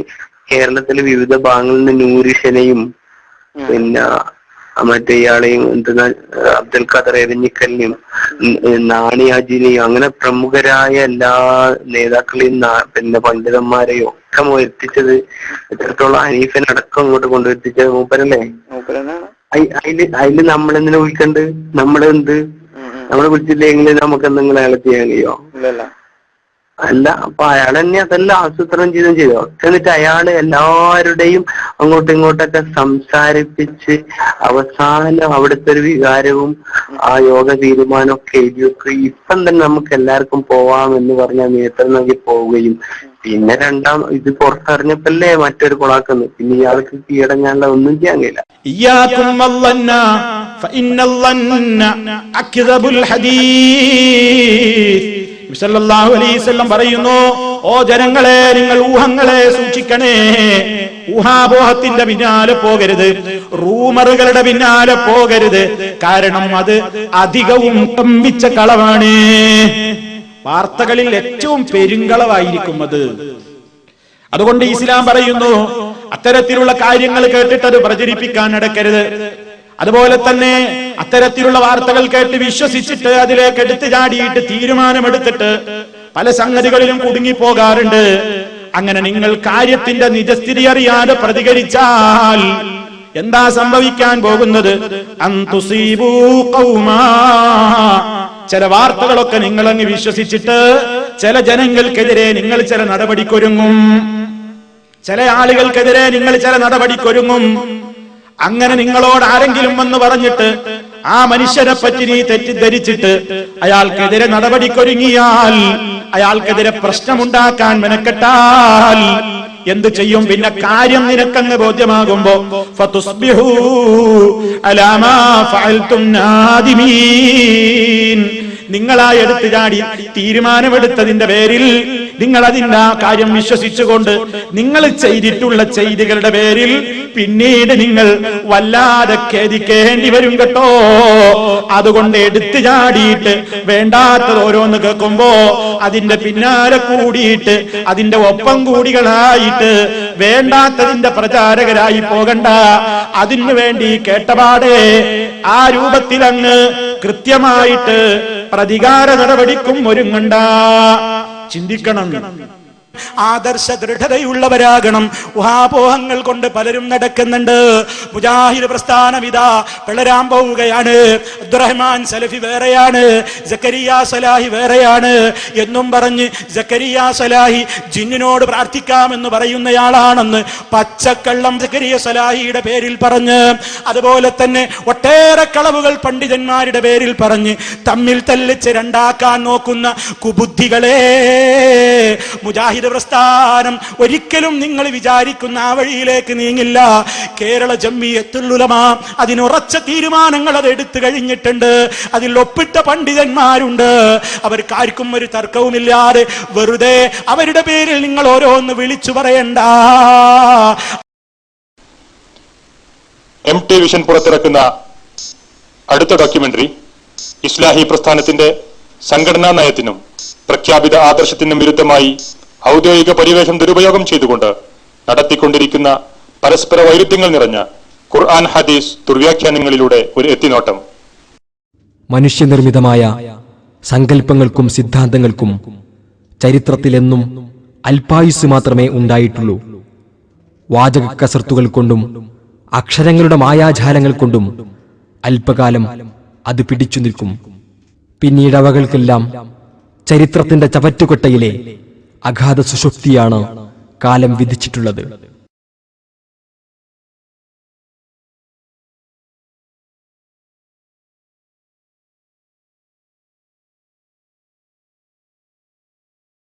കേരളത്തിലെ വിവിധ ഭാഗങ്ങളിൽ നിന്ന് നൂരിഷനെയും പിന്നെ മറ്റേ ഇയാളെയും എന്തെന്നാ അബ്ദുൽ ഖാദർ എരഞ്ഞിക്കലിനെയും നാണിയാജിനെയും അങ്ങനെ പ്രമുഖരായ എല്ലാ നേതാക്കളെയും പിന്നെ പണ്ഡിതന്മാരെയും ഒക്കെ എത്തിച്ചത്. എത്രത്തോളം ഹനീഫനടക്കം അങ്ങോട്ട് കൊണ്ടുവരുത്തിച്ചത് മൂപ്പരല്ലേ. അതില് നമ്മളെന്തിനാ വിളിക്കണ്ട്? നമ്മളെന്ത് നമ്മളെ വിളിച്ചില്ലെങ്കിൽ നമുക്ക് എന്തെങ്കിലും അയാളെ ചെയ്യാൻ കഴിയോ? അല്ല, അപ്പൊ അയാൾ തന്നെ അതെല്ലാം ആസൂത്രണം ചെയ്തോ. എന്നിട്ട് അയാള് എല്ലാവരുടെയും അങ്ങോട്ടും ഇങ്ങോട്ടൊക്കെ സംസാരിപ്പിച്ച് അവസാനം അവിടുത്തെ ഒരു വികാരവും ആ യോഗ തീരുമാനമൊക്കെ എഴുതി വെക്കുക. ഇപ്പം തന്നെ നമുക്ക് എല്ലാവർക്കും പോവാമെന്ന് പറഞ്ഞാൽ നേതൃത്വം നൽകി പോവുകയും പിന്നെ ഇത് പുറത്തറിഞ്ഞപ്പല്ലേ മറ്റൊരു കൊളാക്കുന്നു. പിന്നെ ഇയാൾക്ക് കീഴടങ്ങാനുള്ള ഒന്നും ചെയ്യാൻ കഴിയില്ല. സല്ലല്ലാഹു അലൈഹി വസല്ലം പറയുന്നു, ഓ ജനങ്ങളെ, നിങ്ങൾ ഊഹങ്ങളെ സൂക്ഷിക്കണേ. ഊഹാപോഹത്തിന്റെ പിന്നാലെ പോകരുത്, റൂമറുകളുടെ പിന്നാലെ പോകരുത്. കാരണം അത് അധികവും കമ്പിച്ച കളവാണ്. വാർത്തകളിൽ ഏറ്റവും പെരുങ്കളവായിരിക്കും അത്. അതുകൊണ്ട് ഇസ്ലാം പറയുന്നു, അത്തരത്തിലുള്ള കാര്യങ്ങൾ കേട്ടിട്ട് അത് പ്രചരിപ്പിക്കാൻ നടക്കരുത്. അതുപോലെ തന്നെ അത്തരത്തിലുള്ള വാർത്തകൾ കേട്ട് വിശ്വസിച്ചിട്ട് അതിലേക്ക് എടുത്തു ചാടിയിട്ട് തീരുമാനമെടുത്തിട്ട് പല സംഗതികളിലും കുടുങ്ങിപ്പോകാറുണ്ട്. അങ്ങനെ നിങ്ങൾ കാര്യത്തിന്റെ നിജസ്ഥിതി അറിയാതെ പ്രതികരിച്ചാൽ എന്താ സംഭവിക്കാൻ പോകുന്നത്? അൻതുസീബൂ ഖൗമാ, ചില വാർത്തകളൊക്കെ നിങ്ങളങ്ങ് വിശ്വസിച്ചിട്ട് ചില ജനങ്ങൾക്കെതിരെ നിങ്ങൾ ചില നടപടിക്കൊരുങ്ങും, ചില ആളുകൾക്കെതിരെ നിങ്ങൾ ചില നടപടിക്കൊരുങ്ങും. അങ്ങനെ നിങ്ങളോട് ആരെങ്കിലും വന്ന് പറഞ്ഞിട്ട് ആ മനുഷ്യനെ പറ്റി നീ തെറ്റിദ്ധരിച്ചിട്ട് അയാൾക്കെതിരെ നടപടിക്കൊരുങ്ങിയാൽ, അയാൾക്കെതിരെ പ്രശ്നമുണ്ടാക്കാൻ മെനക്കെട്ടാൽ എന്ത് ചെയ്യും? പിന്നെ കാര്യം നിനക്കങ്ങ് ബോധ്യമാകുമ്പോ ഫതുസ്ബിഹൂ അലാ മാ ഫഅൽതും നാദിമീൻ, നിങ്ങളാ എടുത്തു ചാടി തീരുമാനമെടുത്തതിന്റെ പേരിൽ നിങ്ങൾ അതിന്റെ ആ കാര്യം വിശ്വസിച്ചുകൊണ്ട് നിങ്ങൾ ചെയ്തിട്ടുള്ള ചെയ്തികളുടെ പേരിൽ പിന്നീട് നിങ്ങൾ വല്ലാതെ ഖേദിക്കേണ്ടി വരും കേട്ടോ. അതുകൊണ്ട് എടുത്തു ചാടിയിട്ട് വേണ്ടാത്തത് ഓരോന്ന് കേൾക്കുമ്പോ അതിന്റെ പിന്നാലെ കൂടിയിട്ട് അതിന്റെ ഒപ്പം കൂടികളായിട്ട് വേണ്ടാത്തതിന്റെ പ്രചാരകരായി പോകണ്ട. അതിനു വേണ്ടി കേട്ടപാടെ ആ രൂപത്തിൽ അങ്ങ് കൃത്യമായിട്ട് പ്രതികാര നടപടിക്കും ഒരുങ്ങണ്ട. ചിന്തിക്കണം. ആദർശ ദൃഢതയുള്ളവരാകണം. ഊഹാപോഹങ്ങൾ കൊണ്ട് പലരും നടക്കുന്നുണ്ട്. മുജാഹിദ് പ്രസ്ഥാനം ഇതാ പിളരാൻ പോവുകയാണ്. അബ്ദുറഹ്മാൻ സലഫി വേറെയാണ്, സക്കരിയ സലാഹി വേറെയാണ് എന്നും പറഞ്ഞ് സക്കരിയ സലാഹി ജിന്നിനോട് പ്രാർത്ഥിക്കാമെന്ന് പറയുന്നയാളാണെന്ന് പച്ചക്കള്ളം സക്കരിയ സലാഹിയുടെ പേരിൽ പറഞ്ഞ്, അതുപോലെ തന്നെ ഒട്ടേറെ കളവുകൾ പണ്ഡിതന്മാരുടെ പേരിൽ പറഞ്ഞ് തമ്മിൽ തല്ലിച്ച് രണ്ടാക്കാൻ നോക്കുന്ന കുബുദ്ധികളെ, മുജാഹിദ് പ്രസ്ഥാനം ഒരിക്കലും നിങ്ങൾ വിചാരിക്കുന്ന ആ വഴിയിലേക്ക് നീങ്ങില്ല. കേരള ജംഇയ്യത്തുൽ ഉലമ അതിനുറച്ച തീരുമാനങ്ങൾ അത് എടുത്തു കഴിഞ്ഞിട്ടുണ്ട്. അതിൽ ഒപ്പിട്ട പണ്ഡിതന്മാരുണ്ട്. അവർക്കാർക്കും ഒരു തർക്കവുമില്ലാതെ വെറുതെ അവരുടെ പേരിൽ നിങ്ങൾ ഓരോന്ന് വിളിച്ചു പറയണ്ട. MT വിഷൻ പുറത്തിറക്കുന്ന അടുത്ത ഡോക്യുമെന്ററി ഇസ്ലാഹി പ്രസ്ഥാനത്തിന്റെ സംഘടനാ നയത്തിനും പ്രഖ്യാപിത ആദർശത്തിനും വിരുദ്ധമായി ഔദ്യോഗിക പരിവേഷം ദുരുപയോഗം ചെയ്തുകൊണ്ട് നടത്തിക്കൊണ്ടിരിക്കുന്ന പരസ്പര വൈരുദ്ധ്യങ്ങൾ നിറഞ്ഞ ഖുർആൻ ഹദീസ് ദുർവ്യാഖ്യാനങ്ങളിലൂടെ ഒരു എത്തിനോട്ടം. മനുഷ്യനിർമ്മിതമായ സങ്കല്പങ്ങൾക്കും സിദ്ധാന്തങ്ങൾക്കും ചരിത്രത്തിലെന്നും അല്പായുസ് മാത്രമേ ഉണ്ടായിട്ടുള്ളൂ. വാചക കസർത്തുകൾ കൊണ്ടും അക്ഷരങ്ങളുടെ മായാജാലങ്ങൾ കൊണ്ടും അല്പകാലം അത് പിടിച്ചു നിൽക്കും. പിന്നീട് അവകൾക്കെല്ലാം ചരിത്രത്തിന്റെ ചവറ്റുകൊട്ടയിലെ അഗാധ സുഷുപ്തിയാണ് കാലം വിധിച്ചിട്ടുള്ളത്.